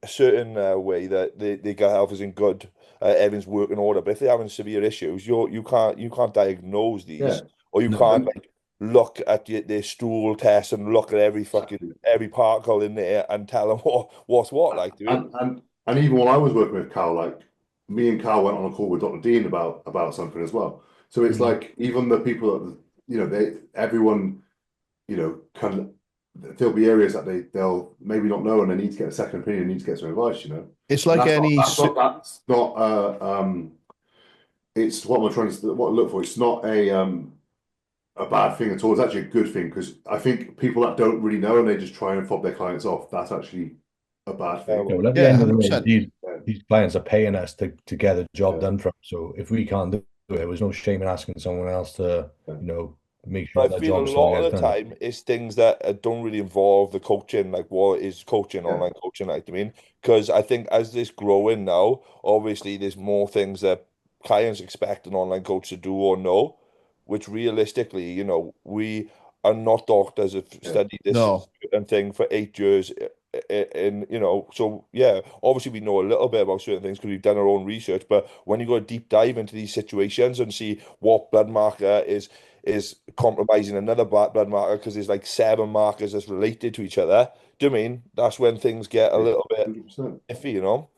certain way that they get health is in good, everything's working order. But if they're having severe issues, you can't diagnose these, or you can't like look at their stool test and look at every particle in there and tell them what's what, like, do you? And even when I was working with Cal, like me and Cal went on a call with Dr. Dean about something as well. So it's like even the people that, you know, everyone, you know, there'll be areas that they'll maybe not know and they need to get a second opinion, need to get some advice, you know. It's like that's not it's what I'm trying to look for. It's not a bad thing at all. It's actually a good thing, because I think people that don't really know and they just try and fob their clients off, that's actually a bad thing. Well, at the end of the day, these clients are paying us to get the job done for them. So if we can't do it, there's no shame in asking someone else to, you know, make sure I feel a lot of the time it's things that don't really involve the coaching, like what is coaching, online coaching, like, I mean, because I think as this growing now, obviously there's more things that clients expect an online coach to do or know, which realistically, you know, we are not doctors who've studied this certain thing for 8 years. And you know, so yeah, obviously we know a little bit about certain things because we've done our own research, but when you go a deep dive into these situations and see what blood marker is compromising another blood marker, because there's like 7 markers that's related to each other, do you mean that's when things get a little bit 100%. iffy, you know?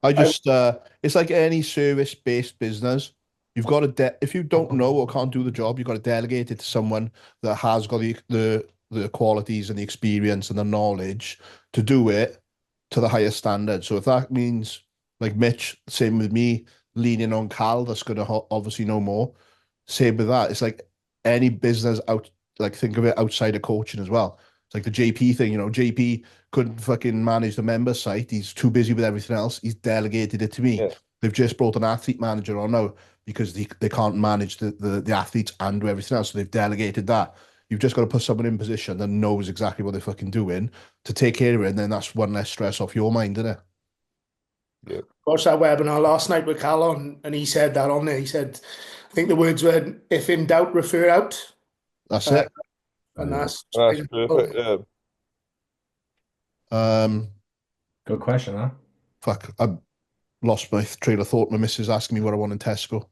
It's like any service-based business. You've got to if you don't know or can't do the job, you've got to delegate it to someone that has got the qualities and the experience and the knowledge to do it to the highest standard. So if that means, like Mitch, same with me, leaning on Cal, that's going to obviously know more. Same with that. It's like any business like think of it outside of coaching as well. It's like the JP thing, you know, JP couldn't fucking manage the member site. He's too busy with everything else. He's delegated it to me. Yeah. They've just brought an athlete manager on now because they can't manage the athletes and do everything else. So they've delegated that. You've just got to put someone in position that knows exactly what they're fucking doing to take care of it. And then that's one less stress off your mind, isn't it? Yeah. Watched that webinar last night with Cal on, and he said that on there. He said, I think the words were, if in doubt, refer out. That's it. And that's perfect. Good question, huh? Fuck, I lost my train of thought. My missus asking me what I want in Tesco.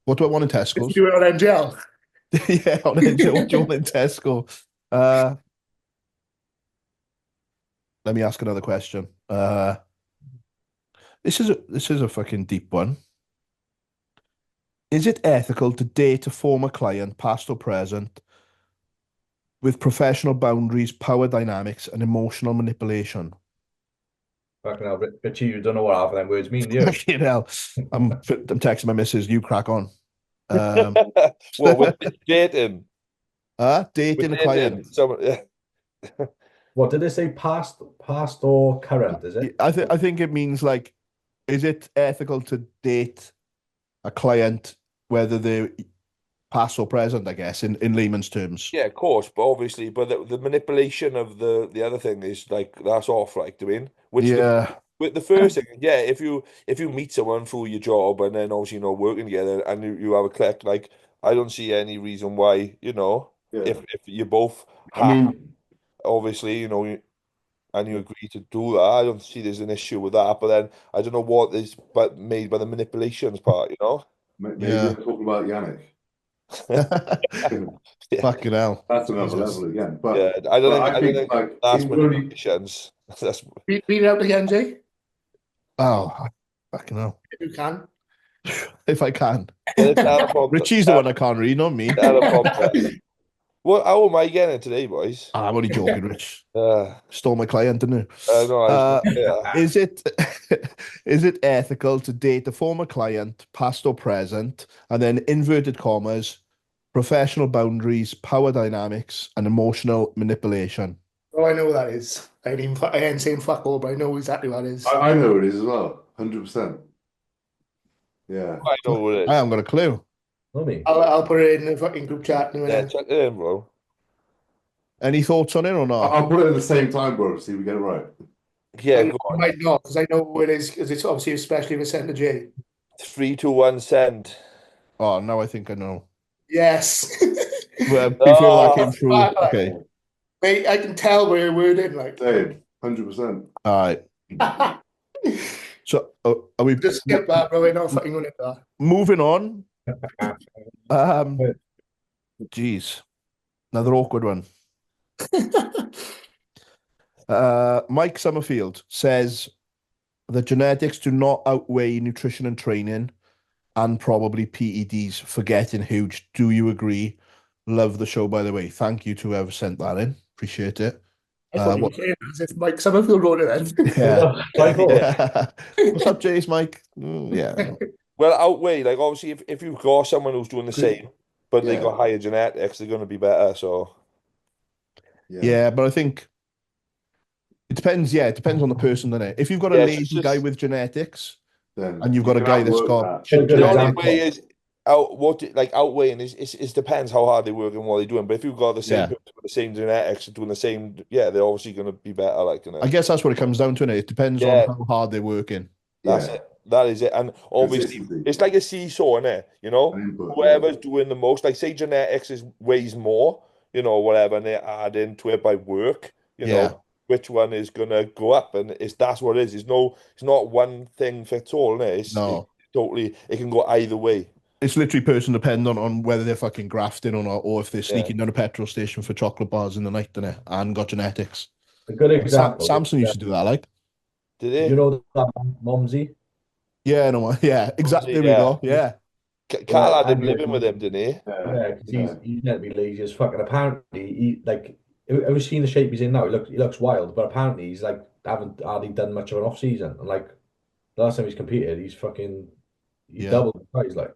What do I want in Tesco? Do it on NGL. Yeah, on NGL. What do you want in Tesco? Let me ask another question. This is a fucking deep one. Is it ethical to date a former client, past or present, with professional boundaries, power dynamics, and emotional manipulation? Fucking hell, Richie, you don't know what half of them words mean, do you? Fucking hell. I'm texting my missus, you crack on. Well, with dating. Dating a client. What did they say? Past or current, is it? I think it means like, is it ethical to date a client, whether they're past or present, I guess, in layman's terms? Yeah, of course, but obviously, but the manipulation of the other thing is like that's off, like, do you mean? Which with the first thing, yeah, if you meet someone through your job and then obviously, you know, working together and you have a click, like, I don't see any reason why, you know, if you both obviously, you know, and you agree to do that, I don't see there's an issue with that. But then I don't know what is made by the manipulations part, you know? Maybe I'm talking about Yannick. Fucking hell. That's another level again. But yeah, I don't think like, that's manipulations. That's read it out again, Jay. Oh, fucking hell. If you can. If I can. Yeah, the teleprompter. Richie's the one I can't read, not me. Teleprompter. What? How am I getting today, boys? I'm only joking, Rich. Uh, Stole my client, didn't no, you? yeah. Is it is it ethical to date a former client, past or present, and then inverted commas, professional boundaries, power dynamics, and emotional manipulation? Oh, I know what that is. I ain't saying fuck all, but I know exactly what it is. I know what it is as well. 100%. Yeah. I know what it is. I haven't got a clue. Not me. I'll put it in the fucking group chat in a Yeah, minute. check it in, bro. Any thoughts on it or not? I'll put it at the same time, bro, to see if we get it right. Yeah, I go on. might not, because I know who it is, because it's obviously especially if it's sent to J. 3, 2, 1, send. Oh, now I think I know. Yes. Well, before that Oh, came through. fuck. Okay. Mate, I can tell where you're wording, like. Same. 100%. All right. So are we Just skip that, bro. We're not fucking going into that. moving on? Geez. Another awkward one. Mike Summerfield says the genetics do not outweigh nutrition and training and probably PEDs for getting huge. Do you agree? Love the show, by the way. Thank you to whoever sent that in. Appreciate it. I thought you were saying as if Mike Summerfield wrote it then. Yeah. Yeah. What's up, Jace, Mike? Yeah. Well, outweigh, like, obviously, if you've got someone who's doing the same, but they Yeah. got higher genetics, they're going to be better, so. Yeah, but I think it depends. Yeah, it depends on the person, doesn't it? If you've got a Yeah, lazy guy with genetics Then and you've got a you guy can that's outwork got that. shit Good The only example. way is outweighing is depends how hard they work and what they're doing. But if you've got the same Yeah. person with the same genetics doing the same, yeah, they're obviously going to be better. Like, you know, I guess that's what it comes down to, innit? It depends Yeah. on how hard they're working. that's Yeah. it. That is it. And obviously, Consistency. it's like a seesaw, innit? You know, And input, whoever's doing the most, like say genetics weighs more, you know, whatever, and they add into it by work, you Yeah. know, which one is gonna go up, and that's what it is. It's not one thing fits all, innit? It's No. totally, it can go either way. It's literally person dependent on whether they're fucking grafting or not, or if they're sneaking down a petrol station for chocolate bars in the night, innit? And got genetics. A good example. Samson used to do that, like. Did Do it? you know that Momsy? Yeah, no, yeah, exactly. There we Yeah. go. Yeah. Carl had him Andrew- living with him, didn't he? Yeah, because he's meant to be lazy as fuck. And apparently, have you seen the shape he's in now? He looks wild, but apparently he's like haven't hardly done much of an off season. And like the last time he's competed, he's Yeah. doubled the price. Like,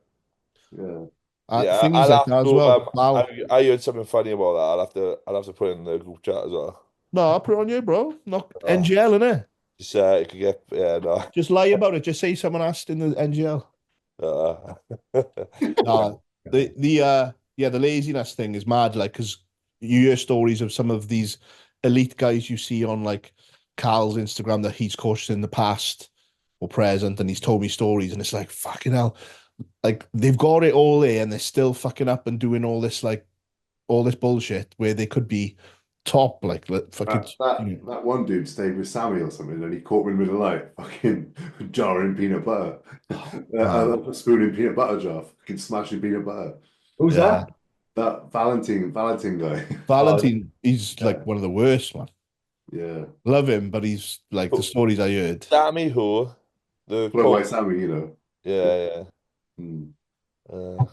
Yeah. Yeah, Things I'll like have that as to, well. Wow. I heard something funny about that. I'll have to put it in the group chat as well. No, I'll put it on you, bro. Not Oh. NGL, innit? Just it could get no. Just lie about it. Just say someone asked in the NGL. No, the laziness thing is mad, like, because you hear stories of some of these elite guys you see on like Carl's Instagram that he's coached in the past or present, and he's told me stories, and it's like fucking hell, like they've got it all there, and they're still fucking up and doing all this bullshit where they could be top, like fucking. That one dude stayed with Sammy or something, and he caught me in the middle of the night, fucking jarring peanut butter, a spoon in peanut butter jar, fucking smashing peanut butter. who's Yeah. that? That Valentine guy. Valentine, he's like one of the worst, man. Yeah. Love him, but he's like the stories I heard. Sammy who? The Blow by Sammy, you know. yeah. Mm.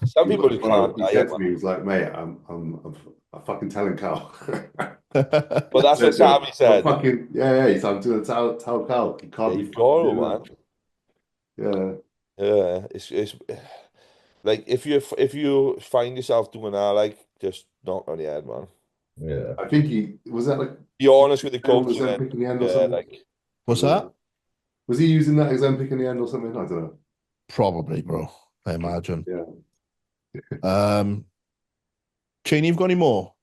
Some people just can't. He said to me, he was like, mate, I'm fucking telling Cal. But that's what Sammy said. Fucking, yeah, he's I'm doing tell Cal. He can't be You go, man. Yeah. Yeah, it's like if you find yourself doing that, like just knock on the head, man. Yeah. I think he was that like Be honest with the coach. was and that then- picking the end or yeah, something? like What's that? Was he using that Ozempic in the end or something? I don't know. Probably, bro. I imagine. Yeah. Cheney, you've got any more?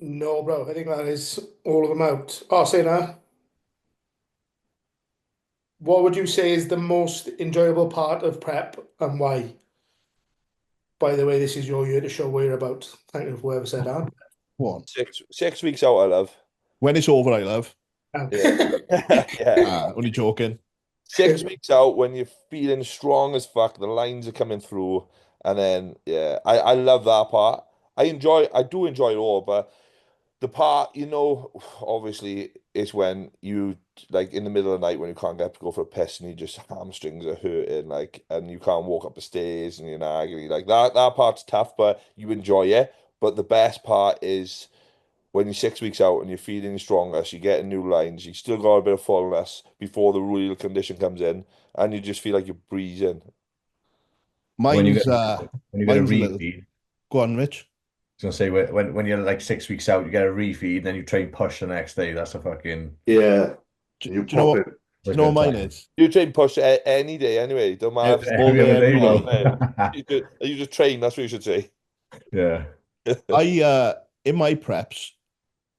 No, bro. I think that is all of them out. Oh, say that. What would you say is the most enjoyable part of prep and why? By the way, this is your year to show what you're about. Thank you for whoever said that. One. 6 weeks out, I love. When it's over, I love. Yeah. Only joking. 6 weeks out when you're feeling strong as fuck, the lines are coming through, and then I love that part. I do enjoy it all, but the part, you know, obviously is when you like in the middle of the night when you can't get up to go for a piss and you just hamstrings are hurting, like, and you can't walk up the stairs and you're in agony. Like that part's tough, but you enjoy it. But the best part is when you're 6 weeks out and you're feeling strongest, you're getting new lines, you still got a bit of fullness before the real condition comes in, and you just feel like you're breathing. When you Mine's when you get a mine's a little. refeed, Go on, Rich. I was gonna say when you're like 6 weeks out, you get a refeed, then you train push the next day. That's a fucking Yeah. Do, You do you know pop what? it. Do that's you a know what good mine time. is? You train push any day anyway. Don't matter if All Every day, other day, every it's day. bro. you just train. That's what you should say. Yeah. I in my preps,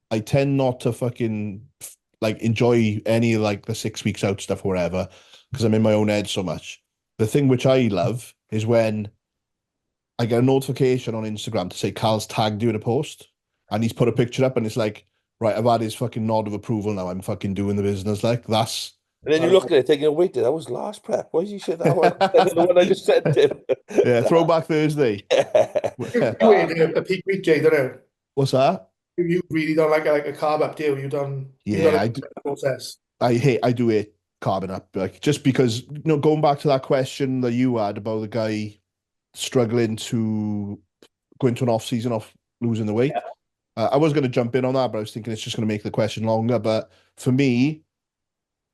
I tend not to fucking like enjoy any like the 6 weeks out stuff or whatever because I'm in my own head so much. The thing which I love is when I get a notification on Instagram to say Carl's tagged you in a post and he's put a picture up and it's like, right, I've had his fucking nod of approval now. I'm fucking doing the business. Like that's And then you look at it thinking, wait, that was last prep. Why did he say that one? The one I just sent him. yeah, throwback Thursday. Yeah. You ate a peak week, Jay, don't you? What's that? You really don't like a carb up deal. You done Yeah, a process. I do hate carbon up, like just because going back to that question that you had about the guy struggling to go into an off season off losing the weight. I was going to jump in on that, but I was thinking it's just going to make the question longer. But for me,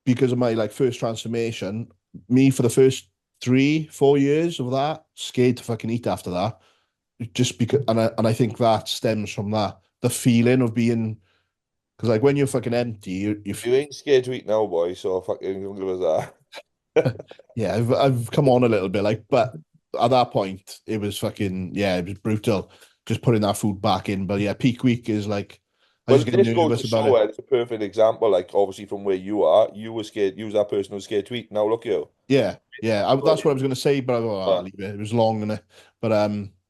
because of my like first transformation, me for the first 3-4 years of that, scared to fucking eat after that. Just because, and I think that stems from that the feeling of being because like when you're fucking empty, You ain't scared to eat now, boy, so fucking don't give us that. yeah, I've come on a little bit, like, but at that point, it was fucking, yeah, it was brutal just putting that food back in. But yeah, peak week is like, I Well, just get this goes nervous to about show it. it's a perfect example. Like, obviously, from where you are, you were scared. You was that person who was scared to eat. Now look you. Yeah, yeah, that's what I was going to say, but I thought, oh, I'll But leave it. It was long, and but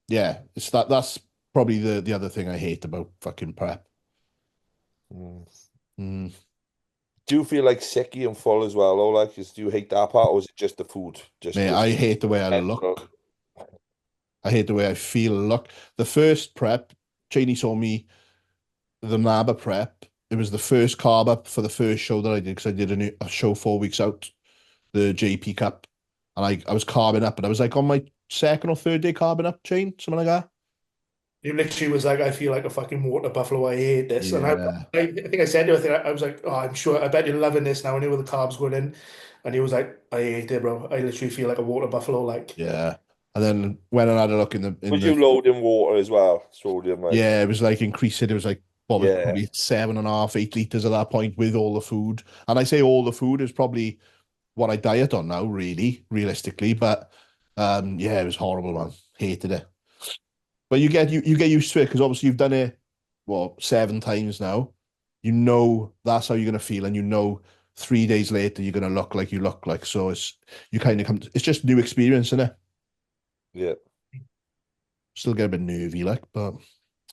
yeah, it's that's probably the other thing I hate about fucking prep. mm. Mm. Do you feel like sicky and full as well, or like, do you hate that part, or is it just the food? Mate, I hate the way I mental? look. I hate the way I feel. Look, the first prep, Cheney saw me the NABA prep. It was the first carb up for the first show that I did because I did a show 4 weeks out, the JP Cup, and I was carbing up, and I was like on my second or third day carbing up, Chain, something like that. You literally was like, I feel like a fucking water buffalo. I hate this. And Yeah, I think I said to him, I was like, oh, I'm sure, I bet you're loving this now. I knew where the carbs going in. And he was like, I hate it, bro. I literally feel like a water buffalo. Like, yeah. And then when I had a look in Was you the loading water as well? Sodium, like, yeah, it was like increasing. It was like what was yeah, probably 7.5, 8 liters at that point with all the food. And I say all the food is probably what I diet on now, really, realistically. But yeah, it was horrible, man. Hated it. But you get used to it because obviously you've done it, what, 7 times now. You know that's how you're gonna feel, and you know 3 days later you're gonna look like you look like. So it's you kind of come. It's just new experience, isn't it? yeah. Still get a bit nervy, like, but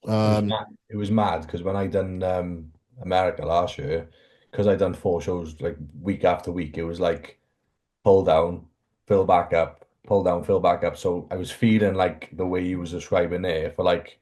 It it was mad because when I done America last year, because I done 4 shows like week after week, it was like pull down, fill back up, pull down, fill back up. So I was feeling like the way you was describing there for like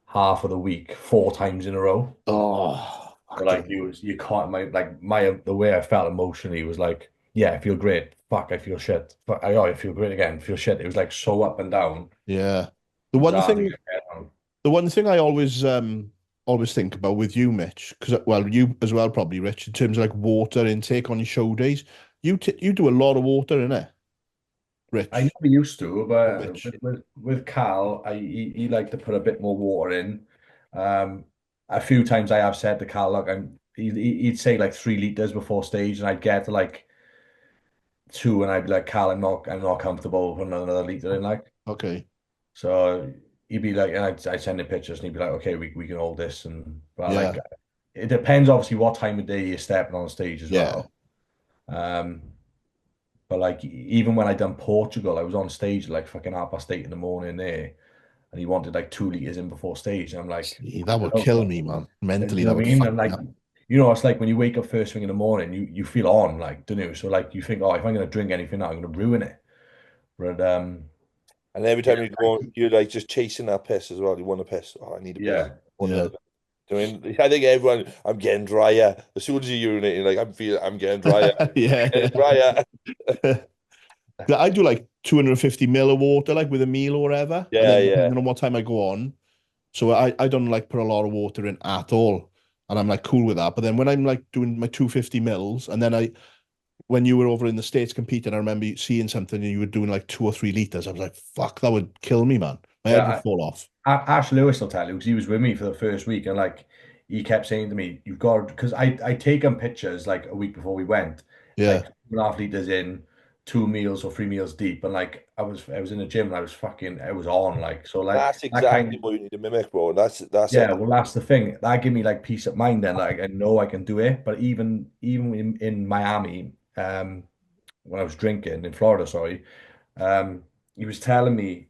half of the week, 4 times in a row. oh, But like you can't my the way I felt emotionally was like, yeah, I feel great. Fuck, I feel shit. Fuck, I feel great again. Feel shit. It was like so up and down. yeah. The It was one hard to thing get my head on. The one thing I always think about with you, Mitch, because well, you as well probably, Rich, in terms of like water intake on your show days, you do a lot of water in it, I Rich never used to, or but Mitch. with Cal, he liked to put a bit more water in. Um, a few times I have said to Cal, look, he'd say like 3 liters before stage, and I'd get to like two, and I'd be like, Cal, I'm not comfortable putting another liter in, like. Okay, So he'd be like, and I'd send him pictures, and he'd be like, okay, we can hold this, and but like yeah, it depends obviously what time of day you're stepping on stage as yeah, well. Um, but like even when I done Portugal, I was on stage at like fucking 8:30 in the morning there, and he wanted like 2 liters in before stage, and I'm like, see, that would no. kill me, man. Do Mentally, you know that what would I mean? fuck And me like, up. it's like when you wake up first thing in the morning, you feel on, like, don't you? So like you think, oh, if I'm gonna drink anything now, I'm gonna ruin it. But And every yeah, time you go, you're like just chasing that piss as well. You want to piss. Oh, I need a piss. yeah. Want Yeah, another. I think everyone, I'm getting drier. As soon as you urinate, you're like, I'm getting drier. Yeah. Getting drier. I do like 250 ml of water, like with a meal or whatever. Yeah, and then yeah. depending on what time I go on. So I don't like put a lot of water in at all. And I'm like cool with that. But then when I'm like doing my 250 mils, and then when you were over in the States competing, I remember seeing something and you were doing like 2 or 3 liters. I was like, fuck, that would kill me, man. My head would fall off. Ash Lewis will tell you, because he was with me for the first week, and like he kept saying to me, "You've got," because I taken pictures like a week before we went, Yeah. like 2.5 liters in, 2 meals or 3 meals deep, and like I was in the gym and I was on, like, so like That's that exactly what you need to mimic, bro. That's yeah, it. well, that's the thing. That give me like peace of mind. Then, like, I know I can do it. But even in Miami, when I was drinking in Florida, sorry, he was telling me,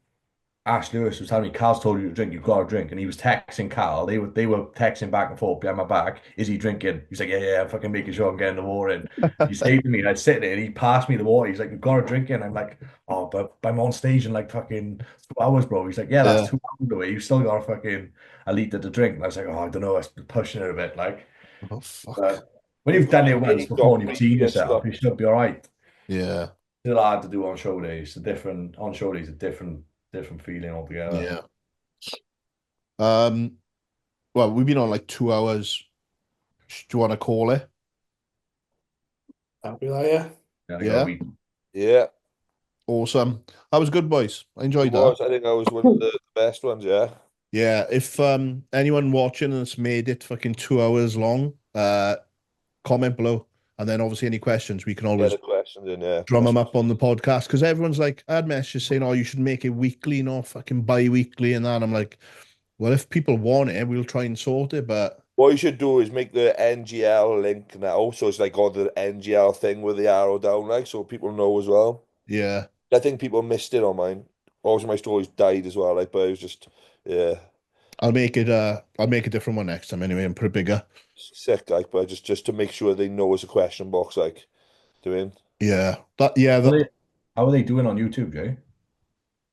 Ash Lewis was telling me, Carl's told you to drink, you've got to drink. And he was texting Carl. They were texting back and forth behind my back. Is he drinking? He's like, yeah, I'm fucking making sure I'm getting the water in. He said to me, I'd sit there and he passed me the water. He's like, you've got to drink it. And I'm like, oh, but I'm on stage in like fucking 2 hours, bro. He's like, yeah, that's 2 hours away. You've still got a fucking a liter to drink. And I was like, oh, I don't know. I was pushing it a bit. Like, Oh, fuck. but when you've done it once before and you've seen yourself, you should be all right. Yeah. Still hard to do on show days. On show days, a different feeling altogether. Yeah. Well, we've been on like 2 hours. Do you want to call it? I'll be like, yeah. Yeah. Yeah. Awesome. That was good, boys. I enjoyed I that. think I was one of the best ones, yeah. Yeah. If anyone watching has made it fucking 2 hours long, comment below. And then obviously any questions, we can always Get the questions in, yeah. drum them up on the podcast. Because everyone's like, I had messages saying, oh, you should make it weekly, not fucking bi-weekly and that. I'm like, well, if people want it, we'll try and sort it. But what you should do is make the NGL link now. So it's like got the NGL thing with the arrow down, like, so people know as well. yeah. I think people missed it on mine. Also, my stories died as well, like, but it was just, yeah. I'll make a different one next time anyway and put it bigger. Sick, like, but just to make sure they know it's a question box, like, doing. Yeah. How are they doing on YouTube, Jay?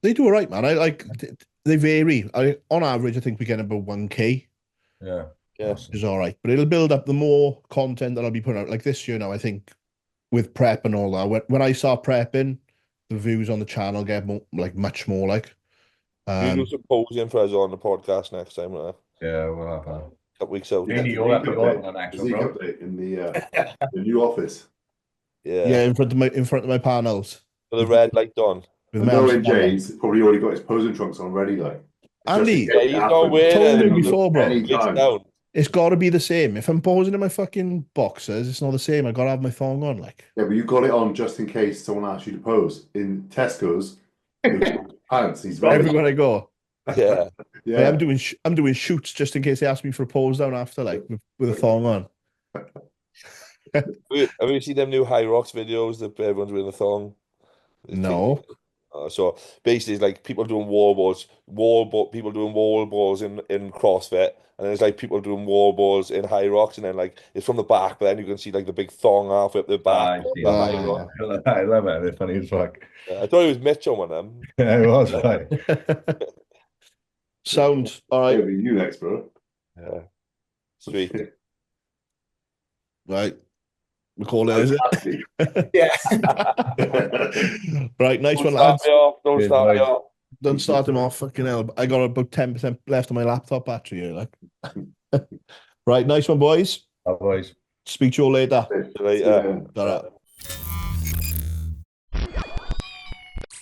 They do all right, man. I like they vary. On average, I think we get about 1K. Yeah. Yeah. Awesome. Is all right. But it'll build up the more content that I'll be putting out. Like this year now, I think with prep and all that. When I start prepping, the views on the channel get more, like much more like. You do some posing for us on the podcast next time, right? Yeah, we'll have that. Couple weeks out. Yeah, you'll have the next one, bro. In the new office. Yeah. Yeah, in front of my panels. With the red light on. With Knowing Jay's probably already got his posing trunks on ready, like. Andy, Yeah, he's not wearing told me before, bro. Anytime. It's got to be the same. If I'm posing in my fucking boxers, it's not the same. I got to have my thong on, like. Yeah, but you got it on just in case someone asks you to pose in Tesco's. With pants. He's ready. Everywhere I go. Yeah. Yeah. I'm doing shoots just in case they ask me for a pose down after, like with a thong on. Have you seen them new High Rocks videos that everyone's wearing a thong? No. So basically, it's like people doing people doing wall balls in CrossFit, and then it's like people doing wall balls in High Rocks, and then like it's from the back, but then you can see like the big thong halfway up the back. I love it. They're funny as fuck. I thought it was Mitch on one of them. Yeah, it was right. Sound all right. Maybe you next, bro. Yeah. Sweet. Right. We call it, is it? Yeah. Right, nice one, Don't lads. start me off. Don't start me off. Don't start him off, fucking hell. I got about 10% left on my laptop battery here, like. Right, nice one, boys. Boys. Speak to you all later. Later. Ta-ra.